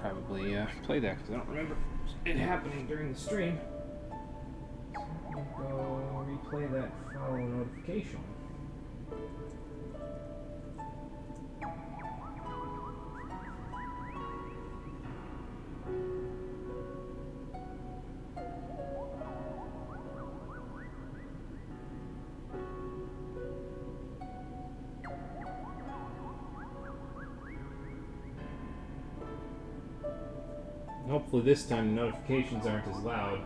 probably play that because I don't remember it happening during the stream. So I'll go replay that follow notification. Hopefully this time the notifications aren't as loud,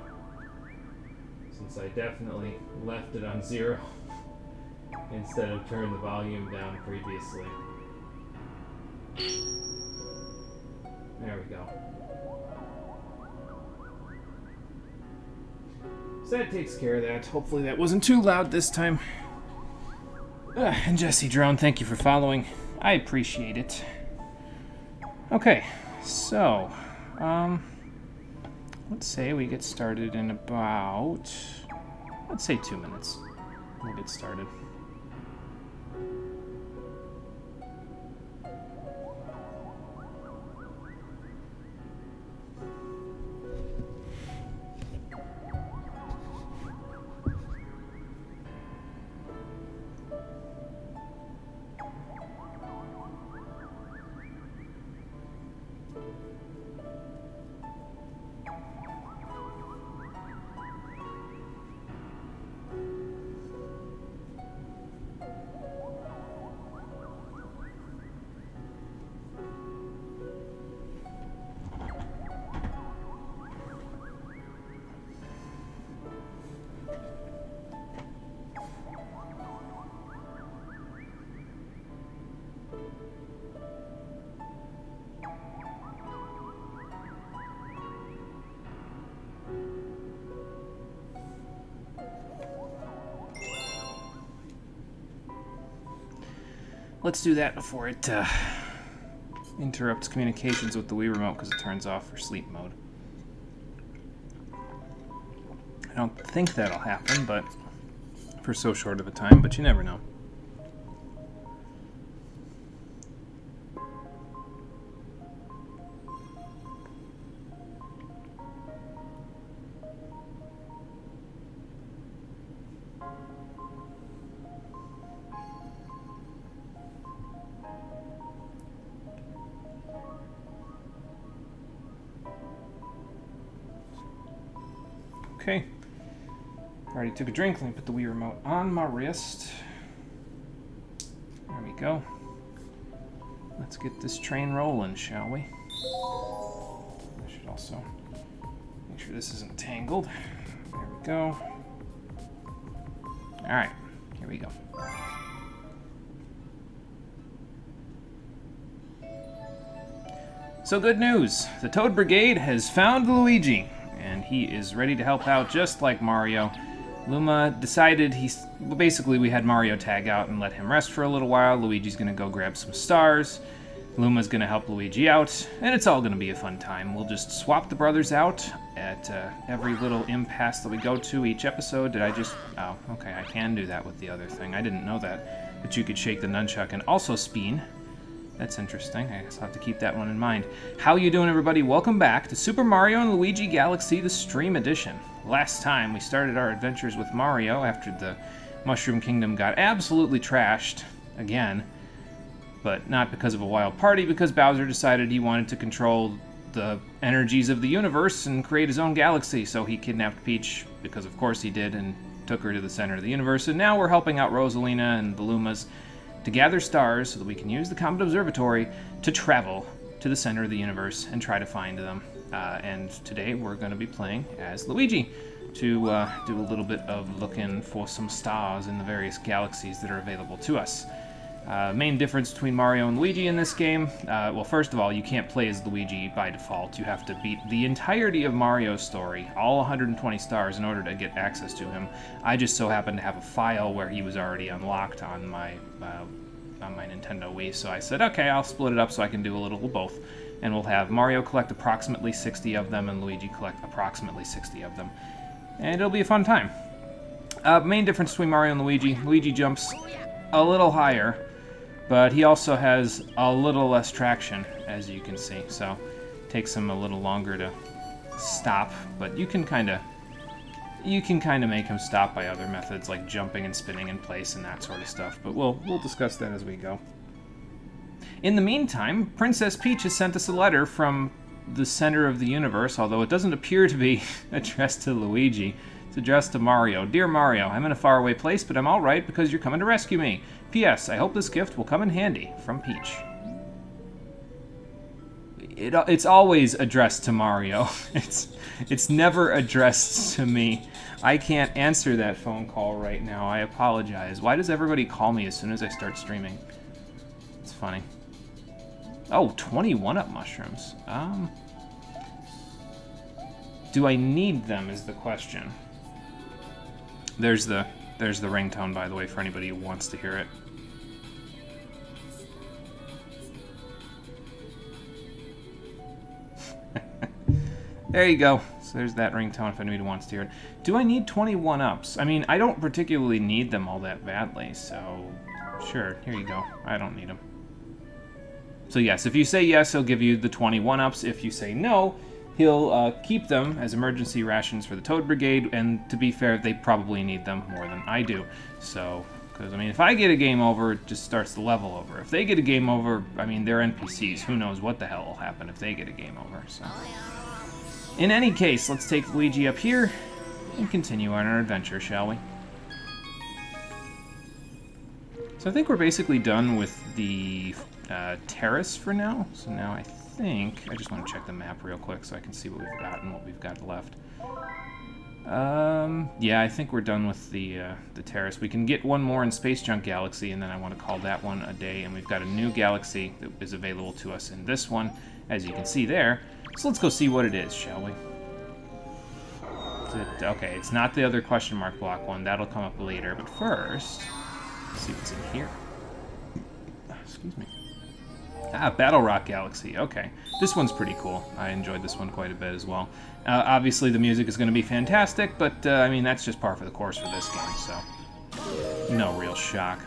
since I definitely left it on 0 instead of turned the volume down previously. There we go. So that takes care of that. Hopefully that wasn't too loud this time. And Jesse Drone, thank you for following. I appreciate it. Okay, so... let's say we get started in about, let's say 2 minutes. We'll get started. Let's do that before it interrupts communications with the Wii Remote because it turns off for sleep mode. I don't think that'll happen, but for so short of a time, but you never know. Okay, already took a drink. Let me put the Wii Remote on my wrist. There we go. Let's get this train rolling, shall we? I should also make sure this isn't tangled. There we go. All right, here we go. So good news, the Toad Brigade has found Luigi, and he is ready to help out just like Mario. Luma decided basically we had Mario tag out and let him rest for a little while. Luigi's gonna go grab some stars. Luma's gonna help Luigi out, and it's all gonna be a fun time. We'll just swap the brothers out at every little impasse that we go to each episode. Did I just... Oh, okay, I can do that with the other thing. I didn't know that. But you could shake the nunchuck and also spin. That's interesting. I guess I'll have to keep that one in mind. How you doing, everybody? Welcome back to Super Mario and Luigi Galaxy, the Stream Edition. Last time, we started our adventures with Mario after the Mushroom Kingdom got absolutely trashed again, but not because of a wild party, because Bowser decided he wanted to control the energies of the universe and create his own galaxy, so he kidnapped Peach, because of course he did, and took her to the center of the universe, and now we're helping out Rosalina and the Lumas to gather stars so that we can use the Comet Observatory to travel to the center of the universe and try to find them. And today we're going to be playing as Luigi to do a little bit of looking for some stars in the various galaxies that are available to us. Main difference between Mario and Luigi in this game, well, first of all, you can't play as Luigi by default. You have to beat the entirety of Mario's story, all 120 stars, in order to get access to him. I just so happen to have a file where he was already unlocked on my Nintendo Wii, so I said, okay, I'll split it up so I can do a little of both. And we'll have Mario collect approximately 60 of them and Luigi collect approximately 60 of them. And it'll be a fun time. Main difference between Mario and Luigi, Luigi jumps a little higher, but he also has a little less traction, as you can see. So Takes him a little longer to stop, but you can kind of make him stop by other methods, like jumping and spinning in place and that sort of stuff. But we'll discuss that as we go. In the meantime, Princess Peach has sent us a letter from the center of the universe, although it doesn't appear to be addressed to Luigi. It's addressed to Mario. Dear Mario, I'm in a faraway place, but I'm all right because you're coming to rescue me. P.S. I hope this gift will come in handy. From Peach. It's always addressed to Mario. It's never addressed to me. I can't answer that phone call right now. I apologize. Why does everybody call me as soon as I start streaming? It's funny. Oh, 21-up mushrooms. Do I need them is the question. There's the ringtone, by the way, for anybody who wants to hear it. There you go. So there's that ringtone if anybody wants to hear it. Do I need 21-ups? I mean, I don't particularly need them all that badly, so sure, here you go. I don't need them. So yes, if you say yes, he'll give you the 21-ups. If you say no, he'll keep them as emergency rations for the Toad Brigade, and to be fair, they probably need them more than I do. So, because, I mean, if I get a game over, it just starts the level over. If they get a game over, I mean, they're NPCs. Who knows what the hell will happen if they get a game over, so. In any case, let's take Luigi up here and continue on our adventure, shall we? So I think we're basically done with the terrace for now. So now I think... I just want to check the map real quick so I can see what we've got and what we've got left. Yeah, I think we're done with the terrace. We can get one more in Space Junk Galaxy, and then I want to call that one a day. And we've got a new galaxy that is available to us in this one, as you can see there. So let's go see what it is, shall we? Okay, it's not the other question mark block one. That'll come up later. But first, let's see what's in here. Excuse me. Ah, Battle Rock Galaxy. Okay. This one's pretty cool. I enjoyed this one quite a bit as well. Obviously, the music is going to be fantastic, but, I mean, that's just par for the course for this game, so no real shock.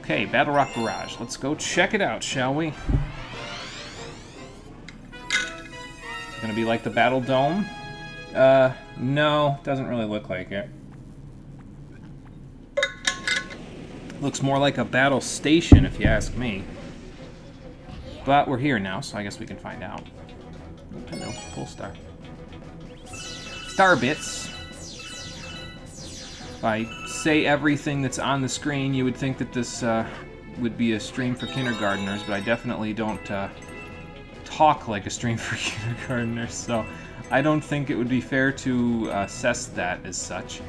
Okay, Battle Rock Garage. Let's go check it out, shall we? It's gonna be like the Battle Dome? No, doesn't really look like it. Looks more like a battle station, if you ask me. But we're here now, so I guess we can find out. Hello, full star. Star bits. If I say everything that's on the screen, you would think that this would be a stream for kindergartners, but I definitely don't talk like a stream for kindergartners, so I don't think it would be fair to assess that as such.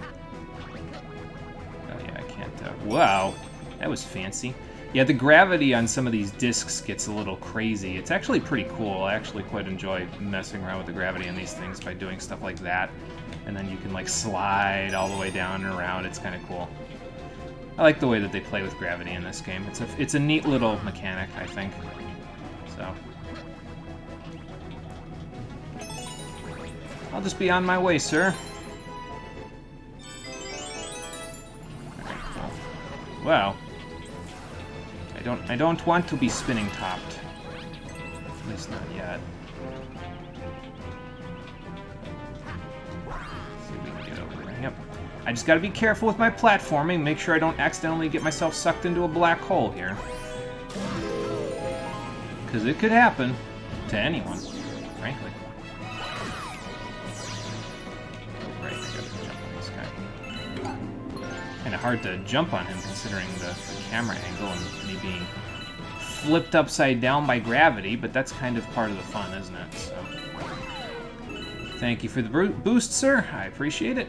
Oh yeah, I can't... wow, that was fancy. Yeah, the gravity on some of these discs gets a little crazy. It's actually pretty cool. I actually quite enjoy messing around with the gravity on these things by doing stuff like that. And then you can, like, slide all the way down and around. It's kind of cool. I like the way that they play with gravity in this game. It's a neat little mechanic, I think. So. I'll just be on my way, sir. Alright, cool. Wow. I don't want to be spinning topped. At least not yet. Let's see if we can get over there. Yep. I just gotta be careful with my platforming, make sure I don't accidentally get myself sucked into a black hole here. Because it could happen to anyone, frankly. Right, I gotta jump on this guy. Kinda hard to jump on him considering the camera angle and me being flipped upside down by gravity, but that's kind of part of the fun, isn't it? So, thank you for the boost, sir. I appreciate it.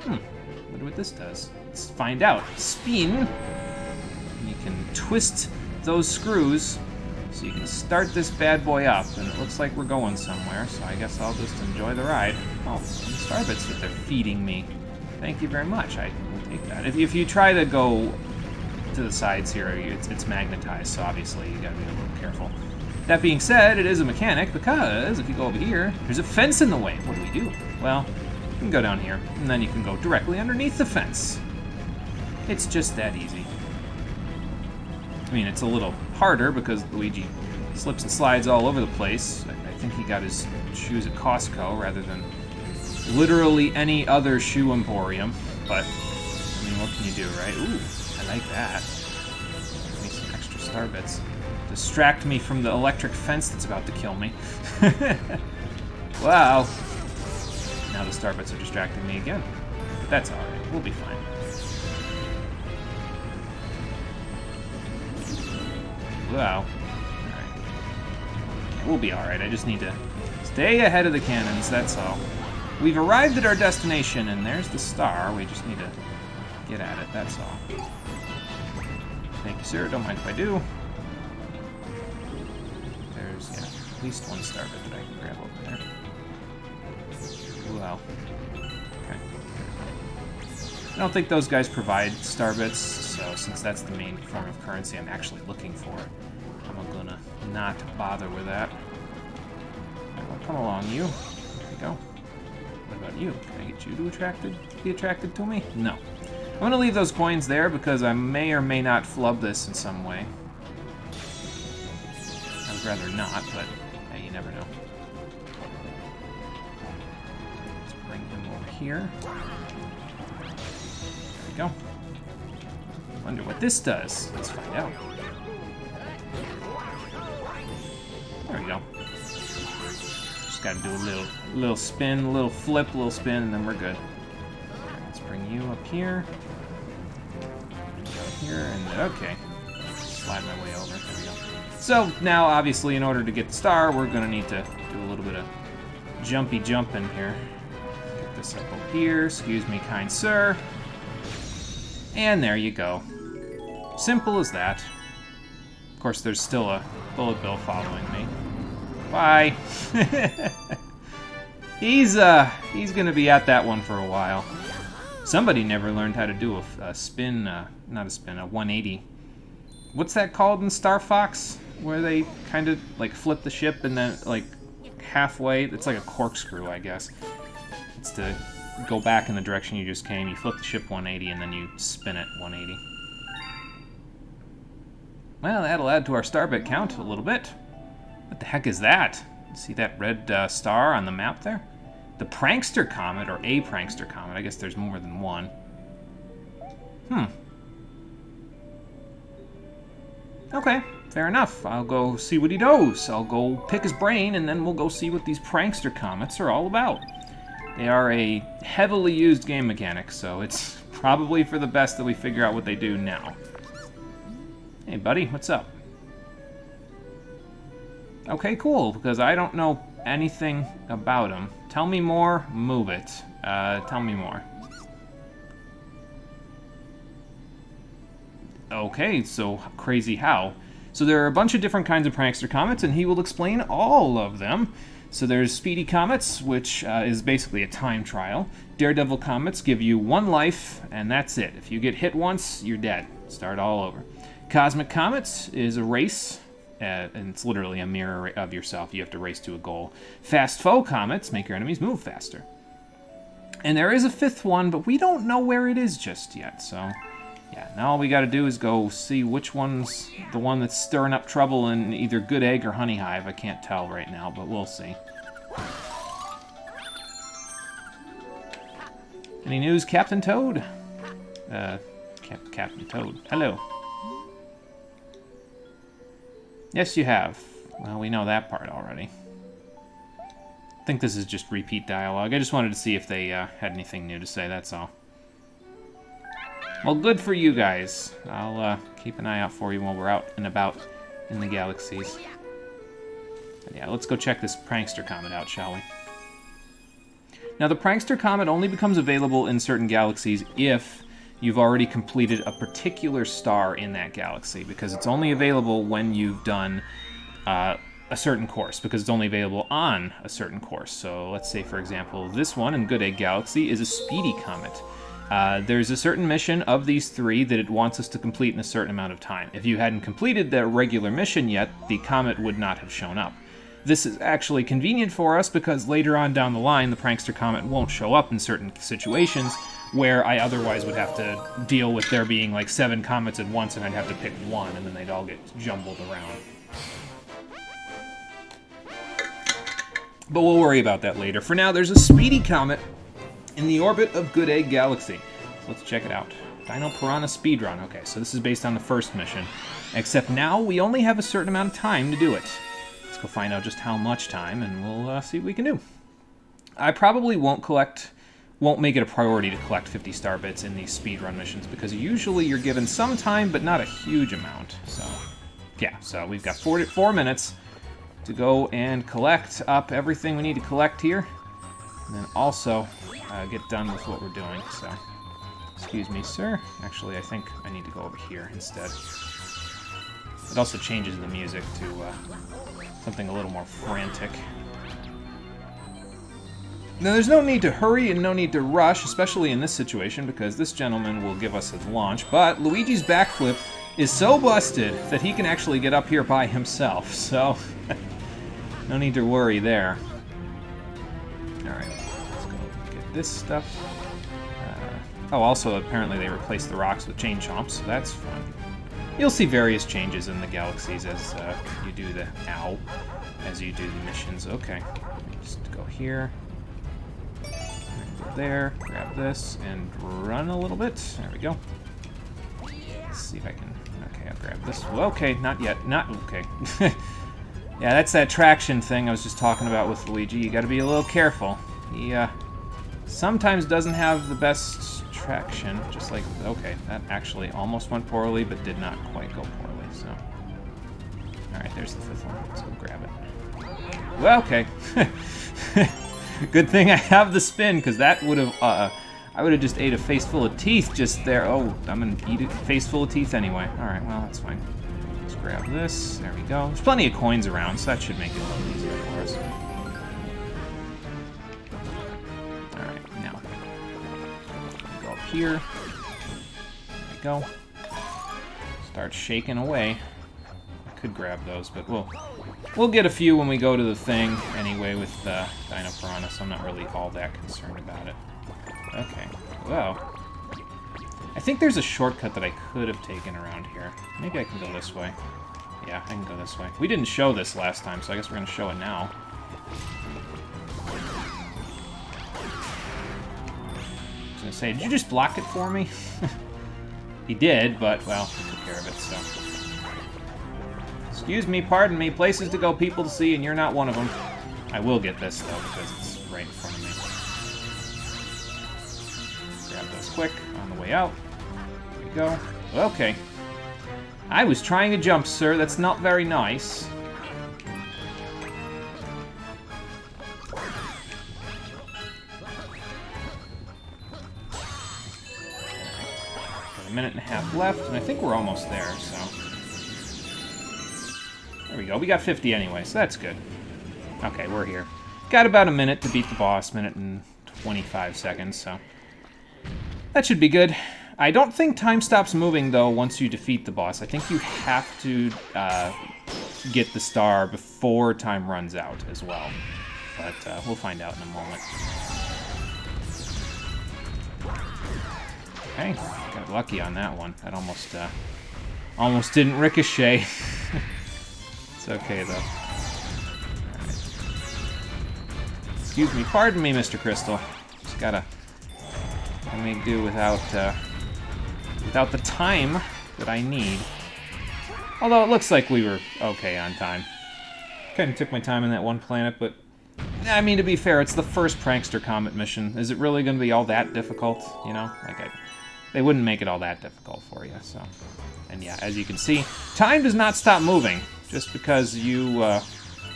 Wonder what this does. Let's find out. Spin. You can twist those screws so you can start this bad boy up, and it looks like we're going somewhere, so I guess I'll just enjoy the ride. Oh, some starbits that they're feeding me. Thank you very much. I will take that. If you try to go to the sides here, it's magnetized, so obviously you gotta be a little careful. That being said, it is a mechanic, because if you go over here, there's a fence in the way. What do? Well, you can go down here, and then you can go directly underneath the fence. It's just that easy. I mean, it's a little harder because Luigi slips and slides all over the place. I think he got his shoes at Costco rather than literally any other shoe emporium. But, I mean, what can you do, right? Ooh, I like that. Give me some extra star bits. Distract me from the electric fence that's about to kill me. Wow. Now the star bits are distracting me again. But that's alright. We'll be fine. Wow. Alright. We'll be alright. I just need to stay ahead of the cannons, that's all. We've arrived at our destination, and there's the star. We just need to get at it, that's all. Thank you, sir. Don't mind if I do. There's, yeah, at least one star bit that I can grab over there. Wow. Okay. I don't think those guys provide star bits, so since that's the main form of currency I'm actually looking for, I'm gonna not bother with that. Right, well, come along, you. There you go. What about you? Can I get you to be attracted to me? No. I'm gonna leave those coins there because I may or may not flub this in some way. I would rather not, but hey, you never know. Let's bring him over here. There we go. Wonder what this does. Let's find out. There we go. Just gotta do a little spin, a little flip, a little spin, and then we're good. Right, let's bring you up here. Go here, and okay. Slide my way over. There we go. So now, obviously, in order to get the star, we're gonna need to do a little bit of jumpy jumping here. Get this up over here. Excuse me, kind sir. And there you go. Simple as that. Of course, there's still a bullet bill following me. Bye. He's gonna be at that one for a while. Somebody never learned how to do a spin, not a spin, a 180. What's that called in Star Fox? Where they kind of like flip the ship and then like halfway, it's like a corkscrew, I guess. It's to go back in the direction you just came. You flip the ship 180 and then you spin it 180. Well, that'll add to our star bit count a little bit. What the heck is that? See that red star on the map there? The Prankster Comet, or a Prankster Comet. I guess there's more than one. Okay, fair enough. I'll go see what he knows. I'll go pick his brain, and then we'll go see what these Prankster Comets are all about. They are a heavily used game mechanic, so it's probably for the best that we figure out what they do now. Hey, buddy, what's up? Okay, cool, because I don't know anything about them. Tell me more, move it. Tell me more. Okay, so crazy how? So there are a bunch of different kinds of Prankster Comets, and he will explain all of them. So there's Speedy Comets, which is basically a time trial. Daredevil Comets give you 1 life, and that's it. If you get hit once, you're dead. Start all over. Cosmic Comets is a race, and it's literally a mirror of yourself. You have to race to a goal. Fast Foe Comets make your enemies move faster. And there is a 5th one, but we don't know where it is just yet, so yeah, now all we gotta do is go see which one's the one that's stirring up trouble in either Good Egg or Honey Hive. I can't tell right now, but we'll see. Any news, Captain Toad? Captain Toad. Hello. Yes, you have. Well, we know that part already. I think this is just repeat dialogue. I just wanted to see if they had anything new to say, that's all. Well, good for you guys. I'll keep an eye out for you while we're out and about in the galaxies. But yeah, let's go check this Prankster Comet out, shall we? Now, the Prankster Comet only becomes available in certain galaxies if you've already completed a particular star in that galaxy, because it's only available when you've done a certain course, because it's only available on a certain course. So let's say, for example, this one in Good Egg Galaxy is a Speedy Comet. There's a certain mission of these 3 that it wants us to complete in a certain amount of time. If you hadn't completed the regular mission yet, the comet would not have shown up. This is actually convenient for us because later on down the line, the Prankster Comet won't show up in certain situations, where I otherwise would have to deal with there being like 7 comets at once, and I'd have to pick one, and then they'd all get jumbled around. But we'll worry about that later. For now, there's a speedy comet in the orbit of Good Egg Galaxy. So let's check it out. Dino Piranha Speedrun. Okay, so this is based on the first mission. Except now we only have a certain amount of time to do it. Let's go find out just how much time, and we'll see what we can do. I probably won't make it a priority to collect 50 star bits in these speedrun missions, because usually you're given some time, but not a huge amount. So, yeah, so we've got 4 minutes to go and collect up everything we need to collect here, and then also get done with what we're doing. So, excuse me, sir. Actually, I think I need to go over here instead. It also changes the music to something a little more frantic. Now, there's no need to hurry and no need to rush, especially in this situation, because this gentleman will give us his launch, but Luigi's backflip is so busted that he can actually get up here by himself, so no need to worry there. Alright, let's go get this stuff. Oh, also, apparently they replaced the rocks with chain chomps, so that's fun. You'll see various changes in the galaxies as you do the missions. Okay, just go here. Go there, grab this, and run a little bit. There we go. Let's see if I can... Okay, I'll grab this. Well, okay, not yet. Not... Okay. Yeah, that's that traction thing I was just talking about with Luigi. You gotta be a little careful. He, sometimes doesn't have the best traction, just like... Okay, that actually almost went poorly, but did not quite go poorly, so... Alright, there's the 5th one. Let's go grab it. Well, okay. Good thing I have the spin, because that would have, I would have just ate a face full of teeth just there. Oh, I'm going to eat a face full of teeth anyway. Alright, well, that's fine. Let's grab this. There we go. There's plenty of coins around, so that should make it a little easier for us. Alright, now. Go up here. There we go. Start shaking away. I could grab those, but we'll get a few when we go to the thing anyway with Dino Piranha, so I'm not really all that concerned about it. Okay, well, I think there's a shortcut that I could have taken around here. Maybe I can go this way. Yeah, I can go this way. We didn't show this last time, so I guess we're going to show it now. I was going to say, did you just block it for me? He did, but, well, he took care of it, so... Excuse me, pardon me, places to go, people to see, and you're not one of them. I will get this, though, because it's right in front of me. Grab those quick on the way out. There we go. Okay. I was trying to jump, sir. That's not very nice. Got a minute and a half left, and I think we're almost there, so... There we go. We got 50 anyway, so that's good. Okay, we're here. Got about a minute to beat the boss, minute and 25 seconds, so... That should be good. I don't think time stops moving, though, once you defeat the boss. I think you have to get the star before time runs out as well. But we'll find out in a moment. Okay, got lucky on that one. That almost didn't ricochet. It's okay, though. Right. Excuse me, pardon me, Mr. Crystal. Just gotta make do without the time that I need. Although it looks like we were okay on time. Kind of took my time on that one planet, but I mean, to be fair, it's the first Prankster Comet mission. Is it really going to be all that difficult? You know, like they wouldn't make it all that difficult for you. So, and yeah, as you can see, time does not stop moving. Just because you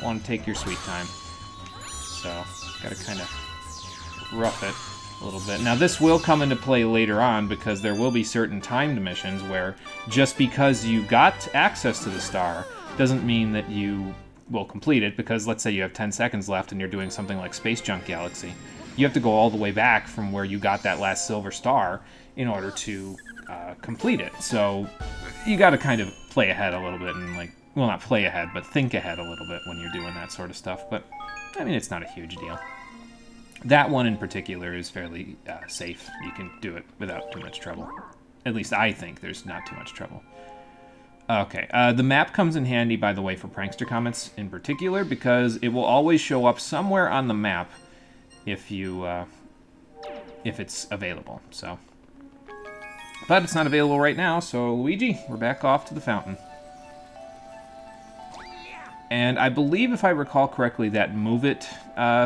want to take your sweet time. So, gotta kind of rough it a little bit. Now, this will come into play later on, because there will be certain timed missions where just because you got access to the star doesn't mean that you will complete it, because let's say you have 10 seconds left and you're doing something like Space Junk Galaxy. You have to go all the way back from where you got that last silver star in order to complete it. So, you gotta kind of play ahead a little bit and, like, well, not play ahead, but think ahead a little bit when you're doing that sort of stuff. But, I mean, it's not a huge deal. That one in particular is fairly safe. You can do it without too much trouble. At least I think there's not too much trouble. Okay, the map comes in handy, by the way, for prankster comments in particular, because it will always show up somewhere on the map if you, if it's available, so. But it's not available right now, so Luigi, we're back off to the fountain. And I believe, if I recall correctly, that move it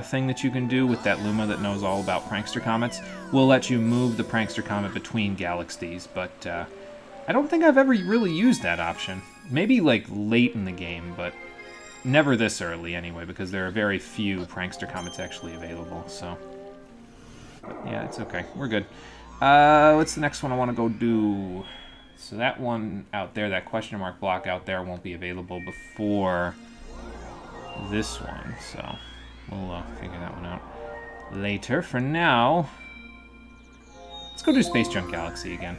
thing that you can do with that Luma that knows all about prankster comments will let you move the prankster comment between galaxies, but I don't think I've ever really used that option. Maybe, like, late in the game, but never this early, anyway, because there are very few prankster comments actually available, so. But yeah, it's okay. We're good. What's the next one I want to go do? So that one out there, that question mark block out there, won't be available before this one, so we'll figure that one out later. For now, let's go do Space Junk Galaxy again.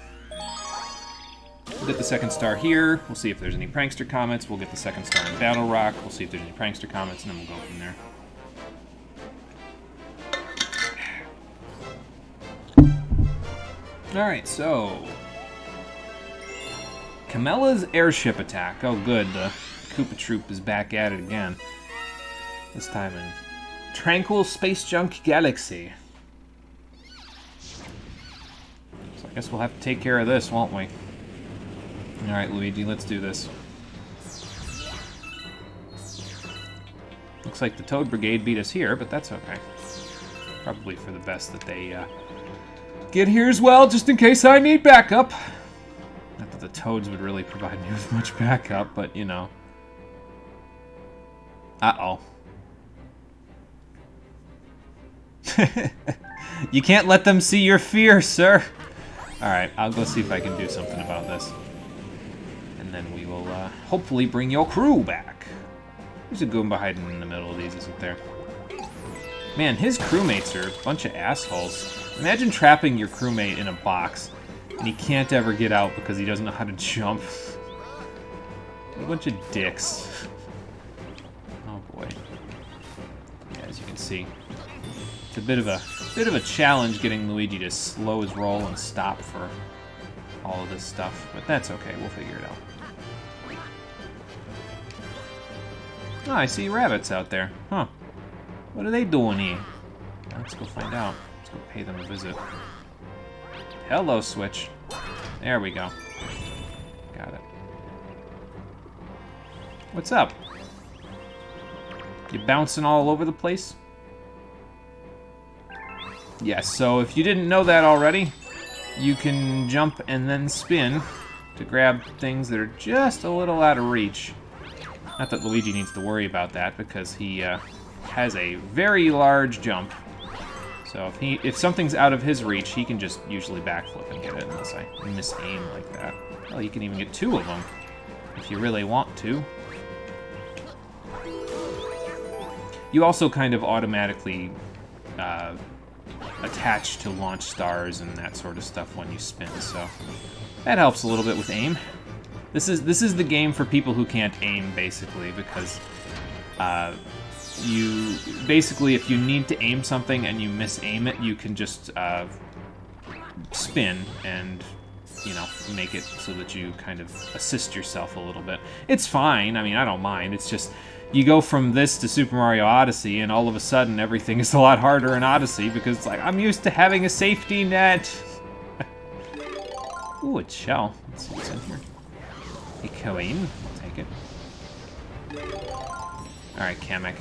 We'll get the second star here. We'll see if there's any prankster comments. We'll get the second star in Battle Rock. We'll see if there's any prankster comments, and then we'll go from there. Alright, so Camella's airship attack. Oh good, the Koopa Troop is back at it again. This time in Tranquil Space Junk Galaxy. So I guess we'll have to take care of this, won't we? Alright, Luigi, let's do this. Looks like the Toad Brigade beat us here, but that's okay. Probably for the best that they get here as well, just in case I need backup. Not that the Toads would really provide me with much backup, but, you know. Uh-oh. You can't let them see your fear, sir. Alright, I'll go see if I can do something about this. And then we will hopefully bring your crew back. There's a Goomba hiding in the middle of these, isn't there? Man, his crewmates are a bunch of assholes. Imagine trapping your crewmate in a box, and he can't ever get out because he doesn't know how to jump. A bunch of dicks. Oh boy. Yeah, as you can see, it's a bit of a challenge getting Luigi to slow his roll and stop for all of this stuff, but that's okay. We'll figure it out. Oh, I see rabbits out there. Huh. What are they doing here? Let's go find out. Let's go pay them a visit. Hello, Switch. There we go. Got it. What's up? You bouncing all over the place? Yes, so if you didn't know that already, you can jump and then spin to grab things that are just a little out of reach. Not that Luigi needs to worry about that, because he has a very large jump. So if something's out of his reach, he can just usually backflip and get it, unless I miss-aim like that. Well, you can even get two of them, if you really want to. You also kind of automatically attach to launch stars and that sort of stuff when you spin, so that helps a little bit with aim. This is the game for people who can't aim, basically, because you basically, if you need to aim something and you miss-aim it, you can just spin and, you know, make it so that you kind of assist yourself a little bit. It's fine. I mean, I don't mind. It's just you go from this to Super Mario Odyssey, and all of a sudden everything is a lot harder in Odyssey because it's like, I'm used to having a safety net. Ooh, a shell. Let's see what's in here. A coin. I'll take it. Alright, Kamek.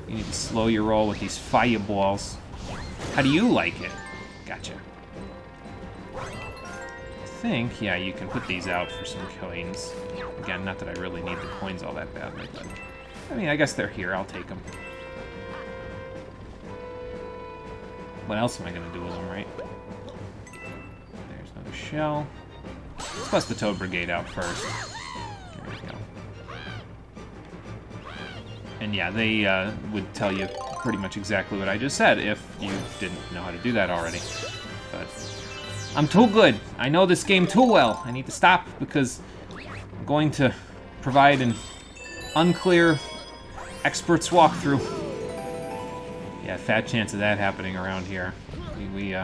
You need to slow your roll with these fireballs. How do you like it? Gotcha. I think, yeah, you can put these out for some coins. Again, not that I really need the coins all that badly, but I mean, I guess they're here. I'll take them. What else am I going to do with them, right? There's another shell. Let's bust the Toad Brigade out first. There we go. And yeah, they would tell you pretty much exactly what I just said if you didn't know how to do that already. But I'm too good. I know this game too well. I need to stop because I'm going to provide an unclear expert's walkthrough. Yeah, fat chance of that happening around here. We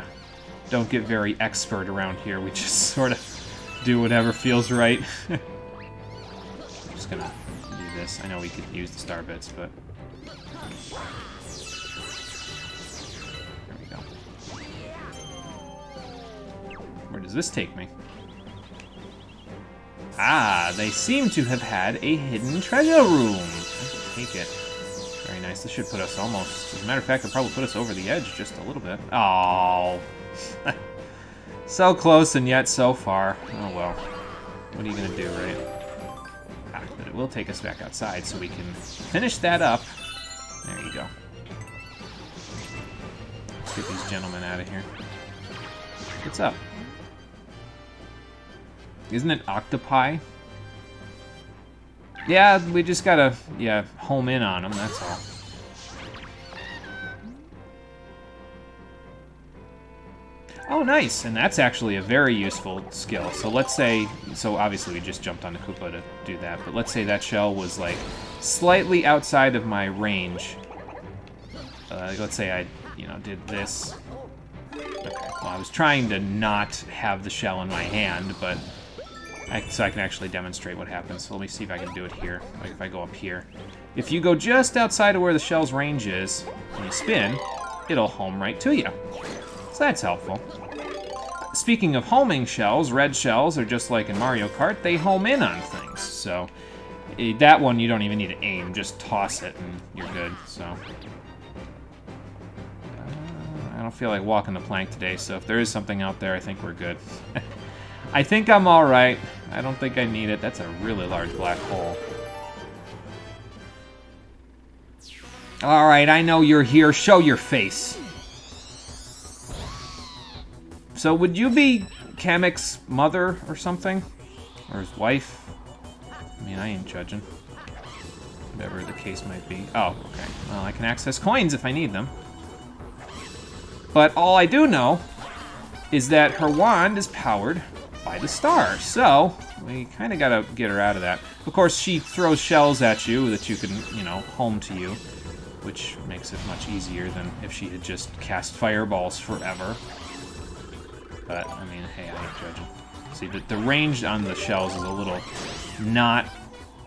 don't get very expert around here. We just sort of do whatever feels right. I'm just gonna do this. I know we could use the star bits, but... There we go. Where does this take me? Ah, they seem to have had a hidden treasure room. I can take it. Very nice. This should put us almost... As a matter of fact, it'll probably put us over the edge just a little bit. Oh, so close and yet so far. Oh, well. What are you going to do, right? Ah, but it will take us back outside so we can finish that up. There you go. Let's get these gentlemen out of here. What's up? Isn't it octopi? Yeah, we just gotta, home in on them, that's all. Oh, nice, and that's actually a very useful skill. So let's say, so obviously we just jumped on the Koopa to do that, but let's say that shell was like slightly outside of my range. Let's say I, did this. Okay, well, I was trying to not have the shell in my hand, but so I can actually demonstrate what happens. So let me see if I can do it here. Like if I go up here. If you go just outside of where the shell's range is, and you spin, it'll home right to you. So that's helpful. Speaking of homing shells, red shells are just like in Mario Kart, they home in on things. So that one you don't even need to aim, just toss it and you're good. So I don't feel like walking the plank today, so if there is something out there, I think we're good. I think I'm alright. I don't think I need it. That's a really large black hole. Alright, I know you're here. Show your face. So would you be Kamek's mother or something? Or his wife? I mean, I ain't judging. Whatever the case might be. Oh, okay. Well, I can access coins if I need them. But all I do know is that her wand is powered by the star, so we kind of gotta get her out of that. Of course, she throws shells at you that you can, home to you, which makes it much easier than if she had just cast fireballs forever. But, I mean, hey, I ain't judging. See, the range on the shells is a little not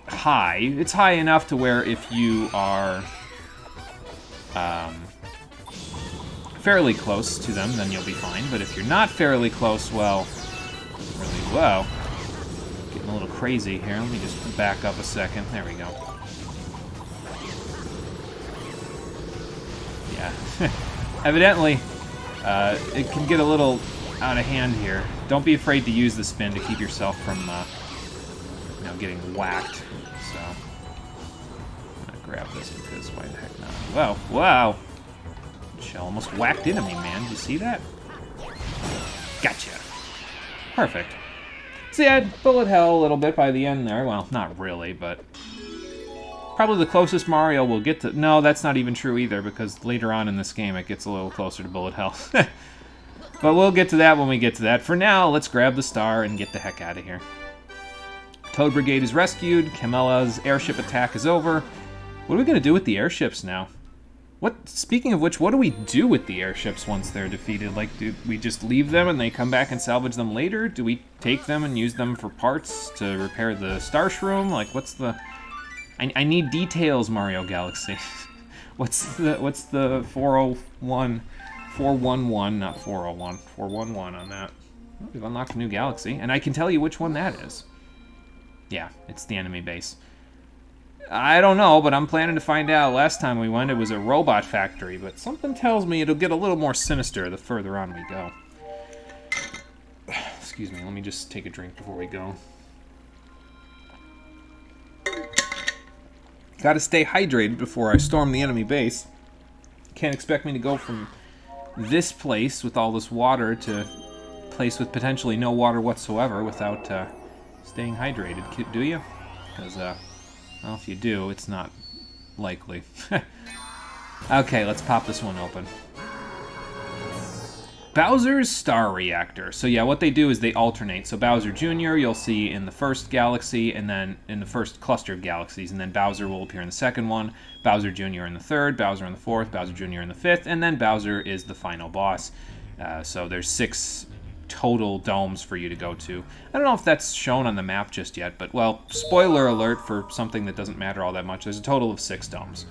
high. It's high enough to where if you are fairly close to them, then you'll be fine. But if you're not fairly close, well... Really, whoa. Getting a little crazy here. Let me just back up a second. There we go. Yeah. Evidently, it can get a little out of hand here. Don't be afraid to use the spin to keep yourself from, getting whacked. So, I'm gonna grab this because why the heck not? Whoa, wow. Shell almost whacked into me, man. Did you see that? Gotcha. Perfect. See, I'd bullet hell a little bit by the end there. Well, not really, but probably the closest Mario will get to... No, that's not even true either, because later on in this game it gets a little closer to bullet hell. But we'll get to that when we get to that. For now, let's grab the star and get the heck out of here. Toad Brigade is rescued. Camella's airship attack is over. What are we going to do with the airships now? Speaking of which, what do we do with the airships once they're defeated? Like, do we just leave them and they come back and salvage them later? Do we take them and use them for parts to repair the Star Shroom? Like, what's the... I need details, Mario Galaxy. What's the 401... 411, not 401, 411 on that. Oh, we've unlocked a new galaxy, and I can tell you which one that is. Yeah, it's the enemy base. I don't know, but I'm planning to find out. Last time we went, it was a robot factory, but something tells me it'll get a little more sinister the further on we go. Excuse me, let me just take a drink before we go. Gotta stay hydrated before I storm the enemy base. Can't expect me to go from this place with all this water to a place with potentially no water whatsoever without staying hydrated, do you? Because, well, if you do, it's not likely. Okay, let's pop this one open. Bowser's Star Reactor. So yeah, what they do is they alternate. So Bowser Jr. you'll see in the first galaxy, and then in the first cluster of galaxies, and then Bowser will appear in the second one, Bowser Jr. in the third, Bowser in the fourth, Bowser Jr. in the fifth, and then Bowser is the final boss. So there's 6 total domes for you to go to. I don't know if that's shown on the map just yet, but, well, spoiler alert for something that doesn't matter all that much. There's a total of 6 domes,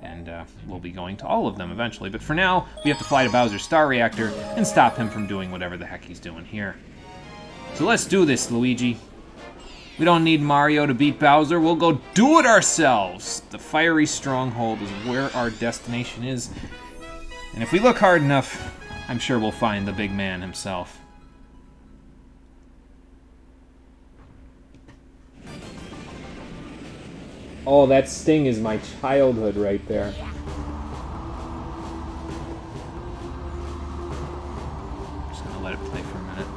and we'll be going to all of them eventually. But for now, we have to fly to Bowser's Star Reactor and stop him from doing whatever the heck he's doing here. So let's do this, Luigi. We don't need Mario to beat Bowser. We'll go do it ourselves. The fiery stronghold is where our destination is. And if we look hard enough, I'm sure we'll find the big man himself. Oh, that sting is my childhood right there. Just gonna let it play for a minute.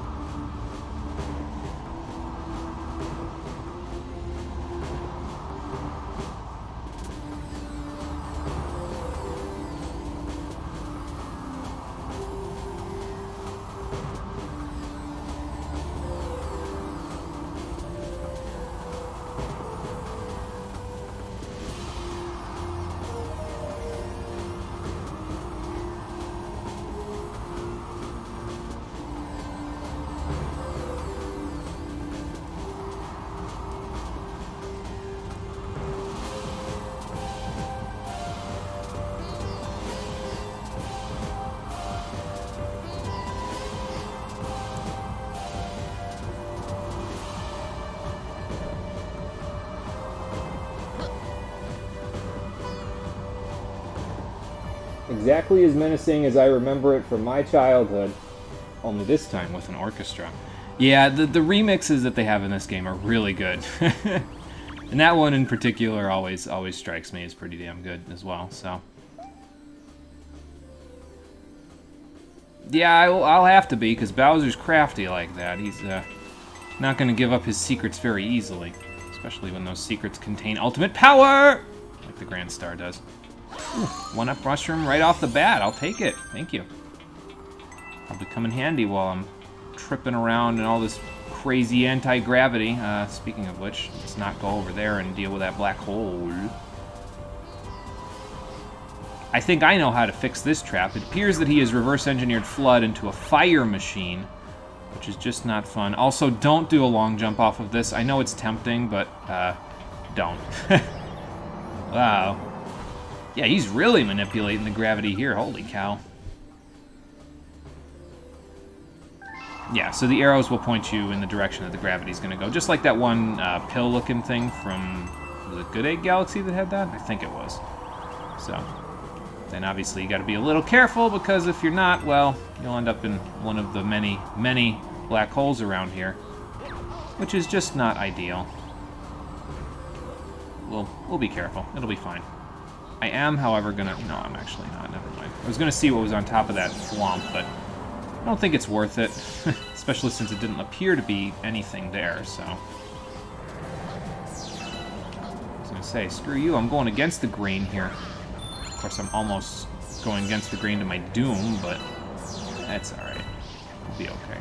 Exactly as menacing as I remember it from my childhood, only this time with an orchestra. Yeah, the remixes that they have in this game are really good. And that one in particular always strikes me as pretty damn good as well, so. Yeah, I'll have to be, because Bowser's crafty like that. He's not going to give up his secrets very easily, especially when those secrets contain ultimate power, like the Grand Star does. Ooh, 1-up mushroom right off the bat. I'll take it. Thank you. Probably come in handy while I'm tripping around in all this crazy anti-gravity. Speaking of which, let's not go over there and deal with that black hole. I think I know how to fix this trap. It appears that he has reverse-engineered Flood into a fire machine, which is just not fun. Also, don't do a long jump off of this. I know it's tempting, but don't. Wow. Yeah, he's really manipulating the gravity here. Holy cow. Yeah, so the arrows will point you in the direction that the gravity's going to go. Just like that one pill-looking thing from the Good Egg Galaxy that had that? I think it was. So, then obviously you got to be a little careful, because if you're not, well, you'll end up in one of the many, many black holes around here, which is just not ideal. We'll be careful. It'll be fine. I am, however, gonna... No, I'm actually not. Never mind. I was gonna see what was on top of that swamp, but I don't think it's worth it, especially since it didn't appear to be anything there, so... I was gonna say, screw you, I'm going against the grain here. Of course, I'm almost going against the grain to my doom, but that's alright. We'll be okay.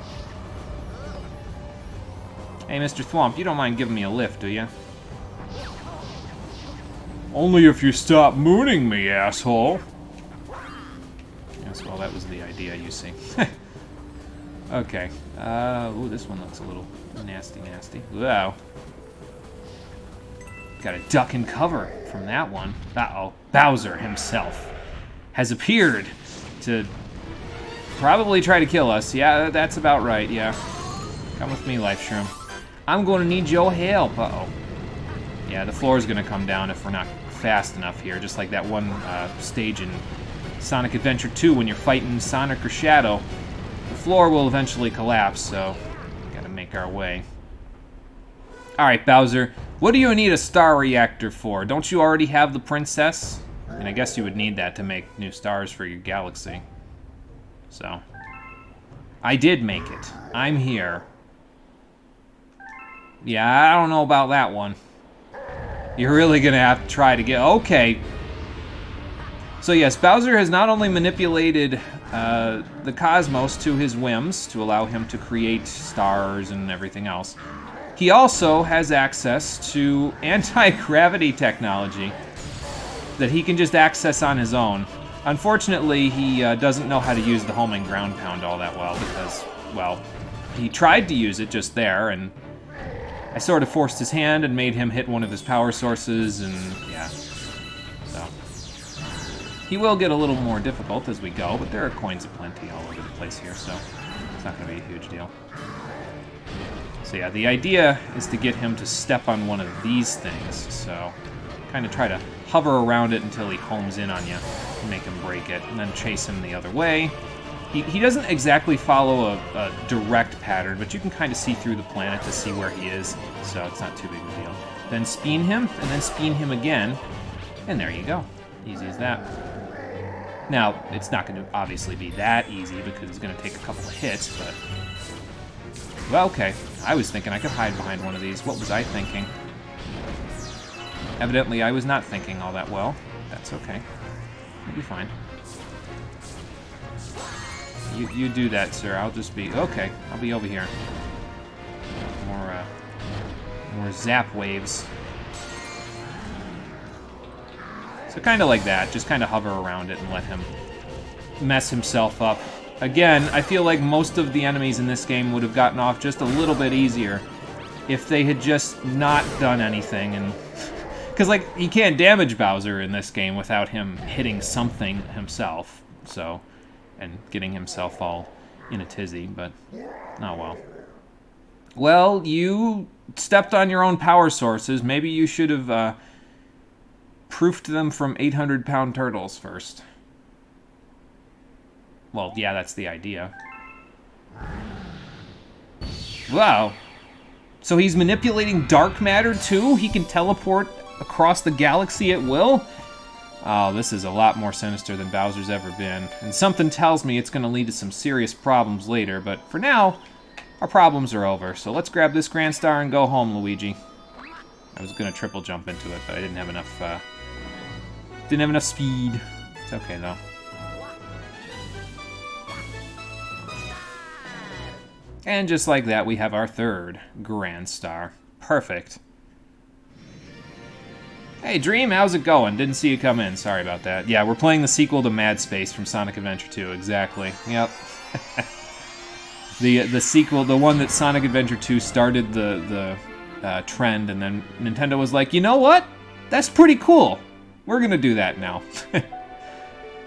Hey, Mr. Thwomp, you don't mind giving me a lift, do you? Only if you stop mooning me, asshole. Yes, well, that was the idea, you see. Okay. Ooh, this one looks a little nasty. Wow. Got a duck and cover from that one. Uh-oh. Bowser himself has appeared to probably try to kill us. Yeah, that's about right, yeah. Come with me, Life Shroom. I'm going to need your help. Uh-oh. Yeah, the floor is going to come down if we're not fast enough here, just like that one stage in Sonic Adventure 2 when you're fighting Sonic or Shadow. The floor will eventually collapse, so gotta make our way. Alright, Bowser, what do you need a star reactor for? Don't you already have the princess? I mean, I guess you would need that to make new stars for your galaxy. So, I did make it. I'm here. Yeah, I don't know about that one. You're really gonna have to try to get... Okay. So yes, Bowser has not only manipulated the cosmos to his whims to allow him to create stars and everything else, he also has access to anti-gravity technology that he can just access on his own. Unfortunately, he doesn't know how to use the homing ground pound all that well because, well, he tried to use it just there, and I sort of forced his hand and made him hit one of his power sources, and yeah. So he will get a little more difficult as we go, but there are coins aplenty all over the place here, so it's not going to be a huge deal. So yeah, the idea is to get him to step on one of these things, so kind of try to hover around it until he homes in on you and make him break it, and then chase him the other way. He doesn't exactly follow a direct pattern, but you can kind of see through the planet to see where he is, so it's not too big of a deal. Then spin him, and then spin him again, and there you go. Easy as that. Now, it's not going to obviously be that easy because it's going to take a couple of hits, but... Well, okay. I was thinking I could hide behind one of these. What was I thinking? Evidently, I was not thinking all that well. That's okay. It'll be fine. You do that, sir. I'll just be... Okay, I'll be over here. More zap waves. So kind of like that. Just kind of hover around it and let him mess himself up. Again, I feel like most of the enemies in this game would have gotten off just a little bit easier if they had just not done anything. And because, like, you can't damage Bowser in this game without him hitting something himself. So... and getting himself all in a tizzy, but oh well. Well, you stepped on your own power sources. Maybe you should have proofed them from 800-pound turtles first. Well, yeah, that's the idea. Wow. So he's manipulating dark matter, too? He can teleport across the galaxy at will? Oh, this is a lot more sinister than Bowser's ever been. And something tells me it's going to lead to some serious problems later, but for now, our problems are over. So let's grab this Grand Star and go home, Luigi. I was going to triple jump into it, but I didn't have enough speed. It's okay, though. And just like that, we have our third Grand Star. Perfect. Hey, Dream, how's it going? Didn't see you come in. Sorry about that. Yeah, we're playing the sequel to Mad Space from Sonic Adventure 2. Exactly. Yep. the sequel, the one that Sonic Adventure 2 started the trend, and then Nintendo was like, you know what? That's pretty cool. We're going to do that now.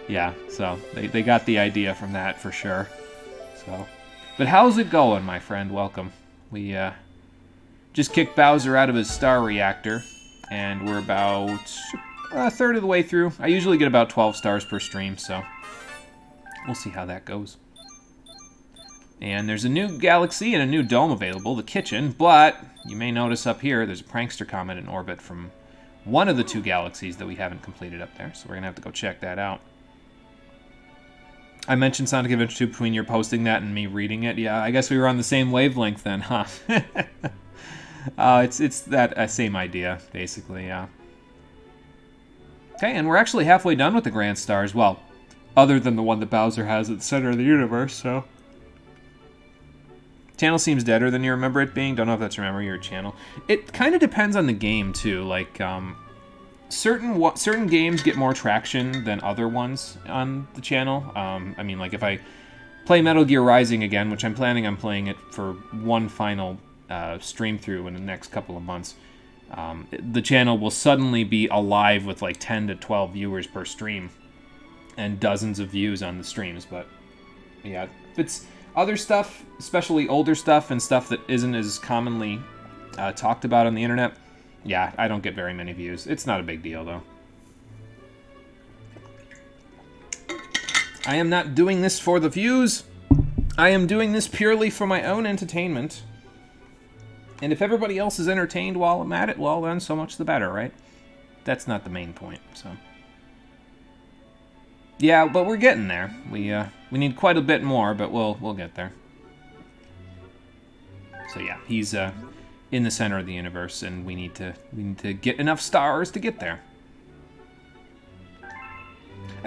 Yeah, so they got the idea from that for sure. So, but how's it going, my friend? Welcome. We just kicked Bowser out of his star reactor. And we're about a third of the way through. I usually get about 12 stars per stream, so we'll see how that goes. And there's a new galaxy and a new dome available, the kitchen, but you may notice up here there's a prankster comet in orbit from one of the two galaxies that we haven't completed up there, so we're going to have to go check that out. I mentioned Sonic Adventure 2 between your posting that and me reading it. Yeah, I guess we were on the same wavelength then, huh? It's that same idea, basically, yeah. Okay, and we're actually halfway done with the Grand Stars. Well, other than the one that Bowser has at the center of the universe, so... Channel seems deader than you remember it being. Don't know if that's remember your channel. It kind of depends on the game, too. Like, certain games get more traction than other ones on the channel. I mean, like, if I play Metal Gear Rising again, which I'm planning on playing it for one final... stream through in the next couple of months, the channel will suddenly be alive with like 10 to 12 viewers per stream and dozens of views on the streams. But yeah, if it's other stuff, especially older stuff and stuff that isn't as commonly talked about on the internet, yeah, I don't get very many views. It's not a big deal, though. I am not doing this for the views. I am doing this purely for my own entertainment. And if everybody else is entertained while I'm at it, well, then so much the better, right? That's not the main point, so... Yeah, but we're getting there. We need quite a bit more, but we'll get there. So yeah, he's in the center of the universe, and we need to get enough stars to get there.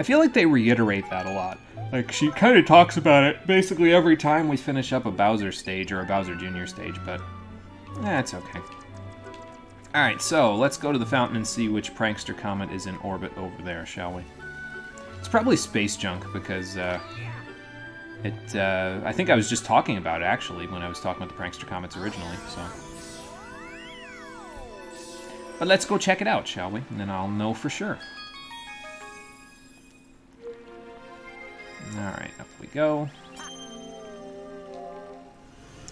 I feel like they reiterate that a lot. Like, she kind of talks about it basically every time we finish up a Bowser stage or a Bowser Jr. stage, but it's okay. Alright, so let's go to the fountain and see which prankster comet is in orbit over there, shall we? It's probably space junk, because I think I was just talking about it, actually, when I was talking about the prankster comets originally, so. But let's go check it out, shall we? And then I'll know for sure. Alright, up we go.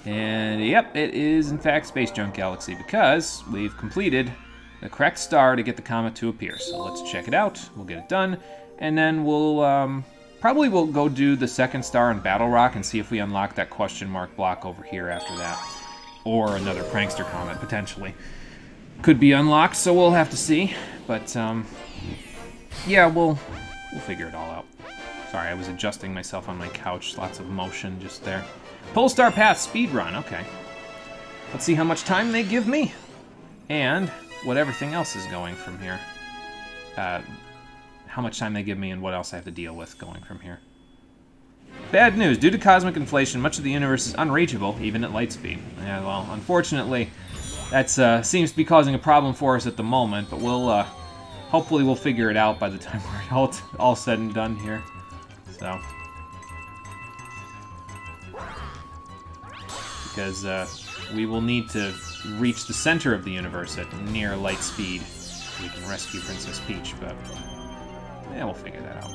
And yep, it is in fact Space Junk Galaxy, because we've completed the correct star to get the comet to appear. So let's check it out, we'll get it done, and then we'll probably we'll go do the second star in Battle Rock and see if we unlock that question mark block over here after that. Or another prankster comet, potentially. Could be unlocked, so we'll have to see. But yeah, we'll figure it all out. Sorry, I was adjusting myself on my couch. Lots of motion just there. Polestar Path speedrun, okay. Let's see how much time they give me. And what everything else is going from here. How much time they give me and what else I have to deal with going from here. Bad news. Due to cosmic inflation, much of the universe is unreachable, even at light speed. Yeah, well, unfortunately, that seems to be causing a problem for us at the moment, but we'll, hopefully we'll figure it out by the time we're all said and done here. So, because we will need to reach the center of the universe at near light speed so we can rescue Princess Peach, but yeah, we'll figure that out.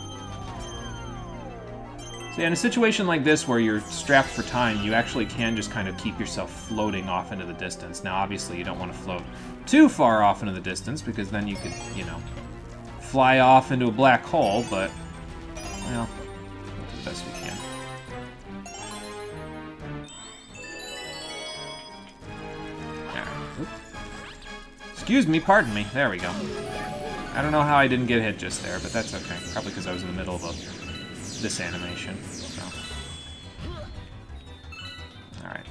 So yeah, in a situation like this where you're strapped for time, you actually can just kind of keep yourself floating off into the distance. Now, obviously, you don't want to float too far off into the distance, because then you could, you know, fly off into a black hole, but, well, we'll do the best we can. Excuse me, pardon me. There we go. I don't know how I didn't get hit just there, but that's okay. Probably because I was in the middle of this animation. So. Alright.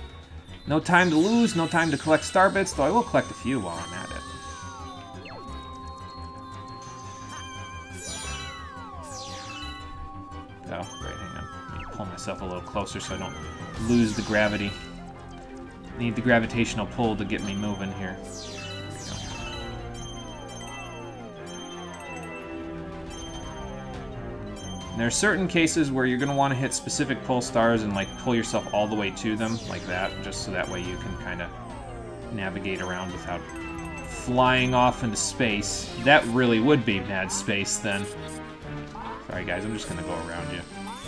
No time to lose, no time to collect star bits, though I will collect a few while I'm at it. Oh, great, hang on. Let me pull myself a little closer so I don't lose the gravity. I need the gravitational pull to get me moving here. And there are certain cases where you're going to want to hit specific pull stars and like pull yourself all the way to them, like that, just so that way you can kind of navigate around without flying off into space. That really would be mad space then. Sorry guys, I'm just going to go around you.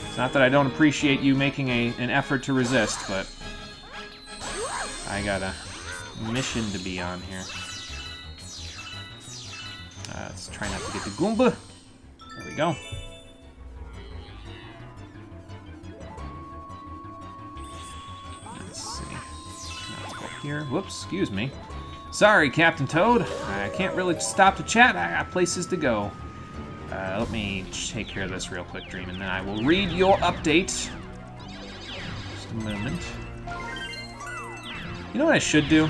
It's not that I don't appreciate you making an effort to resist, but I got a mission to be on here. Let's try not to get the Goomba. There we go. Here. Whoops, excuse me. Sorry, Captain Toad. I can't really stop to chat. I got places to go. Let me take care of this real quick, Dream, and then I will read your update. Just a moment. You know what I should do?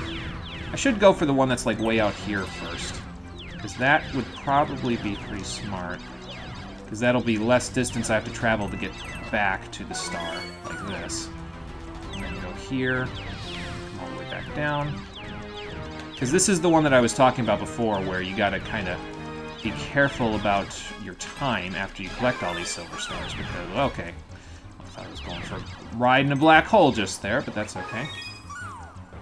I should go for the one that's like way out here first. Because that would probably be pretty smart. Because that'll be less distance I have to travel to get back to the star, like this. And then go here. All the way back down. Because this is the one that I was talking about before, where you gotta kind of be careful about your time after you collect all these silver stars, because, okay, I thought I was going for riding a black hole just there, but that's okay.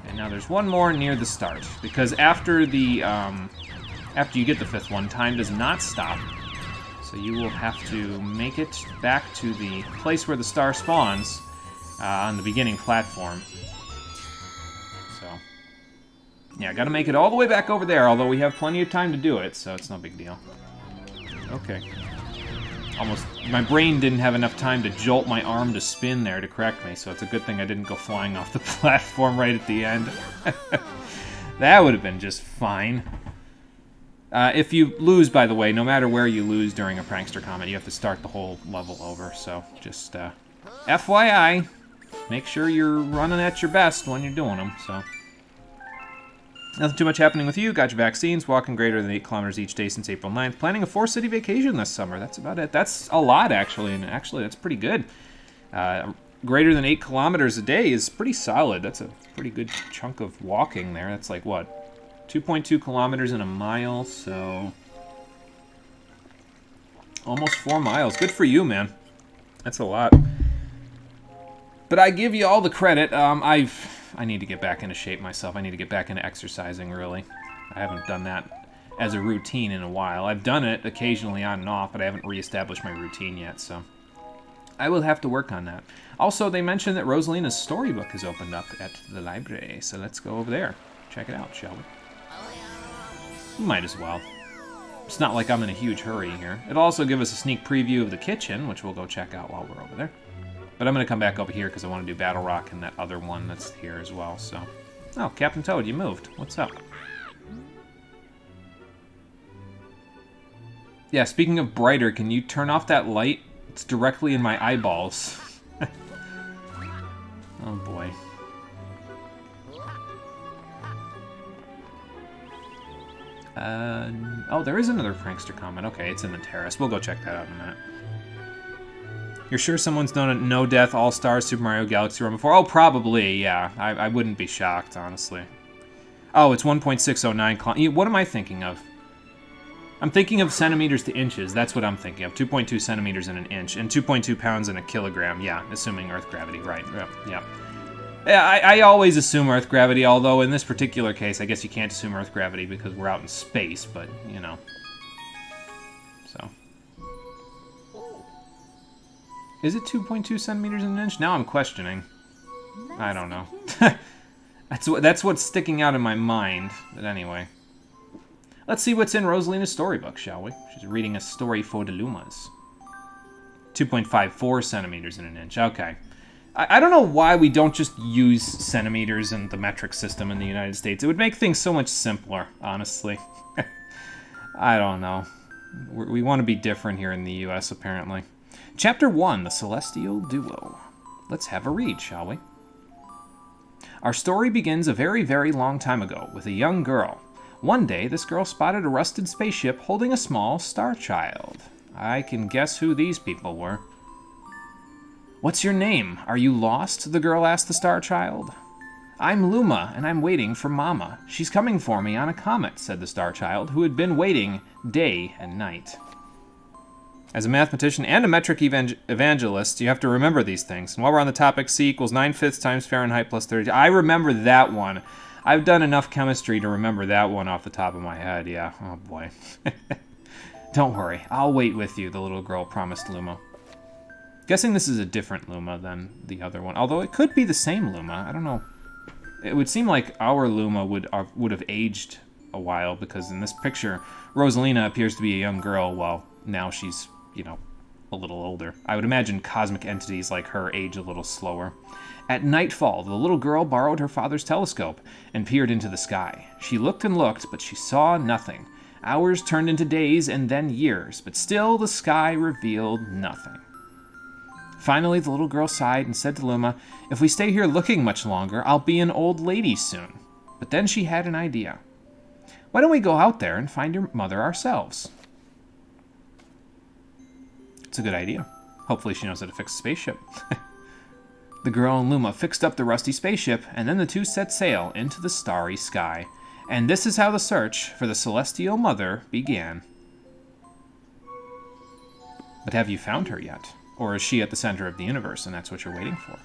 And now there's one more near the start, because after the, after you get the fifth one, time does not stop, so you will have to make it back to the place where the star spawns on the beginning platform. Yeah, gotta make it all the way back over there, although we have plenty of time to do it, so it's no big deal. Okay. Almost, my brain didn't have enough time to jolt my arm to spin there to correct me, so it's a good thing I didn't go flying off the platform right at the end. That would have been just fine. If you lose, by the way, no matter where you lose during a prankster comet, you have to start the whole level over, so just, FYI, make sure you're running at your best when you're doing them, so... Nothing too much happening with you. Got your vaccines. Walking greater than 8 kilometers each day since April 9th. Planning a 4-city vacation this summer. That's about it. That's a lot, actually. And actually, that's pretty good. Greater than 8 kilometers a day is pretty solid. That's a pretty good chunk of walking there. That's like, what, 2.2 kilometers in a mile, so almost 4 miles. Good for you, man. That's a lot. But I give you all the credit. I need to get back into shape myself. I need to get back into exercising, really. I haven't done that as a routine in a while. I've done it occasionally on and off, but I haven't reestablished my routine yet, so I will have to work on that. Also, they mentioned that Rosalina's storybook has opened up at the library, so let's go over there. Check it out, shall we? Might as well. It's not like I'm in a huge hurry here. It'll also give us a sneak preview of the kitchen, which we'll go check out while we're over there. But I'm going to come back over here because I want to do Battle Rock and that other one that's here as well, so... Oh, Captain Toad, you moved. What's up? Yeah, speaking of brighter, can you turn off that light? It's directly in my eyeballs. Oh, boy. Oh, there is another prankster comment. Okay, it's in the terrace. We'll go check that out in a minute. You're sure someone's done a No Death All-Star Super Mario Galaxy run before? Oh, probably, yeah. I wouldn't be shocked, honestly. Oh, it's 1.609 What am I thinking of? I'm thinking of centimeters to inches. That's what I'm thinking of. 2.2 centimeters in an inch, and 2.2 pounds in a kilogram. Yeah, assuming Earth gravity. Right, yeah. Yeah, I always assume Earth gravity, although in this particular case, I guess you can't assume Earth gravity because we're out in space, but, you know. So. Is it 2.2 centimeters in an inch? Now I'm questioning. I don't know. That's what's sticking out in my mind. But anyway. Let's see what's in Rosalina's storybook, shall we? She's reading a story for the Lumas. 2.54 centimeters in an inch. Okay. I don't know why we don't just use centimeters in the metric system in the United States. It would make things so much simpler, honestly. I don't know. We want to be different here in the U.S., apparently. Chapter 1, The Celestial Duo. Let's have a read, shall we? Our story begins a very, very long time ago with a young girl. One day, this girl spotted a rusted spaceship holding a small star child. I can guess who these people were. What's your name? Are you lost? The girl asked the star child. I'm Luma, and I'm waiting for Mama. She's coming for me on a comet, said the star child, who had been waiting day and night. As a mathematician and a metric evangelist, you have to remember these things. And while we're on the topic, C equals 9/5 times Fahrenheit plus 30. I remember that one. I've done enough chemistry to remember that one off the top of my head, yeah. Oh, boy. Don't worry, I'll wait with you, the little girl promised Luma. Guessing this is a different Luma than the other one, although it could be the same Luma. I don't know. It would seem like our Luma would have aged a while, because in this picture, Rosalina appears to be a young girl, while now she's, you know, a little older. I would imagine cosmic entities like her age a little slower. At nightfall, the little girl borrowed her father's telescope and peered into the sky. She looked and looked, but she saw nothing. Hours turned into days and then years, but still the sky revealed nothing. Finally, the little girl sighed and said to Luma, "If we stay here looking much longer, I'll be an old lady soon." But then she had an idea. "Why don't we go out there and find your mother ourselves?" It's a good idea. Hopefully she knows how to fix a spaceship. The girl and Luma fixed up the rusty spaceship, and then the two set sail into the starry sky. And this is how the search for the celestial mother began. But have you found her yet? Or is she at the center of the universe, and that's what you're waiting for?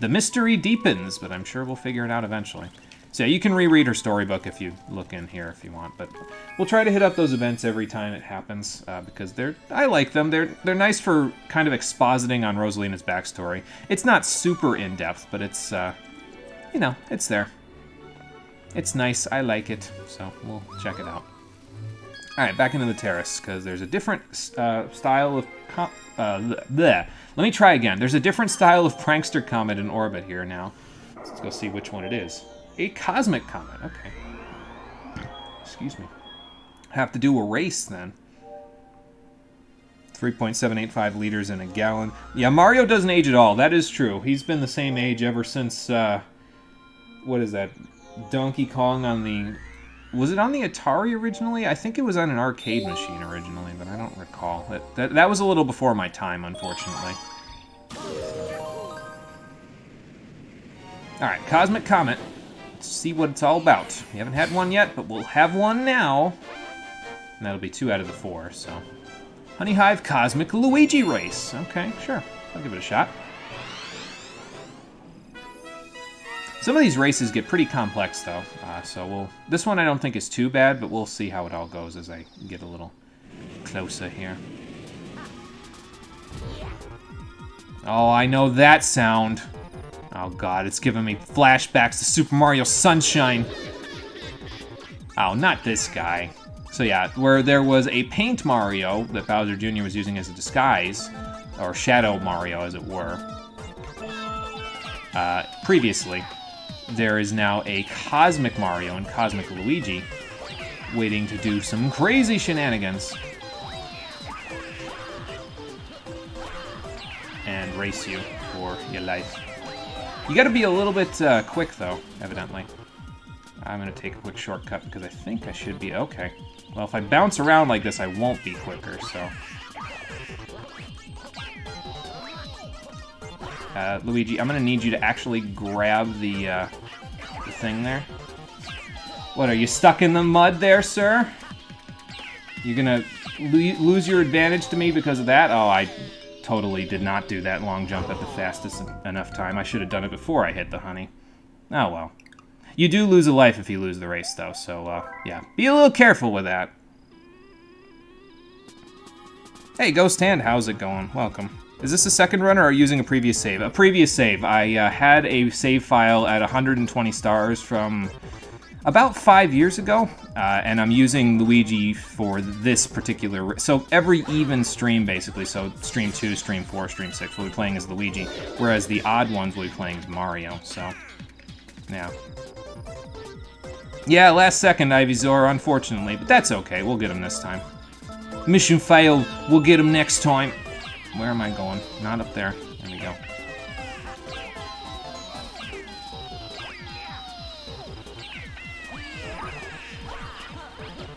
The mystery deepens, but I'm sure we'll figure it out eventually. So yeah, you can reread her storybook if you look in here if you want, but we'll try to hit up those events every time it happens, because I like them. They're nice for kind of expositing on Rosalina's backstory. It's not super in-depth, but it's, you know, it's there. It's nice. I like it, so we'll check it out. All right, back into the terrace, because there's a different style of... Let me try again. There's a different style of prankster comet in orbit here now. Let's go see which one it is. A cosmic comet, okay. Excuse me. Have to do a race, then. 3.785 liters in a gallon. Yeah, Mario doesn't age at all. That is true. He's been the same age ever since what is that? Donkey Kong on the... Was it on the Atari originally? I think it was on an arcade machine originally, but I don't recall. That was a little before my time, unfortunately. Alright, Cosmic Comet. Let's see what it's all about. We haven't had one yet, but we'll have one now. And that'll be 2 out of the 4, so... Honey Hive Cosmic Luigi Race. Okay, sure. I'll give it a shot. Some of these races get pretty complex, though, so we'll... This one I don't think is too bad, but we'll see how it all goes as I get a little closer here. Oh, I know that sound. Oh, God, it's giving me flashbacks to Super Mario Sunshine. Oh, not this guy. So, yeah, where there was a Paint Mario that Bowser Jr. was using as a disguise, or Shadow Mario, as it were, previously... There is now a Cosmic Mario and Cosmic Luigi waiting to do some crazy shenanigans. And race you for your life. You gotta be a little bit quick, though, evidently. I'm gonna take a quick shortcut because I think I should be okay. Well, if I bounce around like this, I won't be quicker, so... Luigi, I'm gonna need you to actually grab the thing there. What, are you stuck in the mud there, sir? You're gonna lose your advantage to me because of that? Oh, I totally did not do that long jump at the fastest enough time. I should have done it before I hit the honey. Oh, well. You do lose a life if you lose the race, though, so, yeah. Be a little careful with that. Hey, Ghost Hand, how's it going? Welcome. Is this a second run, or are you using a previous save? A previous save. I had a save file at 120 stars from about 5 years ago, and I'm using Luigi for this particular... So every even stream, basically, so stream 2, stream 4, stream 6, we'll be playing as Luigi, whereas the odd ones will be playing as Mario, so... Yeah. Yeah, last second, Ivysaur, unfortunately, but that's okay. We'll get him this time. Mission failed. We'll get him next time. Where am I going? Not up there. There we go.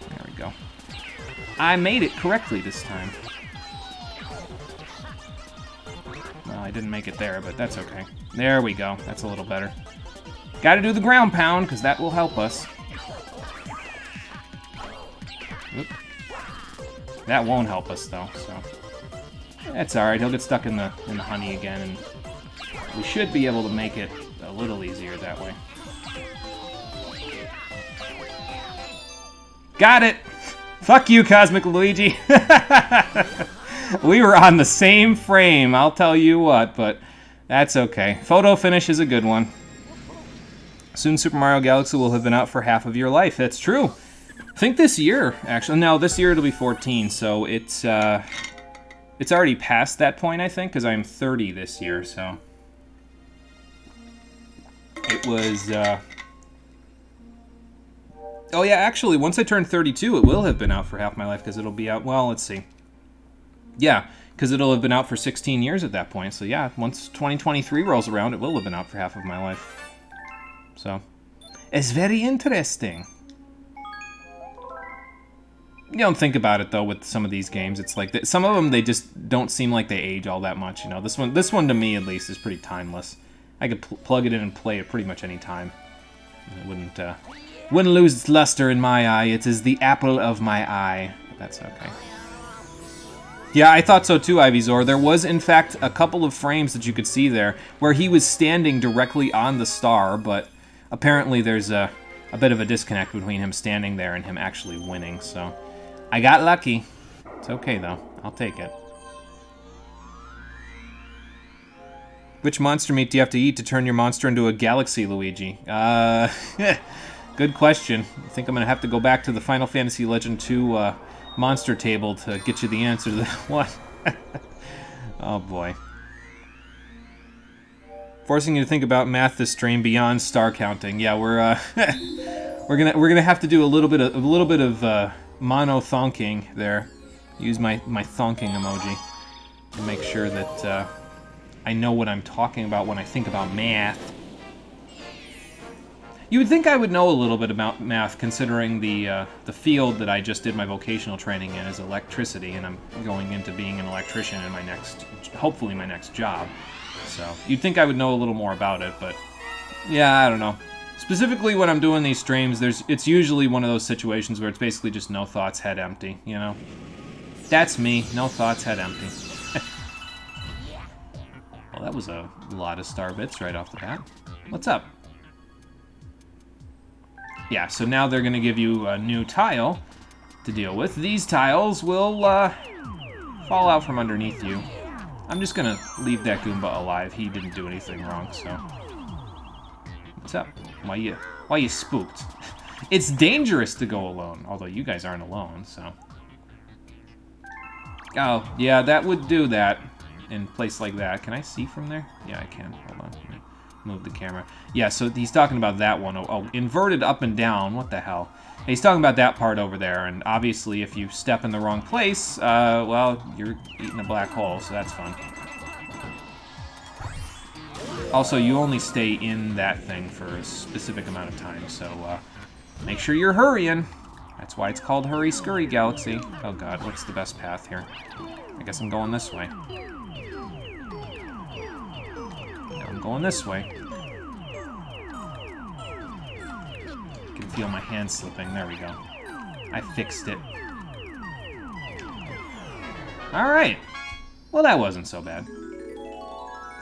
There we go. I made it correctly this time. Well, I didn't make it there, but that's okay. There we go. That's a little better. Gotta do the ground pound, because that will help us. Oop. That won't help us, though, so... That's alright, he'll get stuck in the honey again, and we should be able to make it a little easier that way. Got it! Fuck you, Cosmic Luigi! We were on the same frame, I'll tell you what, but that's okay. Photo finish is a good one. Soon Super Mario Galaxy will have been out for half of your life. That's true. I think this year, actually. No, this year it'll be 14, so it's already past that point, I think, because I'm 30 this year, so... It was, Oh, yeah, actually, once I turn 32, it will have been out for half my life, because it'll be out... Well, let's see. Yeah, because it'll have been out for 16 years at that point, so yeah, once 2023 rolls around, it will have been out for half of my life. So... It's very interesting. You don't think about it, though, with some of these games. It's like, some of them, they just don't seem like they age all that much, you know. This one to me, at least, is pretty timeless. I could plug it in and play it pretty much any time. It wouldn't lose its luster in my eye. It is the apple of my eye. But that's okay. Yeah, I thought so too, Ivysaur. There was, in fact, a couple of frames that you could see there where he was standing directly on the star, but apparently there's a bit of a disconnect between him standing there and him actually winning, so... I got lucky. It's okay, though. I'll take it. Which monster meat do you have to eat to turn your monster into a galaxy, Luigi? Good question. I think I'm going to have to go back to the Final Fantasy Legend 2 monster table to get you the answer to that one. Oh, boy. Forcing you to think about math this stream beyond star counting. Yeah, we're gonna have to do a little bit of mono thonking there. Use my thonking emoji to make sure that I know what I'm talking about when I think about math. You would think I would know a little bit about math, considering the field that I just did my vocational training in is electricity, and I'm going into being an electrician in my hopefully my next job. So you'd think I would know a little more about it, but yeah, I don't know. Specifically when I'm doing these streams, it's usually one of those situations where it's basically just no thoughts, head empty, you know? That's me, no thoughts, head empty. Well, that was a lot of star bits right off the bat. What's up? Yeah, so now they're going to give you a new tile to deal with. These tiles will fall out from underneath you. I'm just going to leave that Goomba alive. He didn't do anything wrong, so... What's up? Why you spooked? It's dangerous to go alone, although you guys aren't alone, so... Oh, yeah, that would do that in a place like that. Can I see from there? Yeah, I can. Hold on. Let me move the camera. Yeah, so he's talking about that one. Oh, inverted up and down. What the hell? He's talking about that part over there, and obviously if you step in the wrong place, well, you're eating a black hole, so that's fun. Also, you only stay in that thing for a specific amount of time, so make sure you're hurrying. That's why it's called Hurry Scurry Galaxy. Oh god, what's the best path here? I guess I'm going this way. No, I'm going this way. I can feel my hand slipping. There we go. I fixed it. Alright. Well, that wasn't so bad.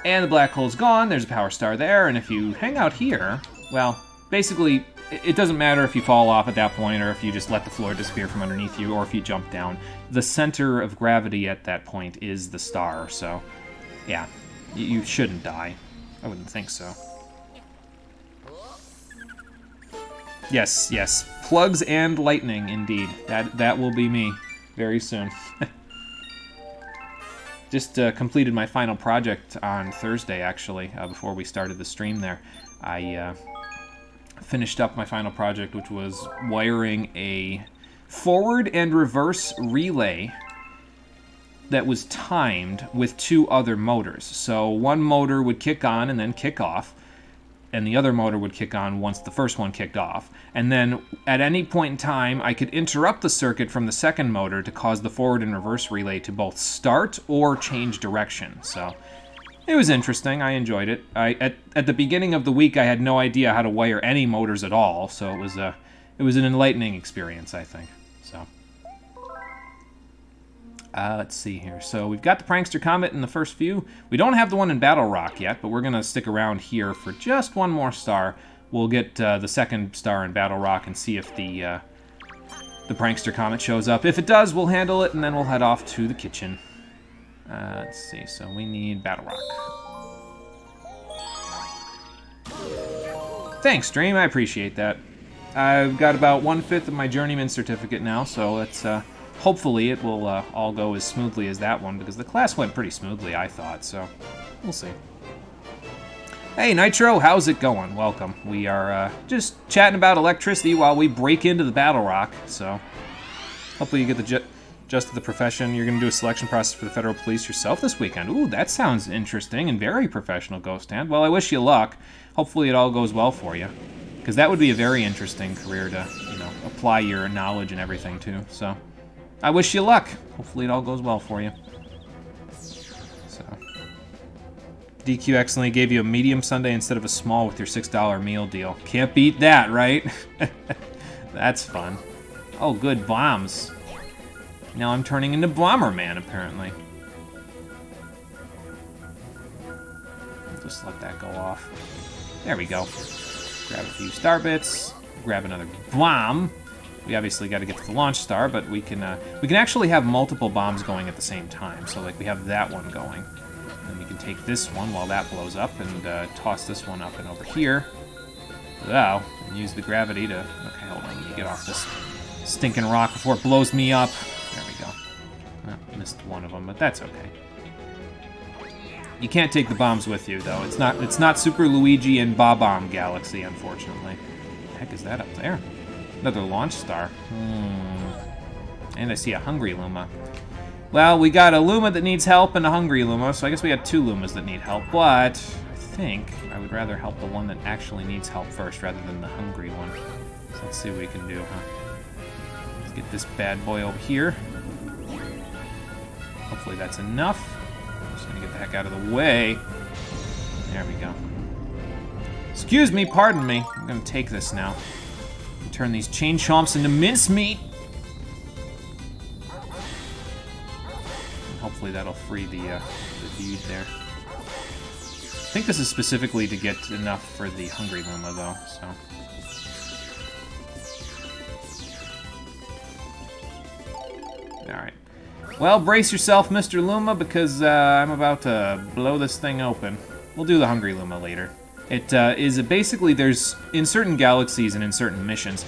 And the black hole's gone, there's a power star there, and if you hang out here, well, basically, it doesn't matter if you fall off at that point, or if you just let the floor disappear from underneath you, or if you jump down. The center of gravity at that point is the star, so, yeah, you shouldn't die. I wouldn't think so. Yes, yes, plugs and lightning, indeed. That will be me very soon. Just completed my final project on Thursday, actually, before we started the stream there. I finished up my final project, which was wiring a forward and reverse relay that was timed with two other motors. So one motor would kick on and then kick off, and the other motor would kick on once the first one kicked off. And then at any point in time, I could interrupt the circuit from the second motor to cause the forward and reverse relay to both start or change direction. So it was interesting. I enjoyed it. At the beginning of the week, I had no idea how to wire any motors at all, so it was an enlightening experience, I think. So let's see here. So we've got the Prankster Comet in the first few. We don't have the one in Battle Rock yet, but we're going to stick around here for just one more star. We'll get the second star in Battle Rock and see if the Prankster Comet shows up. If it does, we'll handle it, and then we'll head off to the kitchen. Let's see. So we need Battle Rock. Thanks, Dream. I appreciate that. I've got about 1/5 of my Journeyman certificate now, so let's... hopefully it will all go as smoothly as that one, because the class went pretty smoothly, I thought, so we'll see. Hey, Nitro, how's it going? Welcome. We are just chatting about electricity while we break into the Battle Rock, so hopefully you get the just of the profession. You're going to do a selection process for the federal police yourself this weekend. Ooh, that sounds interesting and very professional, Ghost Hand. Well, I wish you luck. Hopefully it all goes well for you, because that would be a very interesting career to, you know, apply your knowledge and everything to, so... I wish you luck. Hopefully it all goes well for you. So, DQ excellently gave you a medium sundae instead of a small with your $6 meal deal. Can't beat that, right? That's fun. Oh, good, bombs. Now I'm turning into Bomberman, apparently. I'll just let that go off. There we go. Grab a few star bits. Grab another bomb. We obviously got to get to the launch star, but we can actually have multiple bombs going at the same time. So like we have that one going, and we can take this one while that blows up and toss this one up and over here. Wow, and use the gravity to. Okay, hold on, let me get off this stinking rock before it blows me up. There we go. Oh, missed one of them, but that's okay. You can't take the bombs with you though. It's not Super Luigi and Bob-Omb Galaxy, unfortunately. What the heck is that up there? Another launch star. And I see a hungry Luma. Well, we got a Luma that needs help and a hungry Luma, so I guess we got two Lumas that need help, but I think I would rather help the one that actually needs help first rather than the hungry one. So let's see what we can do, huh? Let's get this bad boy over here. Hopefully that's enough. I'm just gonna get the heck out of the way. There we go. Excuse me, pardon me. I'm gonna take this now. Turn these chain chomps into mincemeat. And hopefully that'll free the dude there. I think this is specifically to get enough for the hungry Luma, though, so. Alright. Well, brace yourself, Mr. Luma, because I'm about to blow this thing open. We'll do the hungry Luma later. It is basically, there's, in certain galaxies and in certain missions,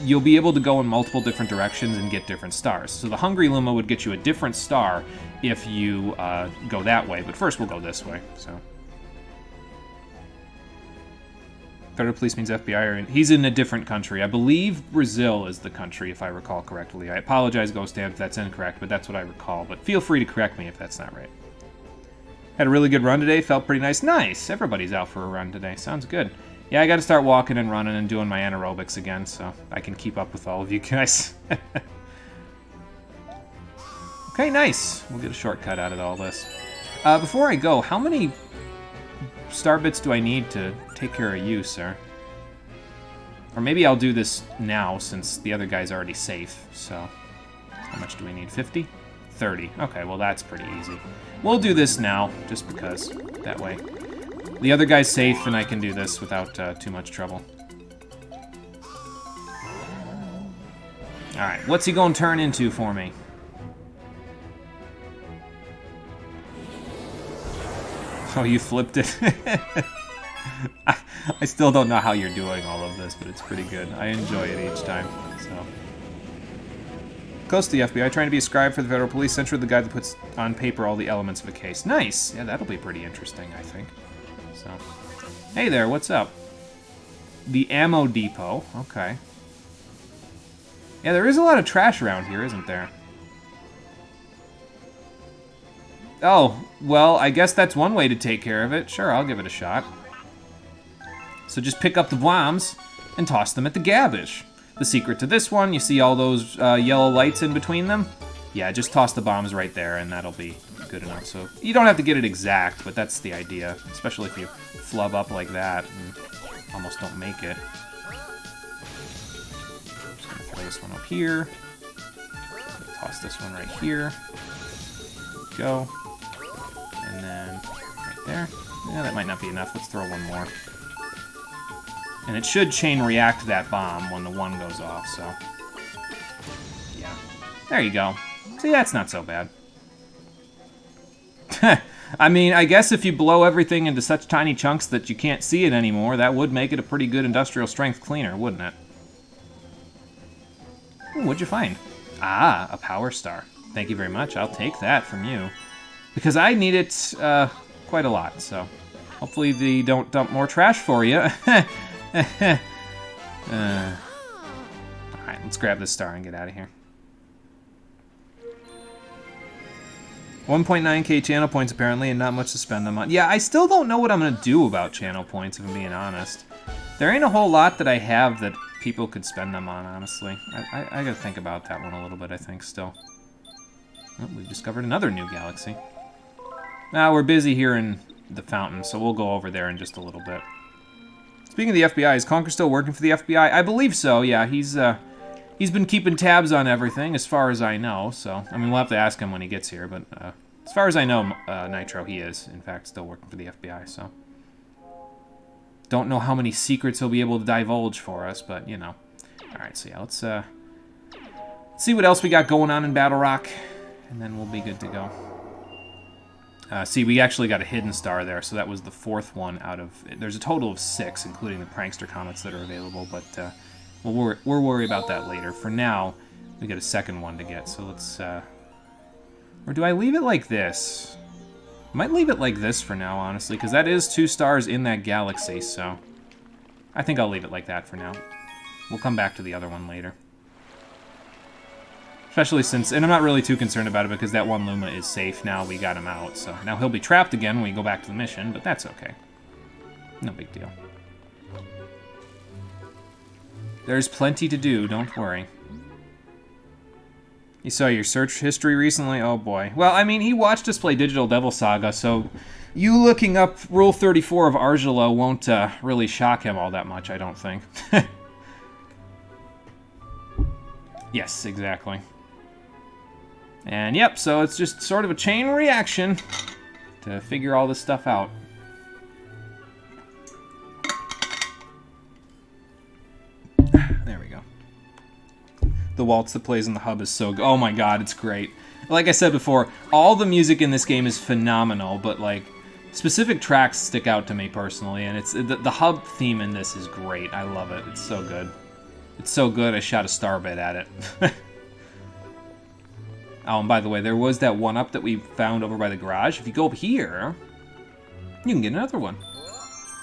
you'll be able to go in multiple different directions and get different stars. So the hungry Luma would get you a different star if you go that way, but first we'll go this way, so. Federal Police means FBI, he's in a different country. I believe Brazil is the country, if I recall correctly. I apologize, Ghostan, if that's incorrect, but that's what I recall. But feel free to correct me if that's not right. Had a really good run today, felt pretty nice. Nice! Everybody's out for a run today, sounds good. Yeah, I gotta start walking and running and doing my anaerobics again, so I can keep up with all of you guys. Okay, nice. We'll get a shortcut out of all this. Before I go, how many star bits do I need to take care of you, sir? Or maybe I'll do this now, since the other guy's already safe, so. How much do we need? 50? 30. Okay, well that's pretty easy. We'll do this now, just because. That way. The other guy's safe, and I can do this without too much trouble. Alright, what's he gonna turn into for me? Oh, you flipped it. I still don't know how you're doing all of this, but it's pretty good. I enjoy it each time, so. Close to the FBI, trying to be a scribe for the Federal Police, Center the guy that puts on paper all the elements of a case. Nice! Yeah, that'll be pretty interesting, I think. So, hey there, what's up? The ammo depot, okay. Yeah, there is a lot of trash around here, isn't there? Oh, well, I guess that's one way to take care of it. Sure, I'll give it a shot. So just pick up the bombs and toss them at the garbage. The secret to this one, you see all those yellow lights in between them? Yeah, just toss the bombs right there and that'll be good enough. So you don't have to get it exact, but that's the idea. Especially if you flub up like that and almost don't make it. Just gonna throw this one up here. Toss this one right here. Go. And then right there. Yeah, that might not be enough. Let's throw one more. And it should chain react that bomb when the one goes off, so. Yeah. There you go. See, that's not so bad. I mean, I guess if you blow everything into such tiny chunks that you can't see it anymore, that would make it a pretty good industrial strength cleaner, wouldn't it? Ooh, what'd you find? Ah, a power star. Thank you very much. I'll take that from you. Because I need it quite a lot, so hopefully they don't dump more trash for you. Alright, let's grab this star and get out of here. 1.9k channel points apparently, and not much to spend them on. Yeah, I still don't know what I'm going to do about channel points, if I'm being honest. There ain't a whole lot that I have that people could spend them on, honestly. I gotta think about that one a little bit, I think, still. Oh, we've discovered another new galaxy. Now, we're busy here in the fountain, so we'll go over there in just a little bit. Speaking of the FBI, is Conker still working for the FBI? I believe so, yeah. He's been keeping tabs on everything, as far as I know, so. I mean, we'll have to ask him when he gets here, but as far as I know, Nitro, he is, in fact, still working for the FBI, so. Don't know how many secrets he'll be able to divulge for us, but, you know. Alright, so yeah, let's see what else we got going on in Battle Rock, and then we'll be good to go. See, we actually got a hidden star there, so that was the 4th one out of... There's a total of 6, including the prankster comets that are available, but we'll worry about that later. For now, we got a 2nd one to get, so let's... Or do I leave it like this? I might leave it like this for now, honestly, because that is 2 stars in that galaxy, so... I think I'll leave it like that for now. We'll come back to the other one later. Especially since, and I'm not really too concerned about it because that one Luma is safe now, we got him out, so now he'll be trapped again when we go back to the mission, but that's okay. No big deal. There's plenty to do, don't worry. You saw your search history recently? Oh boy. Well, I mean, he watched us play Digital Devil Saga, so you looking up Rule 34 of Argelo won't really shock him all that much, I don't think. Yes, exactly. And yep, so it's just sort of a chain reaction to figure all this stuff out. There we go. The waltz that plays in the hub is so good. Oh my god, it's great. Like I said before, all the music in this game is phenomenal, but like specific tracks stick out to me personally, and it's the hub theme in this is great. I love it. It's so good. It's so good I shot a star bit at it. Oh, and by the way, there was that one-up that we found over by the garage. If you go up here, you can get another one.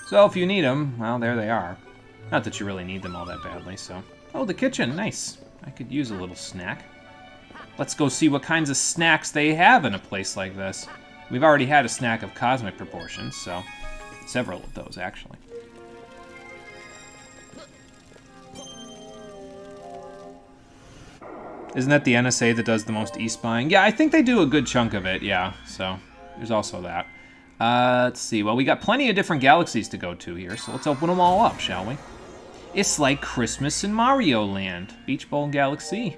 So if you need them, well, there they are. Not that you really need them all that badly, so... Oh, the kitchen, nice. I could use a little snack. Let's go see what kinds of snacks they have in a place like this. We've already had a snack of cosmic proportions, so... Several of those, actually. Isn't that the NSA that does the most e-spying? Yeah, I think they do a good chunk of it, yeah. So, there's also that. Let's see. Well, we got plenty of different galaxies to go to here, so let's open them all up, shall we? It's like Christmas in Mario Land. Beach Bowl Galaxy.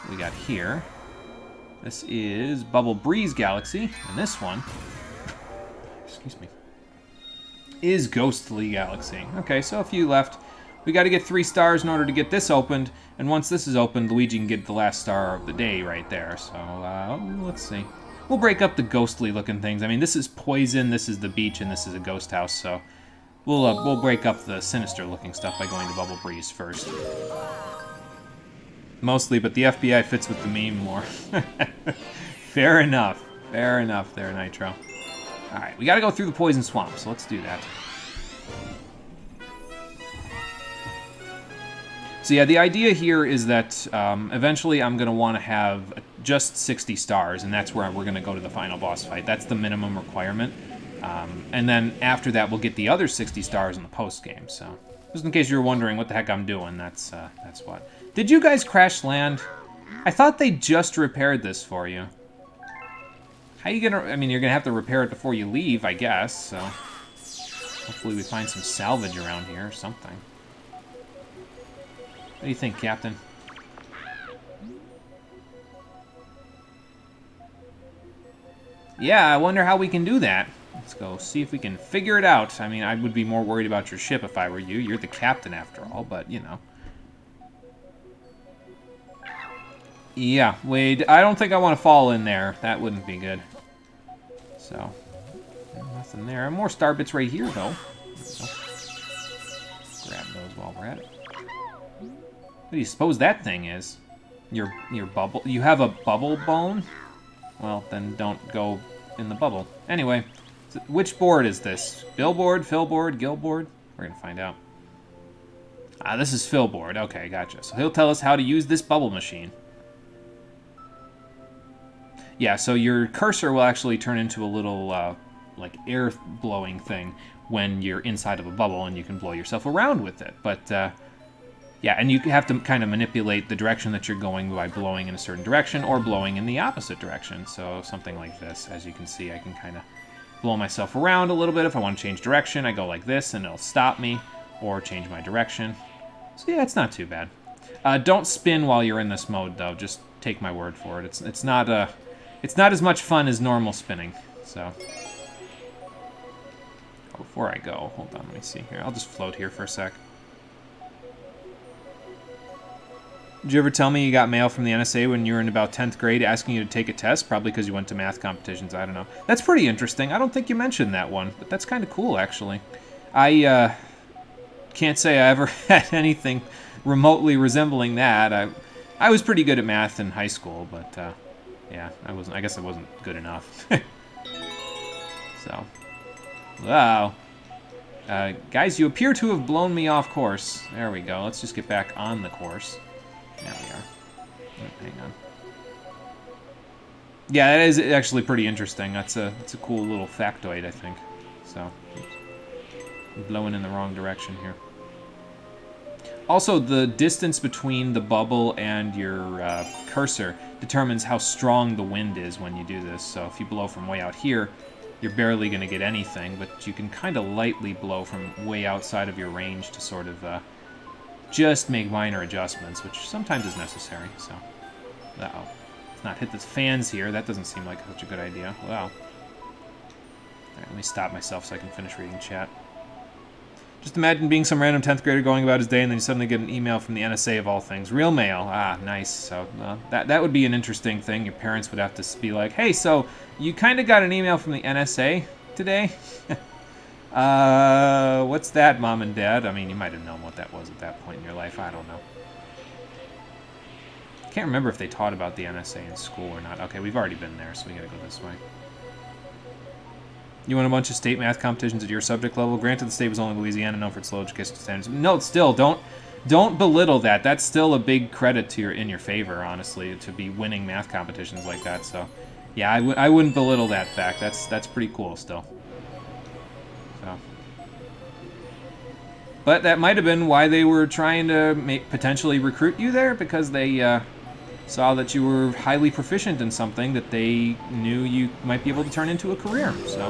What we got here. This is Bubble Breeze Galaxy, and this one, excuse me, is Ghostly Galaxy. Okay, so a few left. We got to get 3 stars in order to get this opened, and once this is opened, Luigi can get the last star of the day right there. So, let's see. We'll break up the ghostly-looking things. I mean, this is Poison, this is the beach, and this is a ghost house, so we'll break up the sinister-looking stuff by going to Bubble Breeze first. Mostly, but the FBI fits with the meme more. Fair enough. Fair enough there, Nitro. Alright, we gotta go through the Poison Swamp, so let's do that. So yeah, the idea here is that eventually I'm going to want to have just 60 stars, and that's where we're going to go to the final boss fight. That's the minimum requirement. And then after that, we'll get the other 60 stars in the post-game. So just in case you were wondering what the heck I'm doing, that's what. Did you guys crash land? I thought they just repaired this for you. How you gonna... I mean, you're going to have to repair it before you leave, I guess, so... Hopefully we find some salvage around here or something. What do you think, Captain? Yeah, I wonder how we can do that. Let's go see if we can figure it out. I mean, I would be more worried about your ship if I were you. You're the captain after all, but, you know. Yeah, Wade, I don't think I want to fall in there. That wouldn't be good. So, nothing there. More star bits right here, though. Grab those while we're at it. What do you suppose that thing is? Your bubble... You have a bubble bone? Well, then don't go in the bubble. Anyway, so which board is this? Billboard, Philboard, Gilboard? We're gonna find out. Ah, this is Philboard. Okay, gotcha. So he'll tell us how to use this bubble machine. Yeah, so your cursor will actually turn into a little, like, air-blowing thing when you're inside of a bubble, and you can blow yourself around with it. But, yeah, and you have to kind of manipulate the direction that you're going by blowing in a certain direction or blowing in the opposite direction. So something like this. As you can see, I can kind of blow myself around a little bit. If I want to change direction, I go like this, and it'll stop me, or change my direction. So yeah, it's not too bad. Don't spin while you're in this mode, though. Just take my word for it. It's not as much fun as normal spinning. So before I go, hold on, let me see here. I'll just float here for a sec. Did you ever tell me you got mail from the NSA when you were in about 10th grade asking you to take a test? Probably because you went to math competitions, I don't know. That's pretty interesting. I don't think you mentioned that one, but that's kind of cool, actually. I can't say I ever had anything remotely resembling that. I was pretty good at math in high school, but yeah, I guess I wasn't good enough. So, wow. Guys, you appear to have blown me off course. There we go. Let's just get back on the course. There we are. Oh, hang on. Yeah, that is actually pretty interesting. That's a cool little factoid, I think. So, I'm blowing in the wrong direction here. Also, the distance between the bubble and your cursor determines how strong the wind is when you do this. So if you blow from way out here, you're barely going to get anything, but you can kind of lightly blow from way outside of your range to sort of just make minor adjustments, which sometimes is necessary. So, uh-oh. Let's not hit the fans here. That doesn't seem like such a good idea. Wow. All right, let me stop myself so I can finish reading chat. Just imagine being some random 10th grader going about his day and then you suddenly get an email from the NSA of all things. Real mail. Ah, nice. So that would be an interesting thing. Your parents would have to be like, hey, so you kind of got an email from the NSA today? What's that, Mom and Dad? I mean, you might have known what that was at that point in your life. I don't know. Can't remember if they taught about the NSA in school or not. Okay, we've already been there, so we gotta go this way. You won a bunch of state math competitions at your subject level. Granted, the state was only Louisiana, known for its low education standards. No, still, don't belittle that. That's still a big credit in your favor, honestly, to be winning math competitions like that. So, yeah, I wouldn't belittle that fact. That's pretty cool still. So, but that might have been why they were trying to potentially recruit you there, because they saw that you were highly proficient in something that they knew you might be able to turn into a career. So,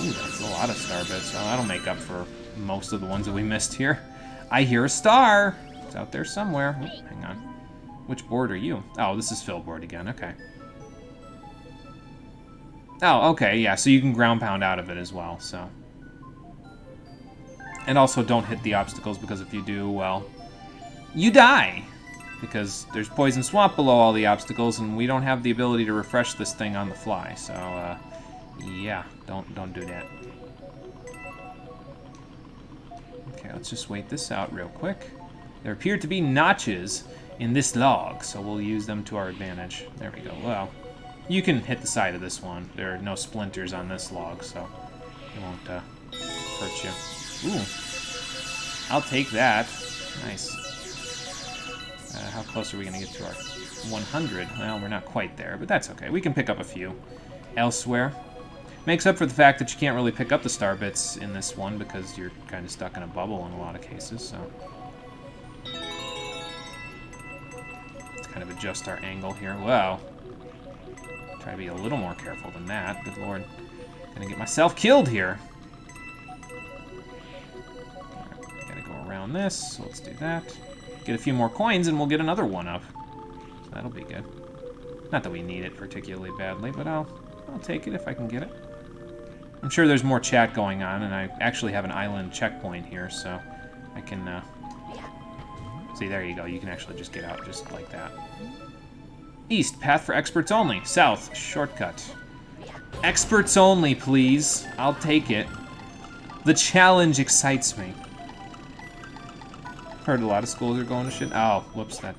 ooh, that's a lot of star bits. So that'll make up for most of the ones that we missed here. I hear a star. It's out there somewhere. Ooh, hang on. Which board are you? Oh, this is fill board again. Okay. Oh, okay. Yeah, so you can ground pound out of it as well. So, and also don't hit the obstacles, because if you do, well, you die. Because there's poison swamp below all the obstacles, and we don't have the ability to refresh this thing on the fly. So, yeah, don't do that. Okay, let's just wait this out real quick. There appear to be notches in this log, so we'll use them to our advantage. There we go. Well, you can hit the side of this one. There are no splinters on this log, so it won't hurt you. Ooh, I'll take that. Nice. How close are we going to get to our 100? Well, we're not quite there, but that's okay. We can pick up a few elsewhere. Makes up for the fact that you can't really pick up the star bits in this one because you're kind of stuck in a bubble in a lot of cases, so. Let's kind of adjust our angle here. Wow. Try to be a little more careful than that. Good lord. Gonna get myself killed here. Alright, gotta go around this, so let's do that. Get a few more coins and we'll get another one up. So that'll be good. Not that we need it particularly badly, but I'll take it if I can get it. I'm sure there's more chat going on, and I actually have an island checkpoint here, so I can, see, there you go. You can actually just get out just like that. East, path for experts only. South, shortcut. Experts only, please. I'll take it. The challenge excites me. Heard a lot of schools are going to shit. Oh, whoops, that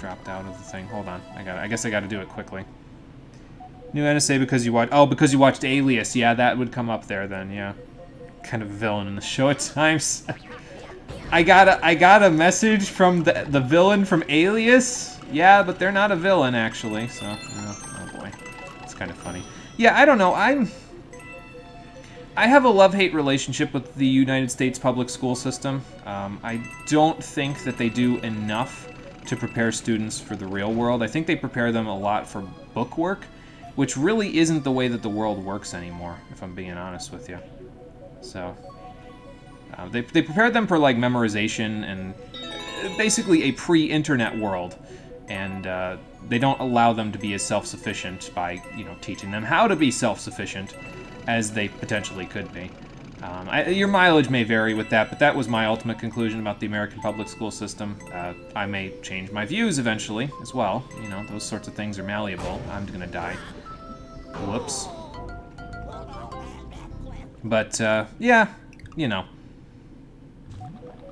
dropped out of the thing. Hold on, I guess I got to do it quickly. New NSA because you watched. Oh, because you watched Alias. Yeah, that would come up there then. Yeah, kind of villain in the show at times. I got a message from the villain from Alias. Yeah, but they're not a villain actually. So, oh boy, it's kind of funny. Yeah, I don't know. I have a love-hate relationship with the United States public school system. I don't think that they do enough to prepare students for the real world. I think they prepare them a lot for book work, which really isn't the way that the world works anymore, if I'm being honest with you. So, they prepare them for, like, memorization and basically a pre-internet world. And they don't allow them to be as self-sufficient by, teaching them how to be self-sufficient as they potentially could be. Your mileage may vary with that, but that was my ultimate conclusion about the American public school system. I may change my views eventually as well. Those sorts of things are malleable. I'm gonna die. Whoops. But, yeah,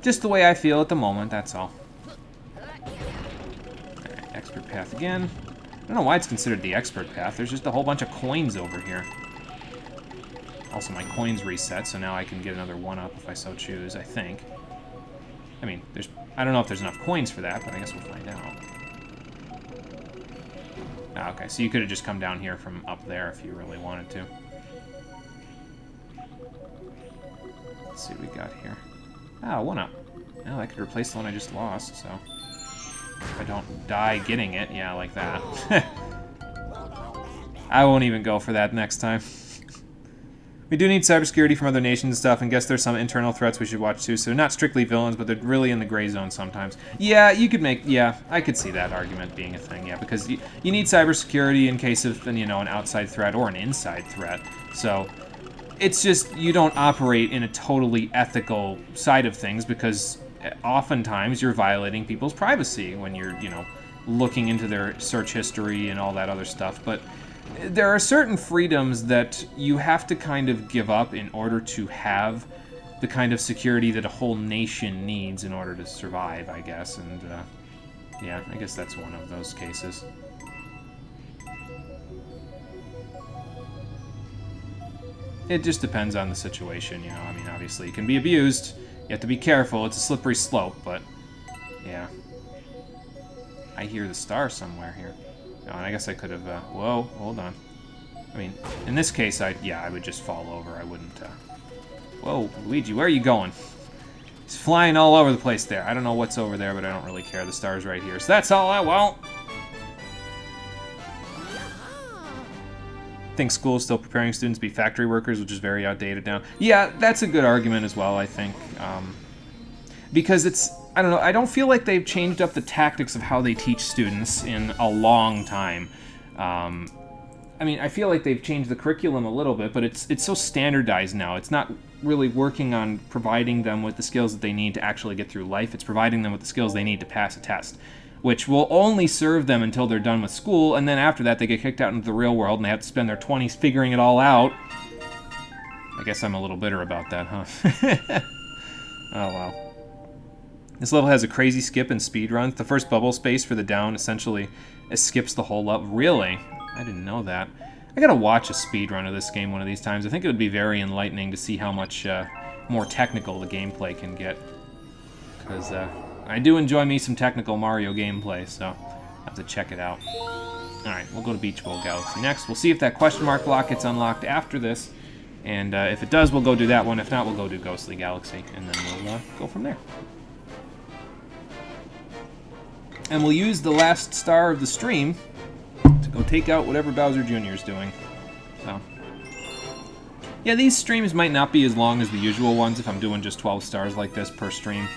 just the way I feel at the moment, that's all. Alright, expert path again. I don't know why it's considered the expert path. There's just a whole bunch of coins over here. Also, my coins reset, so now I can get another one-up if I so choose, I think. I mean, I don't know if there's enough coins for that, but I guess we'll find out. Ah, okay, so you could have just come down here from up there if you really wanted to. Let's see what we got here. Ah, 1-up. Oh, I could replace the one I just lost, so... If I don't die getting it, yeah, like that. I won't even go for that next time. We do need cybersecurity from other nations and stuff, and guess there's some internal threats we should watch too, so not strictly villains, but they're really in the gray zone sometimes. Yeah, you could make... Yeah, I could see that argument being a thing, yeah, because you need cybersecurity in case of, you know, an outside threat or an inside threat, so... It's just, you don't operate in a totally ethical side of things, because oftentimes you're violating people's privacy when you're, you know, looking into their search history and all that other stuff, but... There are certain freedoms that you have to kind of give up in order to have the kind of security that a whole nation needs in order to survive, I guess. And, yeah, I guess that's one of those cases. It just depends on the situation, you know. I mean, obviously, it can be abused. You have to be careful. It's a slippery slope, but, yeah. I hear the star somewhere here. Oh, and I guess I could have, whoa, hold on. I mean, in this case, I would just fall over. I wouldn't, Whoa, Luigi, where are you going? He's flying all over the place there. I don't know what's over there, but I don't really care. The star's right here. So that's all I want. I think school is still preparing students to be factory workers, which is very outdated now. Yeah, that's a good argument as well, I think. Because it's... I don't know, I don't feel like they've changed up the tactics of how they teach students in a long time. I mean, I feel like they've changed the curriculum a little bit, but it's so standardized now. It's not really working on providing them with the skills that they need to actually get through life. It's providing them with the skills they need to pass a test, which will only serve them until they're done with school, and then after that they get kicked out into the real world and they have to spend their 20s figuring it all out. I guess I'm a little bitter about that, huh? Oh, wow. This level has a crazy skip and speed run. The first bubble space for the down essentially skips the whole level. Really? I didn't know that. I gotta watch a speed run of this game one of these times. I think it would be very enlightening to see how much more technical the gameplay can get. Because I do enjoy me some technical Mario gameplay, so I'll have to check it out. Alright, we'll go to Beach Bowl Galaxy next. We'll see if that question mark block gets unlocked after this. And if it does, we'll go do that one. If not, we'll go do Ghostly Galaxy. And then we'll go from there. And we'll use the last star of the stream to go take out whatever Bowser Jr. is doing. So, yeah, these streams might not be as long as the usual ones if I'm doing just 12 stars like this per stream.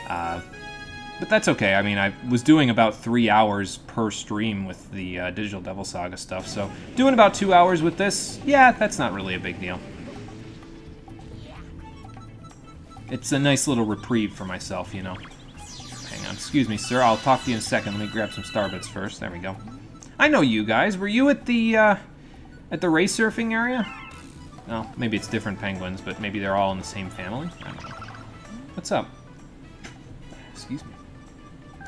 But that's okay. I mean, I was doing about 3 hours per stream with the Digital Devil Saga stuff, so doing about 2 hours with this, yeah, that's not really a big deal. It's a nice little reprieve for myself, you know. Hang on, excuse me, sir. I'll talk to you in a second. Let me grab some Starbits first. There we go. I know you guys. Were you at the race surfing area? No, maybe it's different penguins, but maybe they're all in the same family. I don't know. What's up? Excuse me.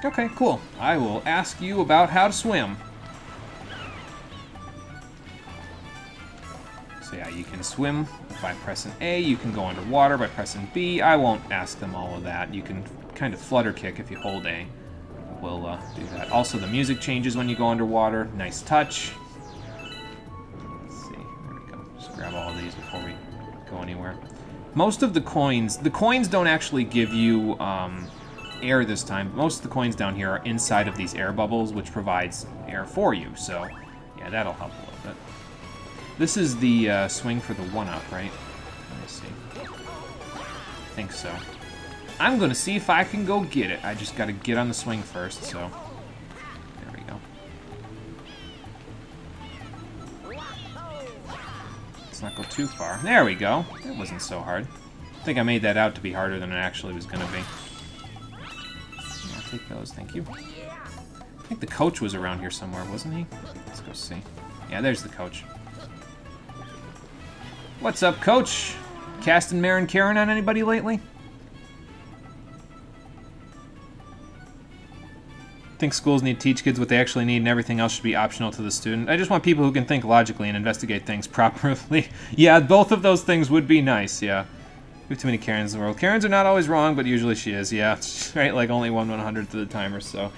Okay, cool. I will ask you about how to swim. So yeah, you can swim by pressing A. You can go underwater by pressing B. I won't ask them all of that. You can kind of flutter kick if you hold A. We'll do that. Also, the music changes when you go underwater. Nice touch. Let's see. There we go. Just grab all of these before we go anywhere. Most of the coins don't actually give you air this time. Most of the coins down here are inside of these air bubbles, which provides air for you. So, yeah, that'll help a little bit. This is the swing for the 1-up, right? Let me see. I think so. I'm going to see if I can go get it. I just got to get on the swing first, so... There we go. Let's not go too far. There we go. That wasn't so hard. I think I made that out to be harder than it actually was going to be. I'll take those, thank you. I think the coach was around here somewhere, wasn't he? Let's go see. Yeah, there's the coach. What's up, coach? Casting Marin Karen on anybody lately? I think schools need to teach kids what they actually need and everything else should be optional to the student. I just want people who can think logically and investigate things properly. Yeah, both of those things would be nice, yeah. We have too many Karens in the world. Karens are not always wrong, but usually she is, yeah. Right, like only 1/100th of the time or so.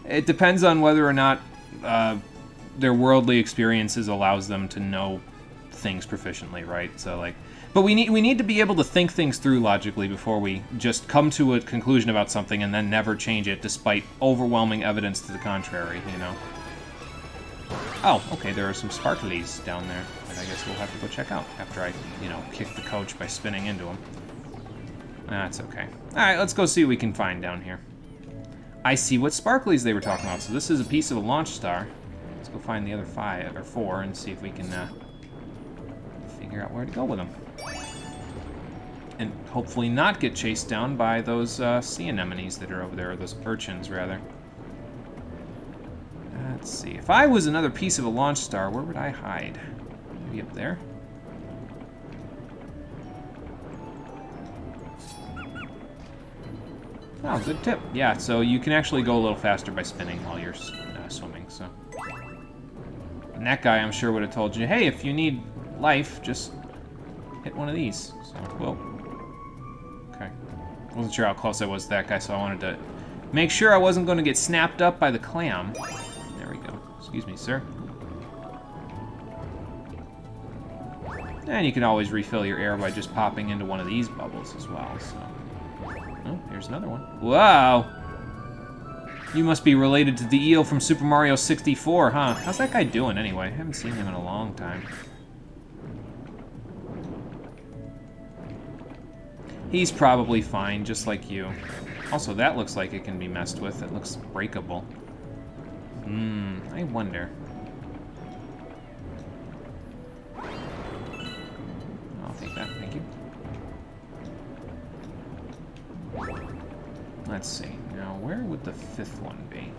It depends on whether or not their worldly experiences allows them to know things proficiently, right? So, like, But we need to be able to think things through logically before we just come to a conclusion about something and then never change it despite overwhelming evidence to the contrary, you know? Oh, okay, there are some sparklies down there that I guess we'll have to go check out after I, you know, kick the coach by spinning into him. That's okay. Alright, let's go see what we can find down here. I see what sparklies they were talking about. So this is a piece of a launch star. Let's go find the other 5 or 4 and see if we can figure out where to go with them. And hopefully not get chased down by those sea anemones that are over there, or those urchins, rather. Let's see. If I was another piece of a launch star, where would I hide? Maybe up there? Oh, good tip. Yeah, so you can actually go a little faster by spinning while you're swimming, so. And that guy, I'm sure, would have told you, hey, if you need life, just hit one of these. So, well. Okay. Wasn't sure how close I was to that guy, so I wanted to make sure I wasn't going to get snapped up by the clam. There we go. Excuse me, sir. And you can always refill your air by just popping into one of these bubbles as well, so. Oh, here's another one. Wow! You must be related to the eel from Super Mario 64, huh? How's that guy doing, anyway? I haven't seen him in a long time. He's probably fine, just like you. Also, that looks like it can be messed with. It looks breakable. I wonder. I'll take that, thank you. Let's see. Now, where would the 5th one be?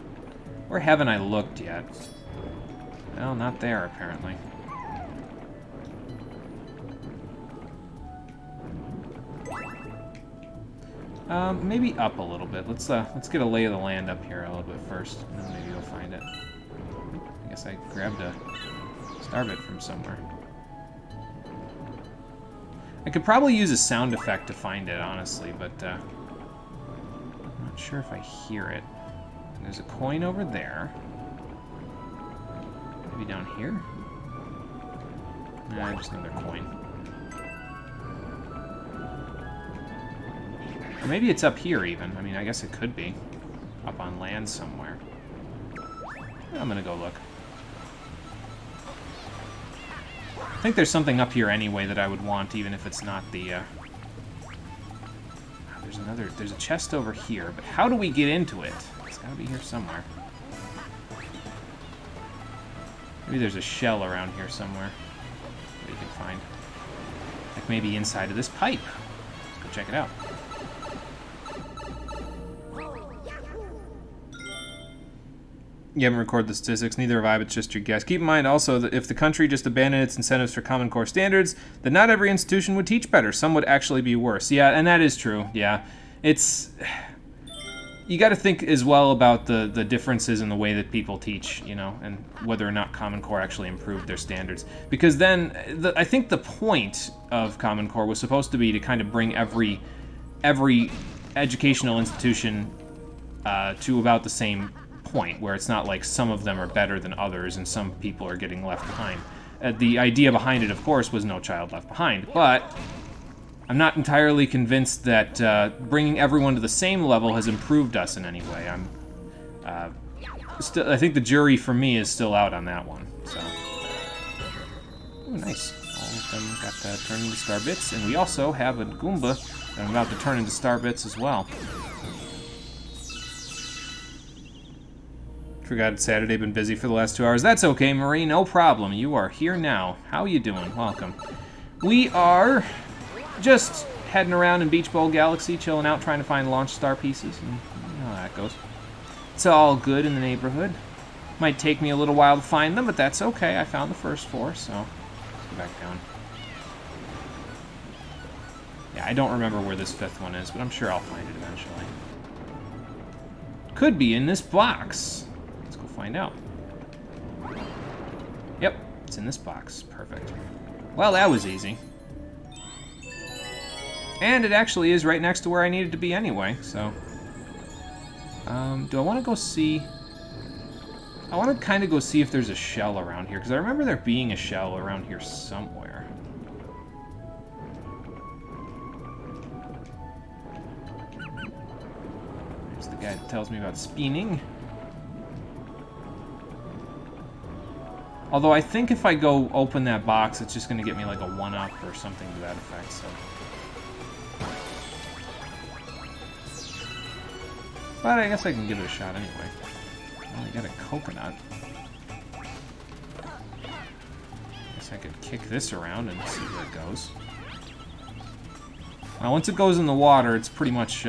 Where haven't I looked yet? Well, not there, apparently. Maybe up a little bit. Let's get a lay of the land up here a little bit first, and then maybe we'll find it. I guess I grabbed a star bit from somewhere. I could probably use a sound effect to find it, honestly, but I'm not sure if I hear it. There's a coin over there. Maybe down here? Nah, just another coin. Or maybe it's up here, even. I mean, I guess it could be. Up on land somewhere. I'm gonna go look. I think there's something up here anyway that I would want, even if it's not the, there's a chest over here, but how do we get into it? It's gotta be here somewhere. Maybe there's a shell around here somewhere that you can find. Like maybe inside of this pipe. Let's go check it out. You haven't recorded the statistics, neither have I, but it's just your guess. Keep in mind also that if the country just abandoned its incentives for Common Core standards, then not every institution would teach better. Some would actually be worse. Yeah, and that is true, yeah. It's... You gotta think as well about the differences in the way that people teach, you know, and whether or not Common Core actually improved their standards. Because then, I think the point of Common Core was supposed to be to kind of bring every educational institution to about the same point, where it's not like some of them are better than others and some people are getting left behind. The idea behind it, of course, was no child left behind, but I'm not entirely convinced that bringing everyone to the same level has improved us in any way. I think the jury for me is still out on that one. So, ooh, nice. All of them got turned into star bits, and we also have a Goomba that I'm about to turn into star bits as well. Forgot it's Saturday, been busy for the last 2 hours. That's okay, Marie, no problem. You are here now. How you doing? Welcome. We are just heading around in Beach Bowl Galaxy, chilling out, trying to find launch star pieces, and you know how that goes. It's all good in the neighborhood. Might take me a little while to find them, but that's okay. I found the first 4, so let's go back down. Yeah, I don't remember where this 5th one is, but I'm sure I'll find it eventually. Could be in this box. Find out. Yep, it's in this box. Perfect. Well, that was easy. And it actually is right next to where I needed to be anyway, so... do I want to go see... I want to kind of go see if there's a shell around here, because I remember there being a shell around here somewhere. guy tells me about spinning. Although I think if I go open that box, it's just going to get me like a 1-up or something to that effect, so... But I guess I can give it a shot anyway. Well, I got a coconut. Guess I could kick this around and see where it goes. Now, once it goes in the water, it's pretty much,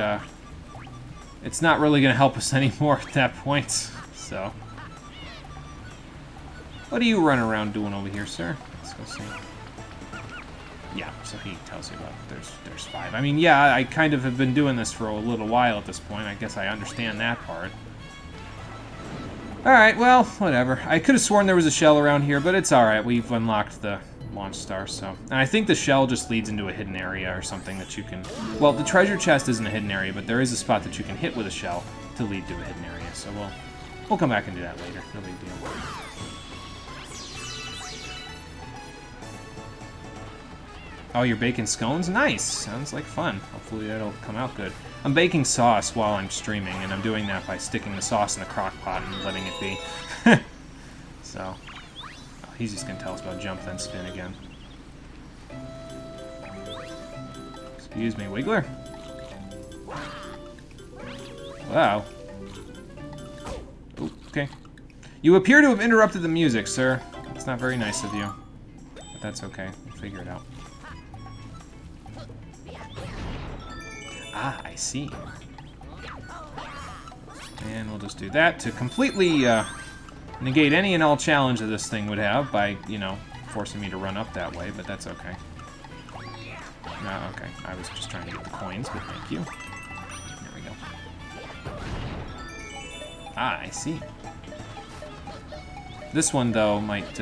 it's not really going to help us anymore at that point, so... What are you running around doing over here, sir? Let's go see. Yeah, so he tells you about there's 5. I mean, yeah, I kind of have been doing this for a little while at this point. I guess I understand that part. Alright, well, whatever. I could have sworn there was a shell around here, but it's alright. We've unlocked the launch star, so... And I think the shell just leads into a hidden area or something that you can... Well, the treasure chest isn't a hidden area, but there is a spot that you can hit with a shell to lead to a hidden area, so we'll come back and do that later. No big deal. Oh, you're baking scones? Nice! Sounds like fun. Hopefully that'll come out good. I'm baking sauce while I'm streaming, and I'm doing that by sticking the sauce in a crock pot and letting it be. So, oh, he's just gonna tell us about jump then spin again. Excuse me, Wiggler? Wow. Ooh, okay. You appear to have interrupted the music, sir. That's not very nice of you. But that's okay. We'll figure it out. Ah, I see. And we'll just do that to completely negate any and all challenge that this thing would have by, you know, forcing me to run up that way, but that's okay. No, okay. I was just trying to get the coins, but thank you. There we go. Ah, I see. This one, though, might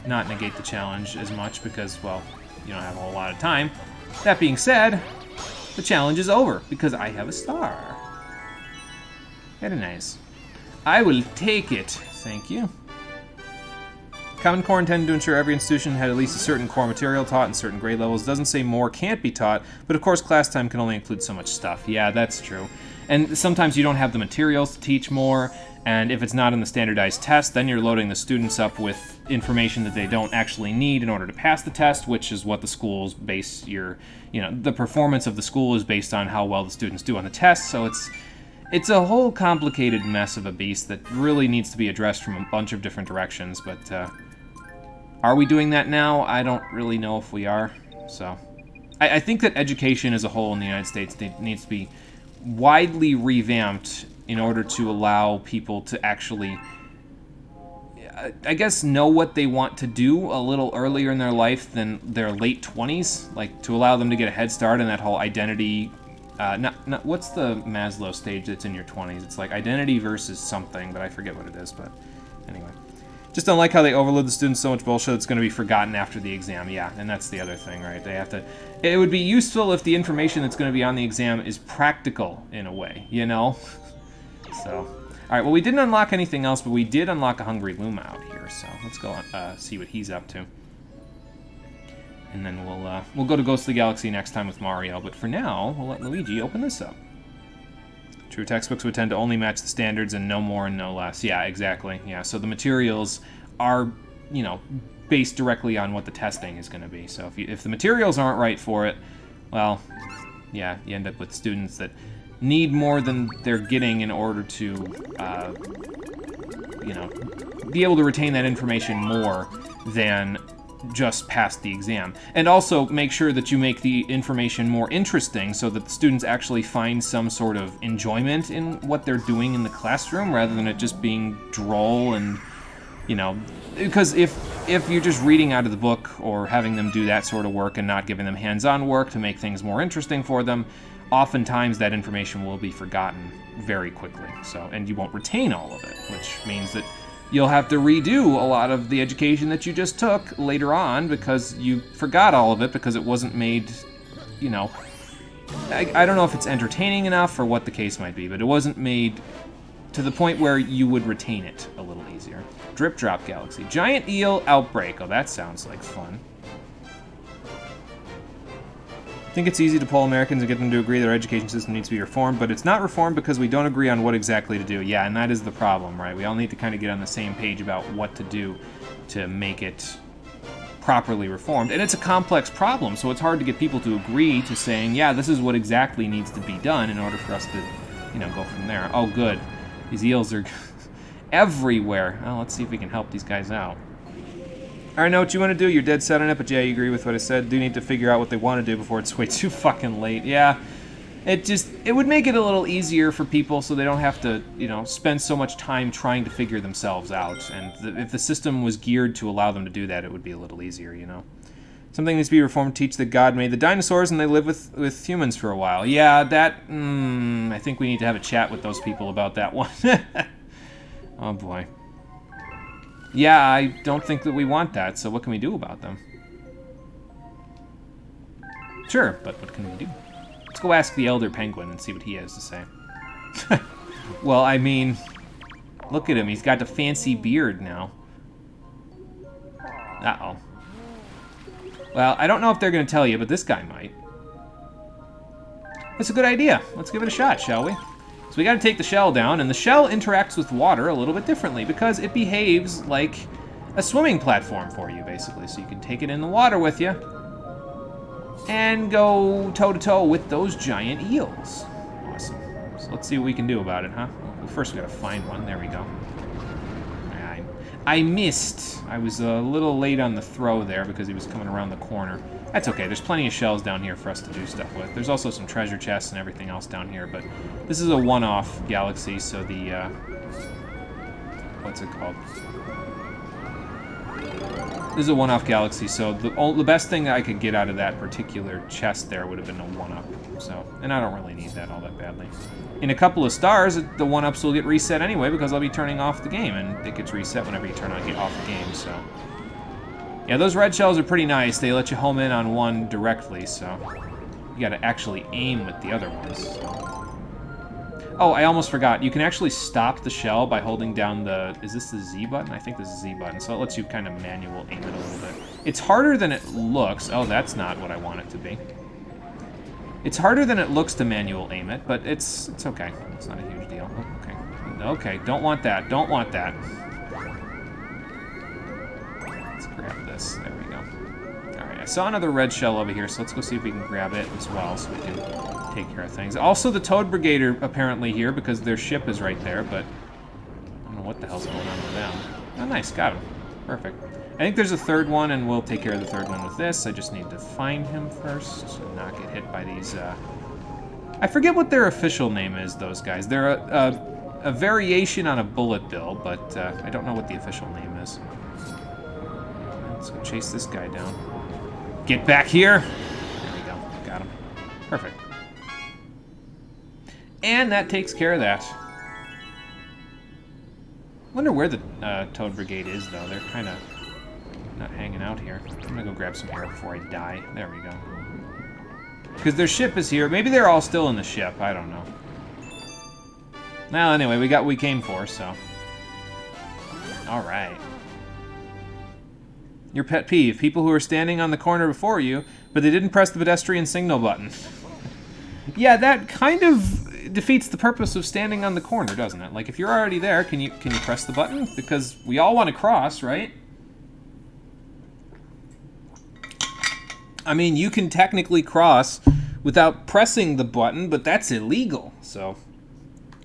not negate the challenge as much because, well, you don't have a whole lot of time. That being said... The challenge is over, because I have a star. Very nice. I will take it. Thank you. Common Core intended to ensure every institution had at least a certain core material taught in certain grade levels. It doesn't say more can't be taught, but of course class time can only include so much stuff. Yeah, that's true. And sometimes you don't have the materials to teach more, and if it's not in the standardized test, then you're loading the students up with information that they don't actually need in order to pass the test, which is what the schools base your, you know, the performance of the school is based on how well the students do on the test, so it's a whole complicated mess of a beast that really needs to be addressed from a bunch of different directions, but are we doing that now? I don't really know if we are, so... I think that education as a whole in the United States needs to be widely revamped in order to allow people to actually, I guess, know what they want to do a little earlier in their life than their late 20s, like to allow them to get a head start in that whole identity, what's the Maslow stage that's in your 20s? It's like identity versus something, but I forget what it is, but anyway. Just don't like how they overload the students so much bullshit it's going to be forgotten after the exam. Yeah, and that's the other thing, right? They have to... It would be useful if the information that's going to be on the exam is practical in a way, you know? So... Alright, well, we didn't unlock anything else, but we did unlock a Hungry Luma out here, so let's go see what he's up to. And then we'll go to Ghost of the Galaxy next time with Mario, but for now, we'll let Luigi open this up. True textbooks would tend to only match the standards and no more and no less. Yeah, exactly. Yeah, so the materials are, you know, based directly on what the testing is going to be. So if the materials aren't right for it, well, yeah, you end up with students that need more than they're getting in order to, you know, be able to retain that information more than just pass the exam. And also make sure that you make the information more interesting so that the students actually find some sort of enjoyment in what they're doing in the classroom rather than it just being droll and, you know, because if you're just reading out of the book or having them do that sort of work and not giving them hands-on work to make things more interesting for them, oftentimes that information will be forgotten very quickly. So, and you won't retain all of it, which means that you'll have to redo a lot of the education that you just took later on because you forgot all of it because it wasn't made, you know, I don't know if it's entertaining enough or what the case might be, but it wasn't made to the point where you would retain it a little easier. Drip Drop Galaxy. Giant Eel Outbreak. Oh, that sounds like fun. think it's easy to poll Americans and get them to agree that our education system needs to be reformed, but it's not reformed because we don't agree on what exactly to do. Yeah, and that is the problem, right? We all need to kind of get on the same page about what to do to make it properly reformed. And it's a complex problem, so it's hard to get people to agree to saying, yeah, this is what exactly needs to be done in order for us to, you know, go from there. Oh, good. These eels are everywhere. Well, let's see if we can help these guys out. I know what you want to do. You're dead set on it, but yeah, you agree with what I said. Do need to figure out what they want to do before it's way too fucking late. Yeah, it would make it a little easier for people so they don't have to, you know, spend so much time trying to figure themselves out. And if the system was geared to allow them to do that, it would be a little easier, you know. Something needs to be reformed to teach that God made the dinosaurs and they live with humans for a while. Yeah, that, I think we need to have a chat with those people about that one. Oh, boy. Yeah, I don't think that we want that, so what can we do about them? Sure, but what can we do? Let's go ask the Elder Penguin and see what he has to say. Well, I mean, look at him. He's got the fancy beard now. Uh-oh. Well, I don't know if they're going to tell you, but this guy might. That's a good idea. Let's give it a shot, shall we? So we got to take the shell down, and the shell interacts with water a little bit differently because it behaves like a swimming platform for you, basically. So you can take it in the water with you and go toe-to-toe with those giant eels. Awesome. So let's see what we can do about it, huh? Well, first we got to find one. There we go. I missed. I was a little late on the throw there because he was coming around the corner. That's okay. There's plenty of shells down here for us to do stuff with. There's also some treasure chests and everything else down here, but this is a one-off galaxy, so the, what's it called? This is a one-off galaxy, so the best thing that I could get out of that particular chest there would have been a one-up. So, and I don't really need that all that badly. In a couple of stars, the one-ups will get reset anyway because I'll be turning off the game, and it gets reset whenever you turn off the game, so. Yeah, those red shells are pretty nice. They let you home in on one directly, so you gotta actually aim with the other ones. So. Oh, I almost forgot. You can actually stop the shell by holding down the... Is this the Z button? I think this is the Z button, so it lets you kind of manual aim it a little bit. It's harder than it looks. Oh, that's not what I want it to be. It's harder than it looks to manual aim it, but it's okay. It's not a huge deal. Oh, okay. Okay, don't want that. Don't want that. Let's grab this. There we go. Alright, I saw another red shell over here, so let's go see if we can grab it as well so we can take care of things. Also, the Toad Brigade are apparently here because their ship is right there, but I don't know what the hell's going on with them. Oh, nice. Got him. Perfect. I think there's a third one, and we'll take care of the third one with this. I just need to find him first and not get hit by these, I forget what their official name is, those guys. They're a variation on a bullet bill, but I don't know what the official name is. Let's go chase this guy down. Get back here! There we go. Got him. Perfect. And that takes care of that. Wonder where the Toad Brigade is, though. They're kind of not hanging out here. I'm gonna go grab some air before I die. There we go. Because their ship is here. Maybe they're all still in the ship. I don't know. Well, anyway, we got what we came for, so. Alright. Your pet peeve. People who are standing on the corner before you, but they didn't press the pedestrian signal button. Yeah, that kind of defeats the purpose of standing on the corner, doesn't it? Like, if you're already there, can you press the button? Because we all want to cross, right? I mean, you can technically cross without pressing the button, but that's illegal. So,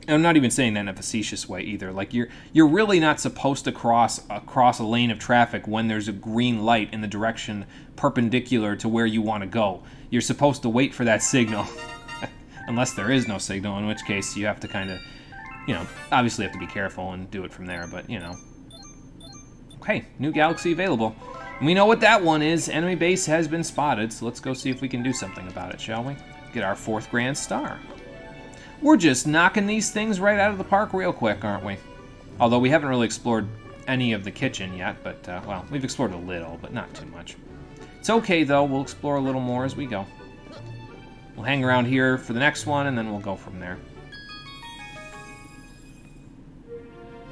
I'm not even saying that in a facetious way either. Like, you're really not supposed to cross a lane of traffic when there's a green light in the direction perpendicular to where you want to go. You're supposed to wait for that signal. Unless there is no signal, in which case you have to kind of, you know, obviously have to be careful and do it from there, but, you know. Okay, new galaxy available. And we know what that one is. Enemy base has been spotted, so let's go see if we can do something about it, shall we? Get our 4th grand star. We're just knocking these things right out of the park real quick, aren't we? Although we haven't really explored any of the kitchen yet, but, well, we've explored a little, but not too much. It's okay, though. We'll explore a little more as we go. We'll hang around here for the next one, and then we'll go from there.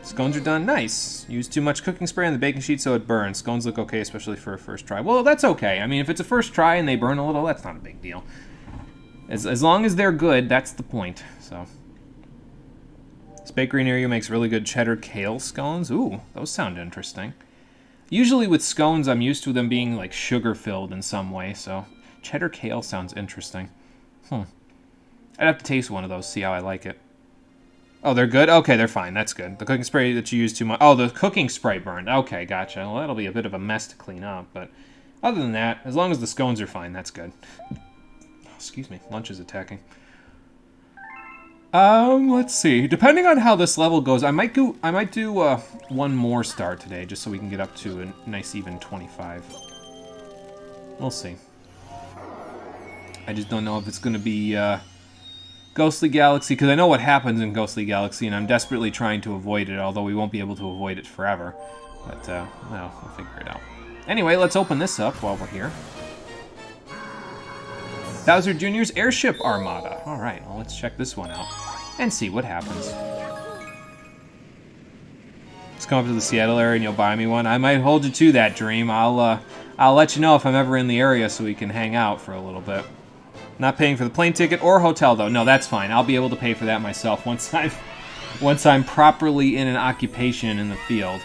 Scones are done. Nice. Use too much cooking spray on the baking sheet so it burns. Scones look okay, especially for a first try. Well, that's okay. I mean, if it's a first try and they burn a little, that's not a big deal. As long as they're good, that's the point. So, this bakery near you makes really good cheddar kale scones. Ooh, those sound interesting. Usually with scones, I'm used to them being like sugar-filled in some way, so cheddar kale sounds interesting. I'd have to taste one of those, see how I like it. Oh, they're good? Okay, they're fine. That's good. The cooking spray that you use too much... Oh, the cooking spray burned. Okay, gotcha. Well, that'll be a bit of a mess to clean up, but other than that, as long as the scones are fine, that's good. Excuse me. Lunch is attacking. Let's see. Depending on how this level goes, I might do one more star today, just so we can get up to a nice even 25. We'll see. I just don't know if it's going to be, Ghostly Galaxy, because I know what happens in Ghostly Galaxy, and I'm desperately trying to avoid it, although we won't be able to avoid it forever. But, well, we'll figure it out. Anyway, let's open this up while we're here. Bowser Jr.'s Airship Armada. Alright, well, let's check this one out and see what happens. Let's come up to the Seattle area and you'll buy me one. I might hold you to that dream. I'll let you know if I'm ever in the area so we can hang out for a little bit. Not paying for the plane ticket or hotel, though. No, that's fine. I'll be able to pay for that myself once I'm properly in an occupation in the field.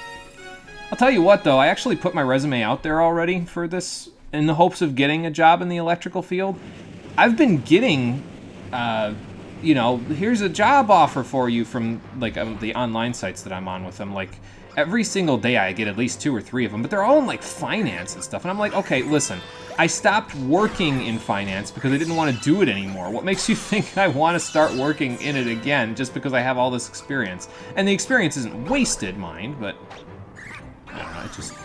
I'll tell you what, though. I actually put my resume out there already for this in the hopes of getting a job in the electrical field. I've been getting, you know, here's a job offer for you from, like, the online sites that I'm on with them. Like, every single day I get at least 2 or 3 of them, but they're all in, like, finance and stuff. And I'm like, okay, listen. I stopped working in finance because I didn't want to do it anymore. What makes you think I want to start working in it again just because I have all this experience? And the experience isn't wasted, mind, but I don't know,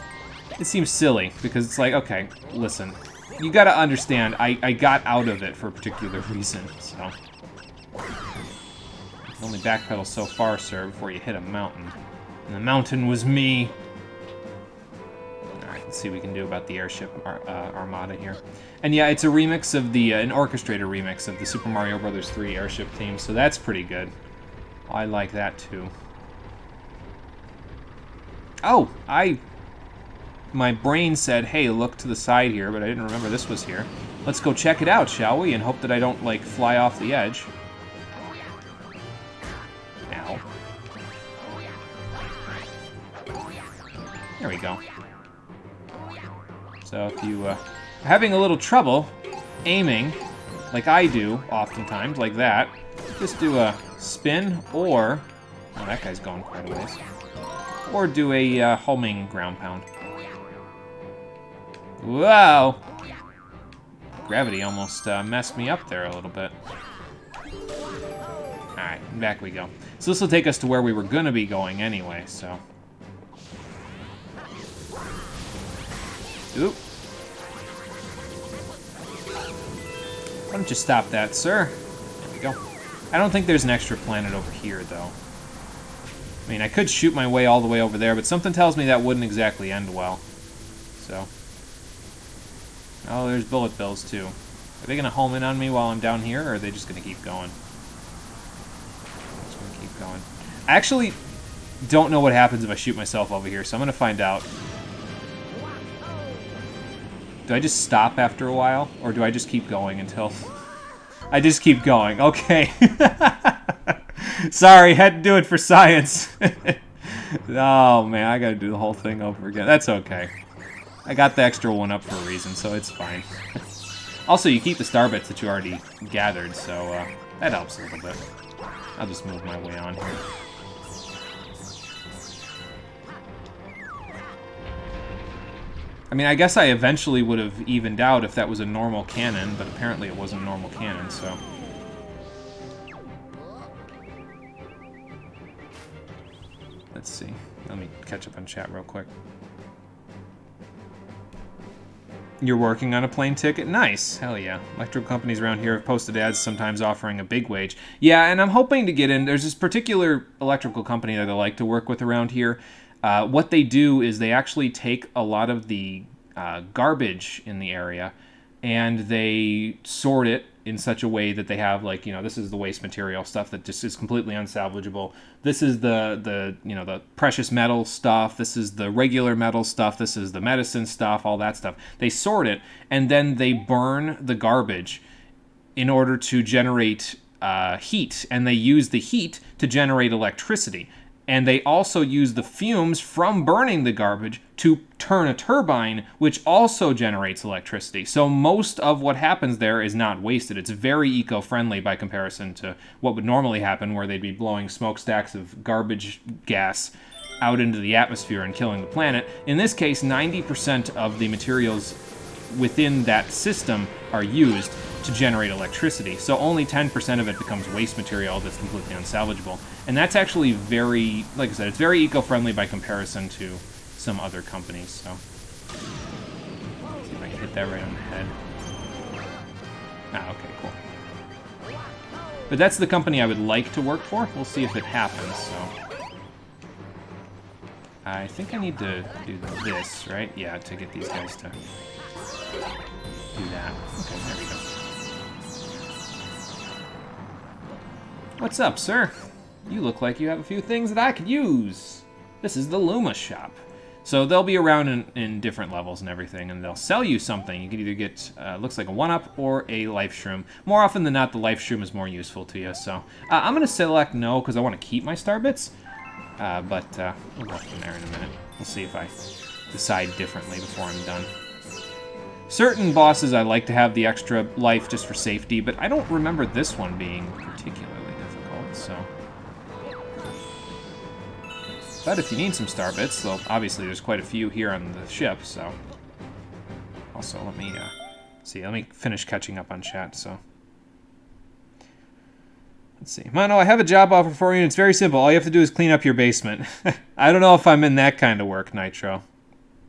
it seems silly because it's like, okay, listen, you got to understand, I got out of it for a particular reason, so. Only backpedal so far, sir, before you hit a mountain. And the mountain was me. Let's see what we can do about the Airship Armada here. And yeah, it's a remix of the, an orchestrated remix of the Super Mario Bros. 3 Airship theme, so that's pretty good. I like that too. Oh, my brain said, hey, look to the side here, but I didn't remember this was here. Let's go check it out, shall we? And hope that I don't, like, fly off the edge. Ow. There we go. So if you are having a little trouble aiming, like I do oftentimes, like that, just do a spin or... Oh, that guy's going quite a ways. Or do a homing ground pound. Whoa! Gravity almost messed me up there a little bit. Alright, back we go. So this will take us to where we were going to be going anyway, so... Oop. Why don't you stop that, sir? There we go. I don't think there's an extra planet over here, though. I mean, I could shoot my way all the way over there, but something tells me that wouldn't exactly end well. So. Oh, there's bullet bills, too. Are they going to home in on me while I'm down here, or are they just going to keep going? Just going to keep going. I actually don't know what happens if I shoot myself over here, so I'm going to find out. Do I just stop after a while, or do I just keep going until... I just keep going, okay. Sorry, had to do it for science. Oh, man, I gotta do the whole thing over again. That's okay. I got the extra one up for a reason, so it's fine. Also, you keep the star bits that you already gathered, so that helps a little bit. I'll just move my way on here. I mean, I guess I eventually would have evened out if that was a normal cannon, but apparently it wasn't a normal cannon, so... Let's see. Let me catch up on chat real quick. You're working on a plane ticket? Nice. Hell yeah. Electrical companies around here have posted ads sometimes offering a big wage. Yeah, and I'm hoping to get in. There's this particular electrical company that I like to work with around here. What they do is they actually take a lot of the garbage in the area and they sort it in such a way that they have, like, you know, this is the waste material stuff that just is completely unsalvageable. This is the you know, the precious metal stuff. This is the regular metal stuff. This is the medicine stuff, all that stuff. They sort it and then they burn the garbage in order to generate heat, and they use the heat to generate electricity. And they also use the fumes from burning the garbage to turn a turbine, which also generates electricity. So most of what happens there is not wasted. It's very eco-friendly by comparison to what would normally happen, where they'd be blowing smokestacks of garbage gas out into the atmosphere and killing the planet. In this case, 90% of the materials within that system are used to generate electricity. So only 10% of it becomes waste material that's completely unsalvageable. And that's actually very, like I said, it's very eco-friendly by comparison to some other companies. So, let's see if I can hit that right on the head. Ah, okay, cool. But that's the company I would like to work for. We'll see if it happens, so. I think I need to do this, right? Yeah, to get these guys to do that. Okay, there we go. What's up, sir? You look like you have a few things that I could use. This is the Luma shop. So they'll be around in different levels and everything, and they'll sell you something. You can either get, looks like a 1-up or a life shroom. More often than not, the life shroom is more useful to you. So I'm going to select no, because I want to keep my star bits. But we'll go from there in a minute. We'll see if I decide differently before I'm done. Certain bosses I like to have the extra life just for safety, but I don't remember this one being particularly difficult, so. But if you need some star bits, well, obviously there's quite a few here on the ship, so. Also, let me let me finish catching up on chat, so. Let's see. Mono, I have a job offer for you, and it's very simple. All you have to do is clean up your basement. I don't know if I'm in that kind of work, Nitro,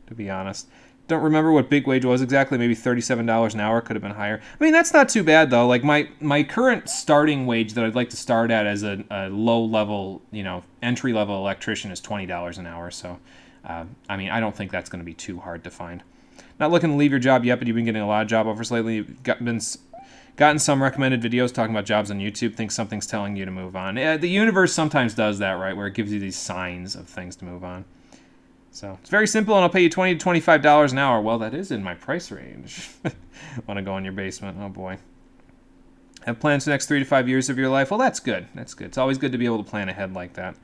to be honest. Don't remember what big wage was exactly. Maybe $37 an hour. Could have been higher. I mean, that's not too bad, though. Like, my current starting wage that I'd like to start at as a low-level, entry-level electrician is $20 an hour. So, I mean, I don't think that's going to be too hard to find. Not looking to leave your job yet, but you've been getting a lot of job offers lately. You've gotten some recommended videos talking about jobs on YouTube. Think something's telling you to move on. Yeah, the universe sometimes does that, right, where it gives you these signs of things to move on. So it's very simple, and I'll pay you $20 to $25 an hour. Well, that is in my price range. Want to go in your basement? Oh, boy. Have plans for the next 3 to 5 years of your life? Well, that's good. That's good. It's always good to be able to plan ahead like that.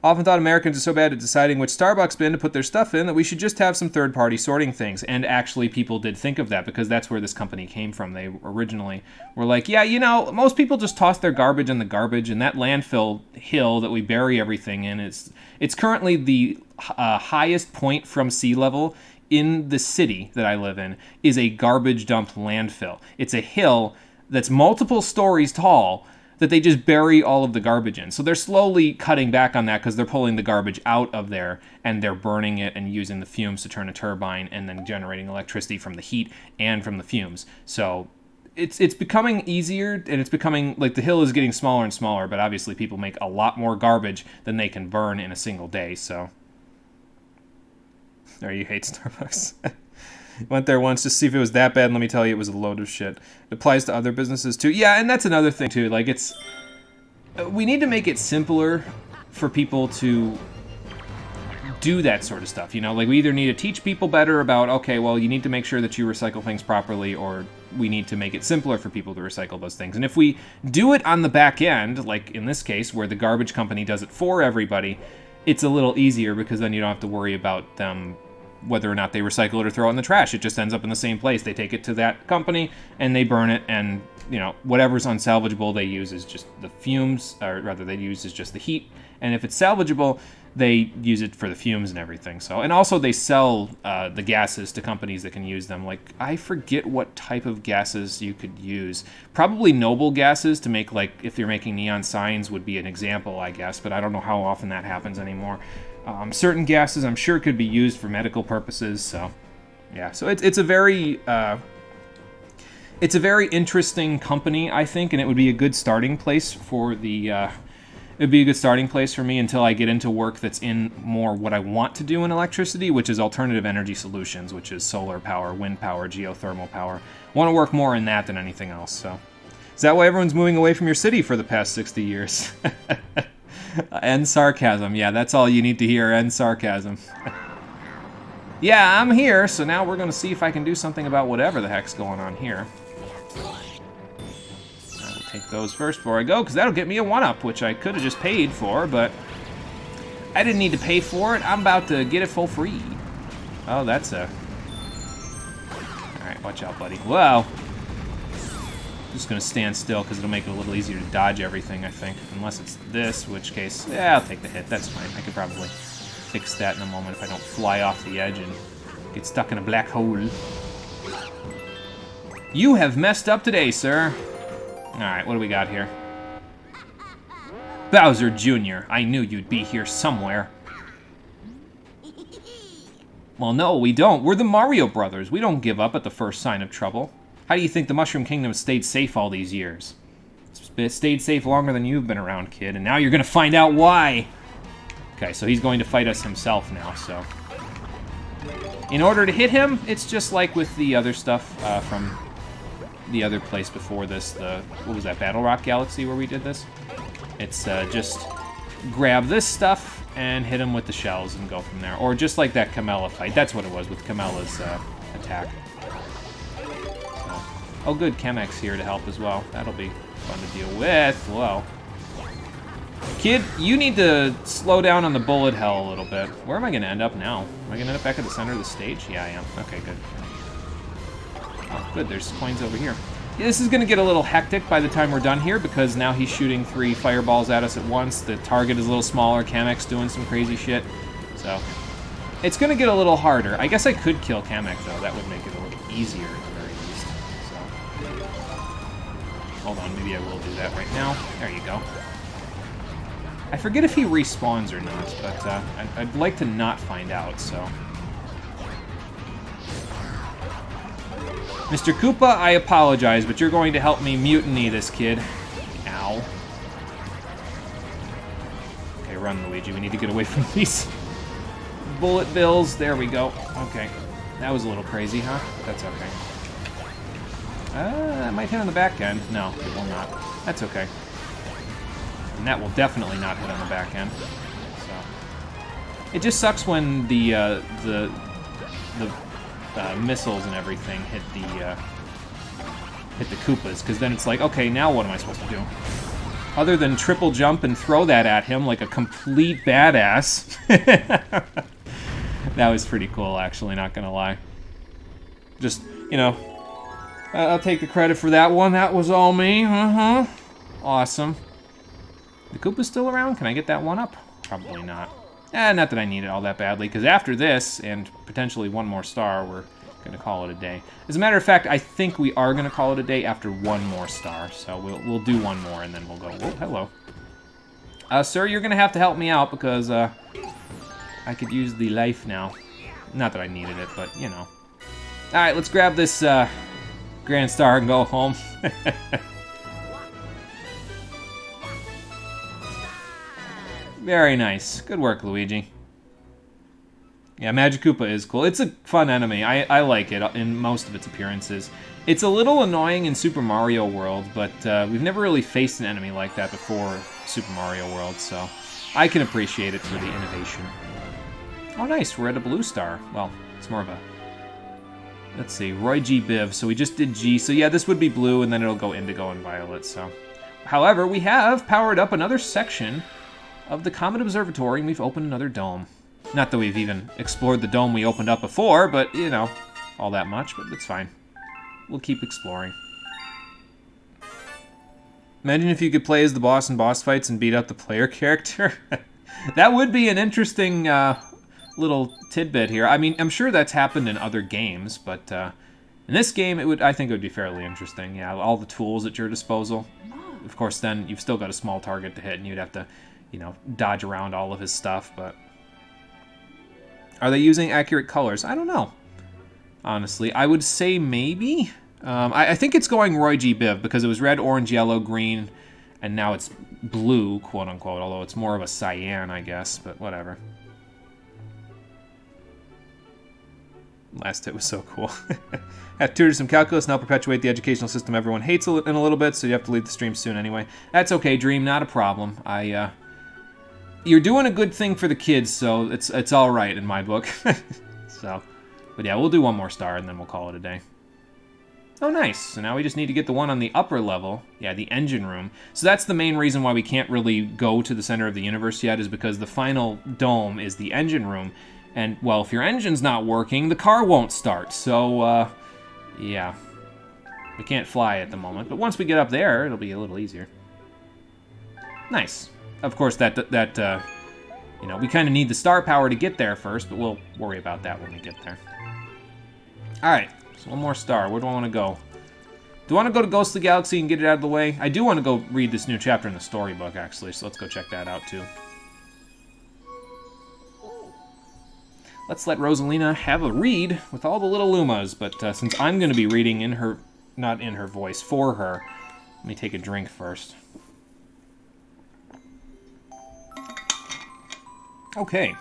Often thought Americans are so bad at deciding which Starbucks bin to put their stuff in that we should just have some third-party sorting things. And actually, people did think of that because that's where this company came from. They originally were like, yeah, most people just toss their garbage in the garbage, and that landfill hill that we bury everything in, it's currently the highest point from sea level in the city that I live in is a garbage dump landfill. It's a hill that's multiple stories tall that they just bury all of the garbage in. So they're slowly cutting back on that because they're pulling the garbage out of there and they're burning it and using the fumes to turn a turbine and then generating electricity from the heat and from the fumes. So it's becoming easier, and it's becoming, like, the hill is getting smaller and smaller, but obviously people make a lot more garbage than they can burn in a single day, so. Or you hate Starbucks. Went there once to see if it was that bad, and let me tell you, it was a load of shit. It applies to other businesses, too. Yeah, and that's another thing, too. Like, we need to make it simpler for people to do that sort of stuff, Like, we either need to teach people better about, okay, well, you need to make sure that you recycle things properly, or we need to make it simpler for people to recycle those things. And if we do it on the back end, like in this case, where the garbage company does it for everybody, it's a little easier because then you don't have to worry about them whether or not they recycle it or throw it in the trash. It just ends up in the same place. They take it to that company and they burn it, and whatever's unsalvageable they use is just the fumes, or rather they use is just the heat. And if it's salvageable, they use it for the fumes and everything. So, and also they sell the gases to companies that can use them. Like, I forget what type of gases you could use. Probably noble gases to make, like, if you're making neon signs would be an example, I guess, but I don't know how often that happens anymore. Certain gases I'm sure could be used for medical purposes, so yeah. So it's a very interesting company, I think, and it would be a good starting place for it'd be a good starting place for me until I get into work that's in more what I want to do in electricity, which is alternative energy solutions, which is solar power, wind power, geothermal power. I want to work more in that than anything else, so. Is that why everyone's moving away from your city for the past 60 years? End sarcasm. Yeah, that's all you need to hear. End sarcasm. Yeah, I'm here, so now we're going to see if I can do something about whatever the heck's going on here. take those first before I go, because that'll get me a 1-up, which I could have just paid for, but I didn't need to pay for it. I'm about to get it for free. Oh, that's a... Alright, watch out, buddy. Well, I'm just going to stand still, because it'll make it a little easier to dodge everything, I think. Unless it's this, which case, yeah, I'll take the hit. That's fine. I could probably fix that in a moment if I don't fly off the edge and get stuck in a black hole. You have messed up today, sir. Alright, what do we got here? Bowser Jr., I knew you'd be here somewhere. Well, no, we don't. We're the Mario Brothers. We don't give up at the first sign of trouble. How do you think the Mushroom Kingdom has stayed safe all these years? It's stayed safe longer than you've been around, kid, and now you're gonna find out why. Okay, so he's going to fight us himself now, so... In order to hit him, it's just like with the other stuff from the other place before this, what was that, Battle Rock Galaxy where we did this? It's just grab this stuff and hit him with the shells and go from there. Or just like that Kamela fight. That's what it was with Kamela's attack. So. Oh good, Kamek's here to help as well. That'll be fun to deal with. Whoa. Kid, you need to slow down on the bullet hell a little bit. Where am I going to end up now? Am I going to end up back at the center of the stage? Yeah, I am. Okay, good. Oh, good, there's coins over here. Yeah, this is going to get a little hectic by the time we're done here, because now he's shooting 3 fireballs at us at once. The target is a little smaller. Kamek's doing some crazy shit. So, it's going to get a little harder. I guess I could kill Kamek, though. That would make it a little easier, at the very least. So, hold on, maybe I will do that right now. There you go. I forget if he respawns or not, but I'd like to not find out, so... Mr. Koopa, I apologize, but you're going to help me mutiny this kid. Ow. Okay, run, Luigi. We need to get away from these bullet bills. There we go. Okay. That was a little crazy, huh? That's okay. That might hit on the back end. No, it will not. That's okay. And that will definitely not hit on the back end. So. It just sucks when the missiles and everything hit the Koopas, because then it's like, okay, now what am I supposed to do? Other than triple jump and throw that at him like a complete badass. That was pretty cool, actually, not gonna lie. Just, you know, I'll take the credit for that one. That was all me. Awesome. The Koopa's still around? Can I get that one up? Probably not. Not that I need it all that badly, because after this, and potentially one more star, we're going to call it a day. As a matter of fact, I think we are going to call it a day after one more star, so we'll do one more, and then we'll go. Whoa, hello. Sir, you're going to have to help me out, because I could use the life now. Not that I needed it, but, you know. Alright, let's grab this Grand Star and go home. Very nice. Good work, Luigi. Yeah, Magic Koopa is cool. It's a fun enemy. I like it in most of its appearances. It's a little annoying in Super Mario World, but we've never really faced an enemy like that before Super Mario World, so I can appreciate it for the innovation. Oh, nice. We're at a blue star. Well, it's more of a... Let's see. Roy G. Biv. So we just did G. So yeah, this would be blue, and then it'll go indigo and violet, so... However, we have powered up another section of the Comet Observatory, and we've opened another dome. Not that we've even explored the dome we opened up before, but, you know, all that much, but it's fine. We'll keep exploring. Imagine if you could play as the boss in boss fights and beat up the player character. That would be an interesting little tidbit here. I mean, I'm sure that's happened in other games, but in this game, I think it would be fairly interesting. Yeah, all the tools at your disposal. Of course, then you've still got a small target to hit, and you'd have to, you know, dodge around all of his stuff, but... Are they using accurate colors? I don't know. Honestly, I would say maybe. I think it's going Roy G. Biv, because it was red, orange, yellow, green, and now it's blue, quote-unquote, although it's more of a cyan, I guess, but whatever. Last hit was so cool. Have to tutor some calculus and help perpetuate the educational system everyone hates in a little bit, so you have to leave the stream soon anyway. That's okay, Dream, not a problem. You're doing a good thing for the kids, so it's all right in my book. So, but yeah, we'll do one more star and then we'll call it a day. Oh, nice. So now we just need to get the one on the upper level. Yeah, the engine room. So that's the main reason why we can't really go to the center of the universe yet, is because the final dome is the engine room. And, well, if your engine's not working, the car won't start. So, yeah. We can't fly at the moment. But once we get up there, it'll be a little easier. Nice. Of course, you know, we kind of need the star power to get there first, but we'll worry about that when we get there. All right. So one more star. Where do I want to go? Do I want to go to Ghostly Galaxy and get it out of the way? I do want to go read this new chapter in the storybook, actually, so let's go check that out, too. Let's let Rosalina have a read with all the little Lumas, but since I'm going to be reading in her, not in her voice, for her, let me take a drink first. Okay.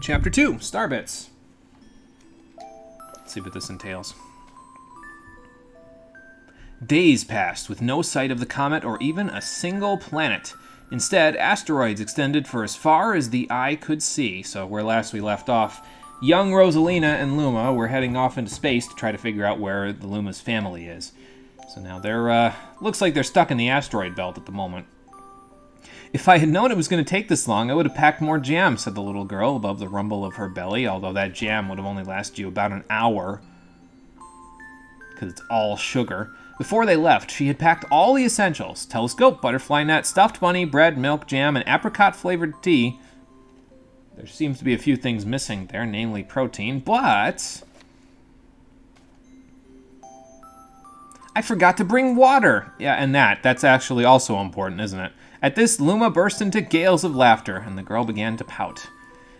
Chapter 2, Starbits. See what this entails. Days passed with no sight of the comet or even a single planet. Instead, asteroids extended for as far as the eye could see. So where last we left off, young Rosalina and Luma were heading off into space to try to figure out where the Luma's family is. So now they're, looks like they're stuck in the asteroid belt at the moment. If I had known it was going to take this long, I would have packed more jam, said the little girl above the rumble of her belly, although that jam would have only lasted you about an hour, because it's all sugar. Before they left, she had packed all the essentials: telescope, butterfly net, stuffed bunny, bread, milk, jam, and apricot-flavored tea. There seems to be a few things missing there, namely protein, but I forgot to bring water. Yeah, and that's actually also important, isn't it? At this, Luma burst into gales of laughter, and the girl began to pout.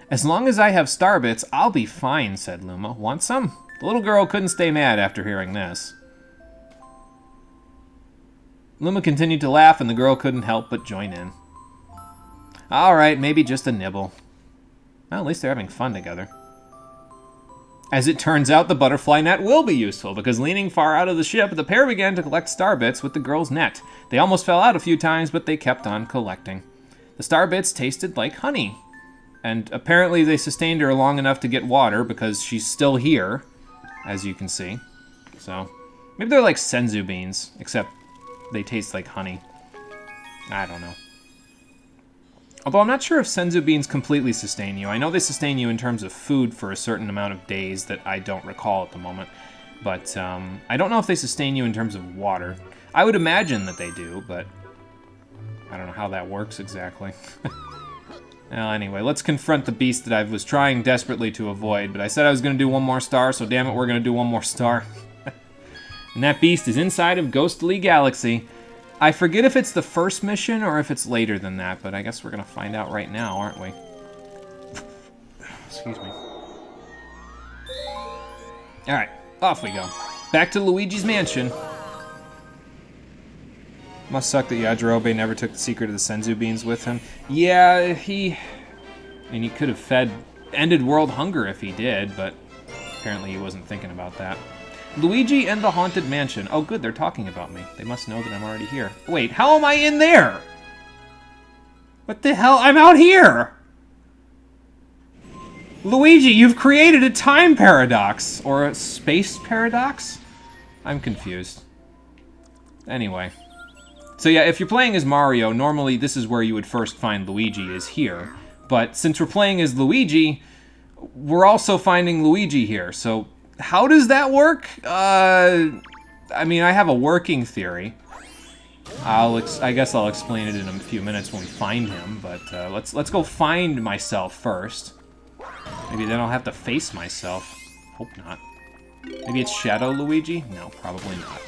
As long as I have Starbits, I'll be fine, said Luma. Want some? The little girl couldn't stay mad after hearing this. Luma continued to laugh, and the girl couldn't help but join in. All right, maybe just a nibble. Well, at least they're having fun together. As it turns out, the butterfly net will be useful, because leaning far out of the ship, the pair began to collect starbits with the girl's net. They almost fell out a few times, but they kept on collecting. The starbits tasted like honey. And apparently they sustained her long enough to get water, because she's still here, as you can see. So, maybe they're like senzu beans, except they taste like honey. I don't know. Although I'm not sure if senzu beans completely sustain you. I know they sustain you in terms of food for a certain amount of days that I don't recall at the moment. But I don't know if they sustain you in terms of water. I would imagine that they do, but I don't know how that works exactly. Well, anyway, let's confront the beast that I was trying desperately to avoid. But I said I was going to do one more star, so damn it, we're going to do one more star. And that beast is inside of Ghostly Galaxy. I forget if it's the first mission or if it's later than that, but I guess we're going to find out right now, aren't we? Excuse me. Alright, off we go. Back to Luigi's mansion. Must suck that Yajirobe never took the secret of the senzu beans with him. Yeah, he could have ended world hunger if he did, but apparently he wasn't thinking about that. Luigi and the Haunted Mansion. Oh, good, they're talking about me. They must know that I'm already here. Wait, how am I in there? What the hell? I'm out here! Luigi, you've created a time paradox. Or a space paradox? I'm confused. Anyway. So yeah, if you're playing as Mario, normally this is where you would first find Luigi, is here. But since we're playing as Luigi, we're also finding Luigi here, so how does that work? I mean, I have a working theory. I guess I'll explain it in a few minutes when we find him, but let's go find myself first. Maybe then I'll have to face myself. Hope not. Maybe it's Shadow Luigi? No, probably not.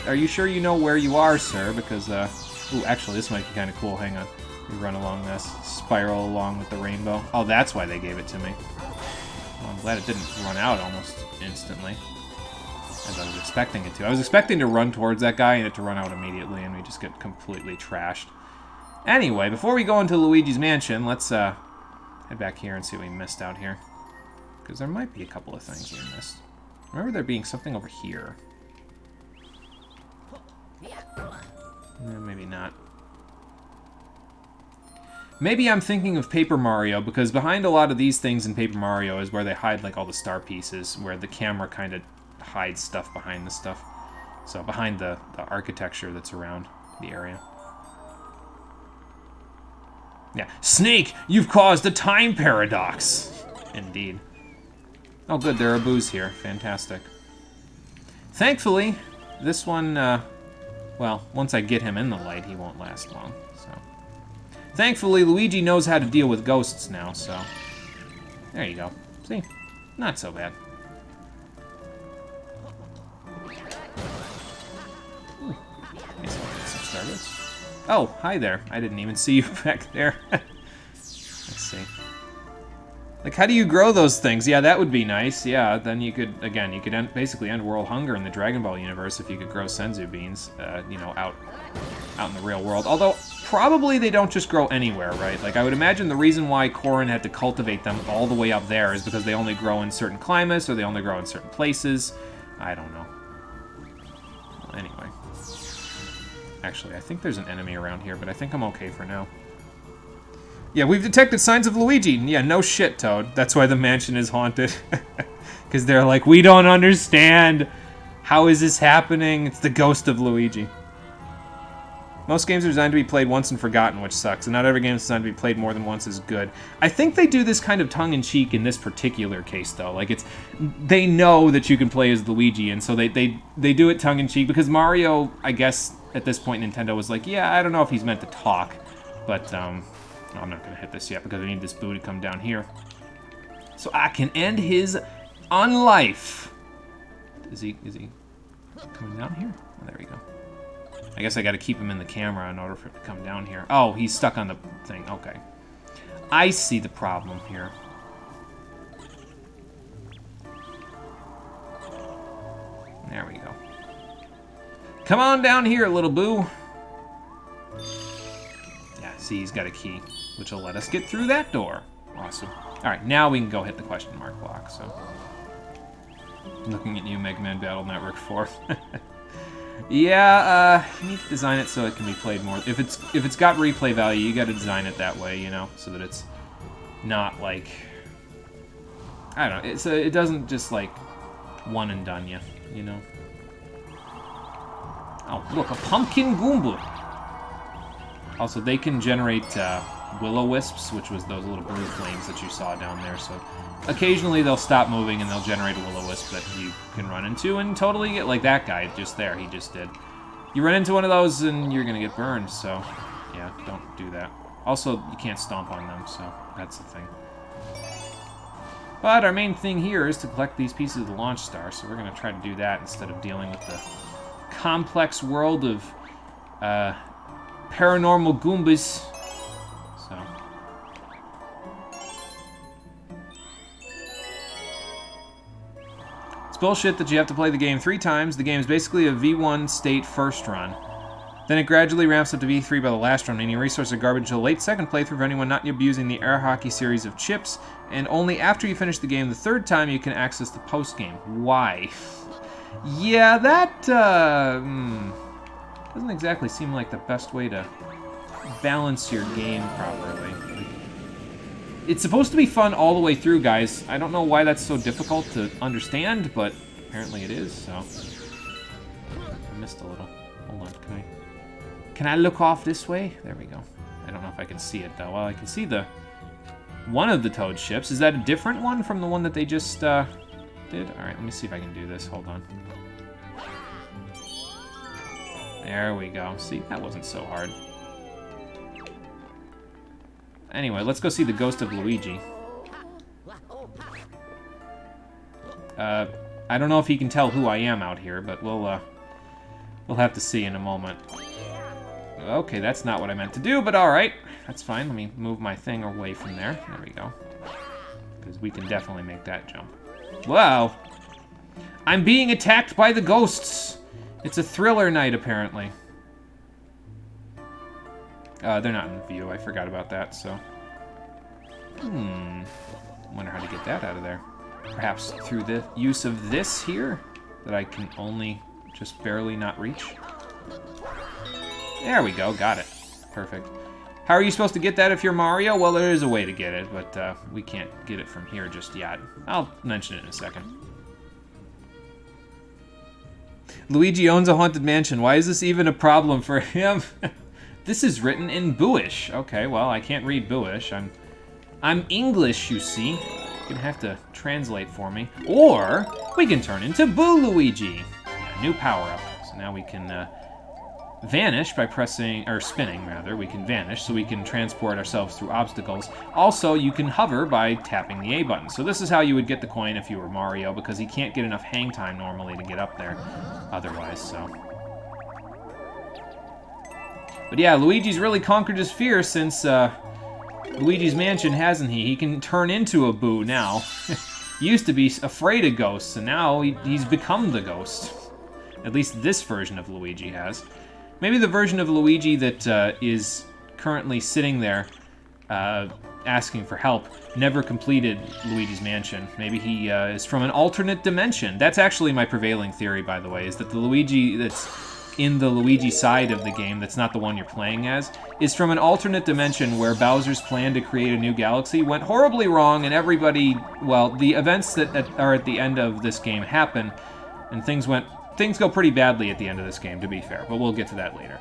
Are you sure you know where you are, sir? Because, ooh, actually, this might be kind of cool. Hang on. We run along this, spiral along with the rainbow. Oh, that's why they gave it to me. Well, I'm glad it didn't run out almost instantly, as I was expecting it to. I was expecting to run towards that guy and it to run out immediately, and we just get completely trashed. Anyway, before we go into Luigi's mansion, let's head back here and see what we missed out here. Because there might be a couple of things we missed. Remember there being something over here. Maybe not. Maybe I'm thinking of Paper Mario, because behind a lot of these things in Paper Mario is where they hide, like, all the star pieces, where the camera kind of hides stuff behind the stuff. So, behind the architecture that's around the area. Yeah. Snake, you've caused a time paradox! Indeed. Oh, good, there are boos here. Fantastic. Thankfully, this one, well, once I get him in the light, he won't last long, so... Thankfully, Luigi knows how to deal with ghosts now, so... There you go. See? Not so bad. Ooh. Nice one. Get some starbursts. Oh, hi there. I didn't even see you back there. Let's see. Like, how do you grow those things? Yeah, that would be nice. Yeah, then you could, again, you could basically end world hunger in the Dragon Ball universe if you could grow senzu beans, you know, out in the real world. Although, probably they don't just grow anywhere, right? Like, I would imagine the reason why Corrin had to cultivate them all the way up there is because they only grow in certain climates, or they only grow in certain places. I don't know. Well, anyway. Actually, I think there's an enemy around here, but I think I'm okay for now. Yeah, we've detected signs of Luigi. Yeah, no shit, Toad. That's why the mansion is haunted. Because they're like, we don't understand. How is this happening? It's the ghost of Luigi. Most games are designed to be played once and forgotten, which sucks. And not every game is designed to be played more than once is good. I think they do this kind of tongue-in-cheek in this particular case, though. Like, it's... They know that you can play as Luigi, and so they do it tongue-in-cheek. Because Mario, I guess, at this point, Nintendo was like, yeah, I don't know if he's meant to talk. But, I'm not going to hit this yet because I need this boo to come down here. So I can end his unlife. Is he coming down here? Oh, there we go. I guess I got to keep him in the camera in order for it to come down here. Oh, he's stuck on the thing. Okay. I see the problem here. There we go. Come on down here, little boo. Yeah, see, he's got a key, which will let us get through that door. Awesome. All right, now we can go hit the question mark block, so. Looking at you, Mega Man Battle Network 4. Yeah, you need to design it so it can be played more. If it's got replay value, you got to design it that way, you know, so that it's not like, I don't know, it doesn't just like one and done you know. Oh, look, a pumpkin Goomba. Also, they can generate will-o-wisps, which was those little blue flames that you saw down there. So occasionally they'll stop moving and they'll generate a will-o-wisp that you can run into and totally get, like that guy just there, he just did. You run into one of those and you're going to get burned, so yeah, don't do that. Also, you can't stomp on them, so that's the thing. But our main thing here is to collect these pieces of the launch star, so we're going to try to do that instead of dealing with the complex world of paranormal Goombas. So. It's bullshit that you have to play the game 3 times. The game is basically a V1 state first run. Then it gradually ramps up to V3 by the last run, meaning resources are garbage until late second playthrough for anyone not abusing the air hockey series of chips, and only after you finish the game the 3rd time you can access the post-game. Why? Yeah, that doesn't exactly seem like the best way to balance your game properly. It's supposed to be fun all the way through, guys. I don't know why that's so difficult to understand, but apparently it is, so. I missed a little. Hold on, can I look off this way? There we go. I don't know if I can see it, though. Well, I can see one of the Toad ships. Is that a different one from the one that they just did? All right, let me see if I can do this. Hold on. There we go. See, that wasn't so hard. Anyway, let's go see the ghost of Luigi. I don't know if he can tell who I am out here, but we'll have to see in a moment. Okay, that's not what I meant to do, but alright. That's fine. Let me move my thing away from there. There we go. Because we can definitely make that jump. Wow! I'm being attacked by the ghosts! It's a thriller night, apparently. They're not in view. I forgot about that, so... Wonder how to get that out of there. Perhaps through the use of this here? That I can only just barely not reach? There we go. Got it. Perfect. How are you supposed to get that if you're Mario? Well, there is a way to get it, but we can't get it from here just yet. I'll mention it in a second. Luigi owns a haunted mansion. Why is this even a problem for him? This is written in Booish. Okay, well, I can't read Booish. I'm English, you see. You're gonna have to translate for me. Or we can turn into Boo Luigi. Yeah, new power-up. So now we can vanish by pressing, or spinning rather. We can vanish, so we can transport ourselves through obstacles. Also, you can hover by tapping the A button. So this is how you would get the coin if you were Mario, because he can't get enough hang time normally to get up there otherwise, so. But yeah, Luigi's really conquered his fear since Luigi's Mansion, hasn't he? He can turn into a Boo now. He used to be afraid of ghosts, and now he's become the ghost. At least this version of Luigi has. Maybe the version of Luigi that is currently sitting there asking for help never completed Luigi's Mansion. Maybe he is from an alternate dimension. That's actually my prevailing theory, by the way, is that the Luigi that's in the Luigi side of the game, that's not the one you're playing as, is from an alternate dimension where Bowser's plan to create a new galaxy went horribly wrong, and everybody, well, the events that are at the end of this game happen, and things go pretty badly at the end of this game, to be fair, but we'll get to that later.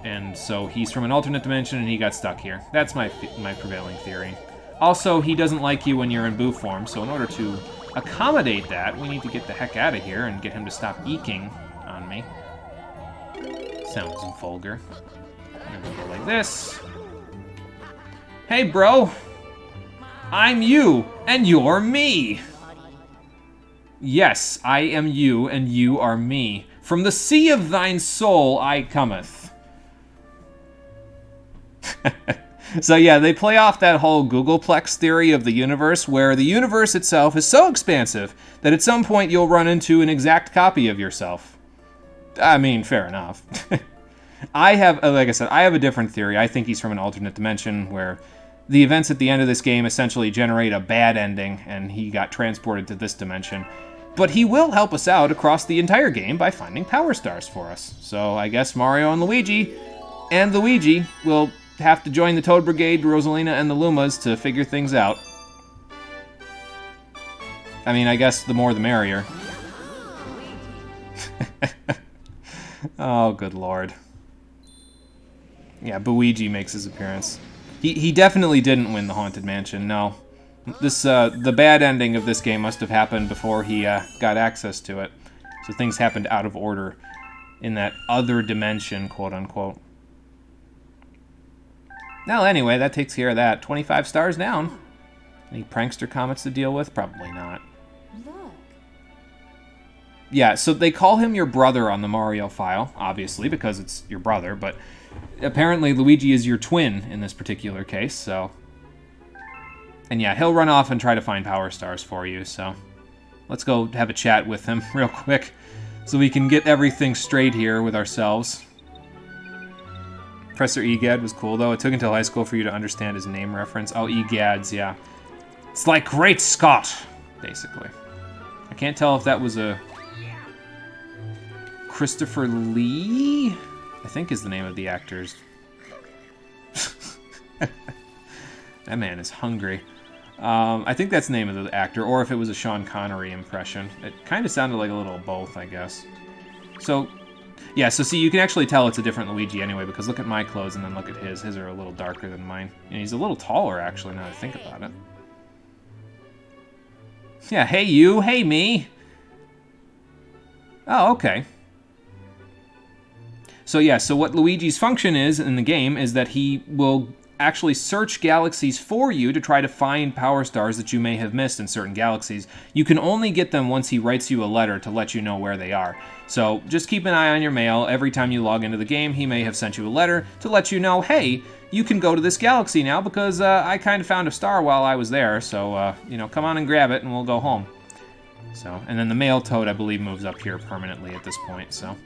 And so he's from an alternate dimension and he got stuck here. That's my prevailing theory. Also, he doesn't like you when you're in Boo form, so in order to accommodate that, we need to get the heck out of here and get him to stop eeking on me. Sounds vulgar. And we'll go like this. Hey, bro! I'm you, and you're me! Yes, I am you, and you are me. From the sea of thine soul I cometh. So yeah, they play off that whole Googleplex theory of the universe, where the universe itself is so expansive that at some point you'll run into an exact copy of yourself. I mean, fair enough. I have, like I said, I have a different theory. I think he's from an alternate dimension where the events at the end of this game essentially generate a bad ending, and he got transported to this dimension. But he will help us out across the entire game by finding power stars for us. So I guess Mario and Luigi will have to join the Toad Brigade, Rosalina, and the Lumas to figure things out. I mean, I guess the more the merrier. Oh, good lord. Yeah, Luigi makes his appearance. He definitely didn't win the Haunted Mansion, no. This the bad ending of this game must have happened before he got access to it. So things happened out of order in that other dimension, quote-unquote. Now, anyway, that takes care of that. 25 stars down. Any prankster comments to deal with? Probably not. Look. Yeah, so they call him your brother on the Mario file, obviously, because it's your brother, but apparently Luigi is your twin in this particular case, so... And yeah, he'll run off and try to find power stars for you, so... Let's go have a chat with him real quick, so we can get everything straight here with ourselves. Professor Egad was cool, though. It took until high school for you to understand his name reference. Oh, Egads, yeah. It's like Great Scott, basically. I can't tell if that was a... Christopher Lee? I think is the name of the actor's. That man is hungry. I think that's the name of the actor, or if it was a Sean Connery impression. It kind of sounded like a little of both, I guess. So... Yeah, so see, you can actually tell it's a different Luigi anyway, because look at my clothes and then look at his. His are a little darker than mine. And he's a little taller, actually, now that I think about it. Yeah, hey you, hey me. Oh, okay. So yeah, so what Luigi's function is in the game is that he will actually search galaxies for you to try to find power stars that you may have missed in certain galaxies. You can only get them once he writes you a letter to let you know where they are. So just keep an eye on your mail. Every time you log into the game, he may have sent you a letter to let you know, hey, you can go to this galaxy now because I kind of found a star while I was there. So, you know, come on and grab it and we'll go home. So, and then the mail toad, I believe, moves up here permanently at this point, so...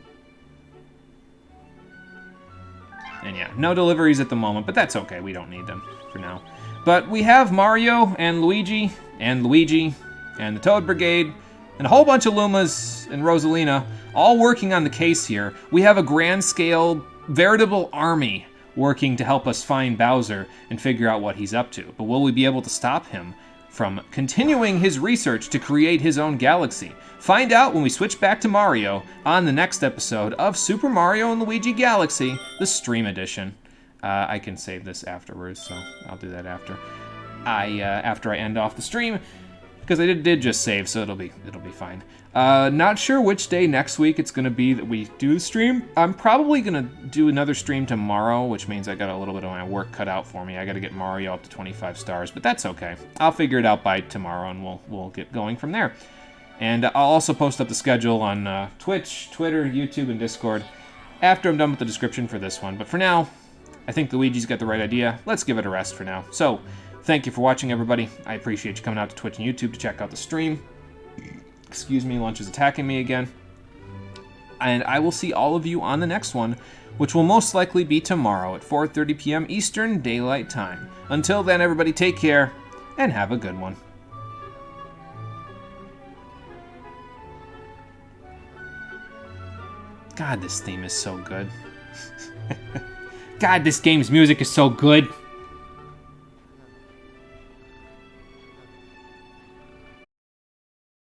And yeah, no deliveries at the moment, but that's okay. We don't need them for now. But we have Mario and Luigi and the Toad Brigade and a whole bunch of Lumas and Rosalina all working on the case here. We have a grand scale, veritable army working to help us find Bowser and figure out what he's up to. But will we be able to stop him from continuing his research to create his own galaxy? Find out when we switch back to Mario on the next episode of Super Mario and Luigi Galaxy, the Stream Edition. I can save this afterwards, so I'll do that after I end off the stream, because I did just save, so it'll be fine. Not sure which day next week it's gonna be that we do the stream. I'm probably gonna do another stream tomorrow, which means I got a little bit of my work cut out for me. I gotta get Mario up to 25 stars, but that's okay. I'll figure it out by tomorrow, and we'll get going from there. And I'll also post up the schedule on Twitch, Twitter, YouTube, and Discord after I'm done with the description for this one. But for now, I think Luigi's got the right idea. Let's give it a rest for now. So, thank you for watching, everybody. I appreciate you coming out to Twitch and YouTube to check out the stream. Excuse me, lunch is attacking me again. And I will see all of you on the next one, which will most likely be tomorrow at 4:30 p.m. Eastern Daylight Time. Until then, everybody, take care and have a good one. God, this theme is so good. God, this game's music is so good.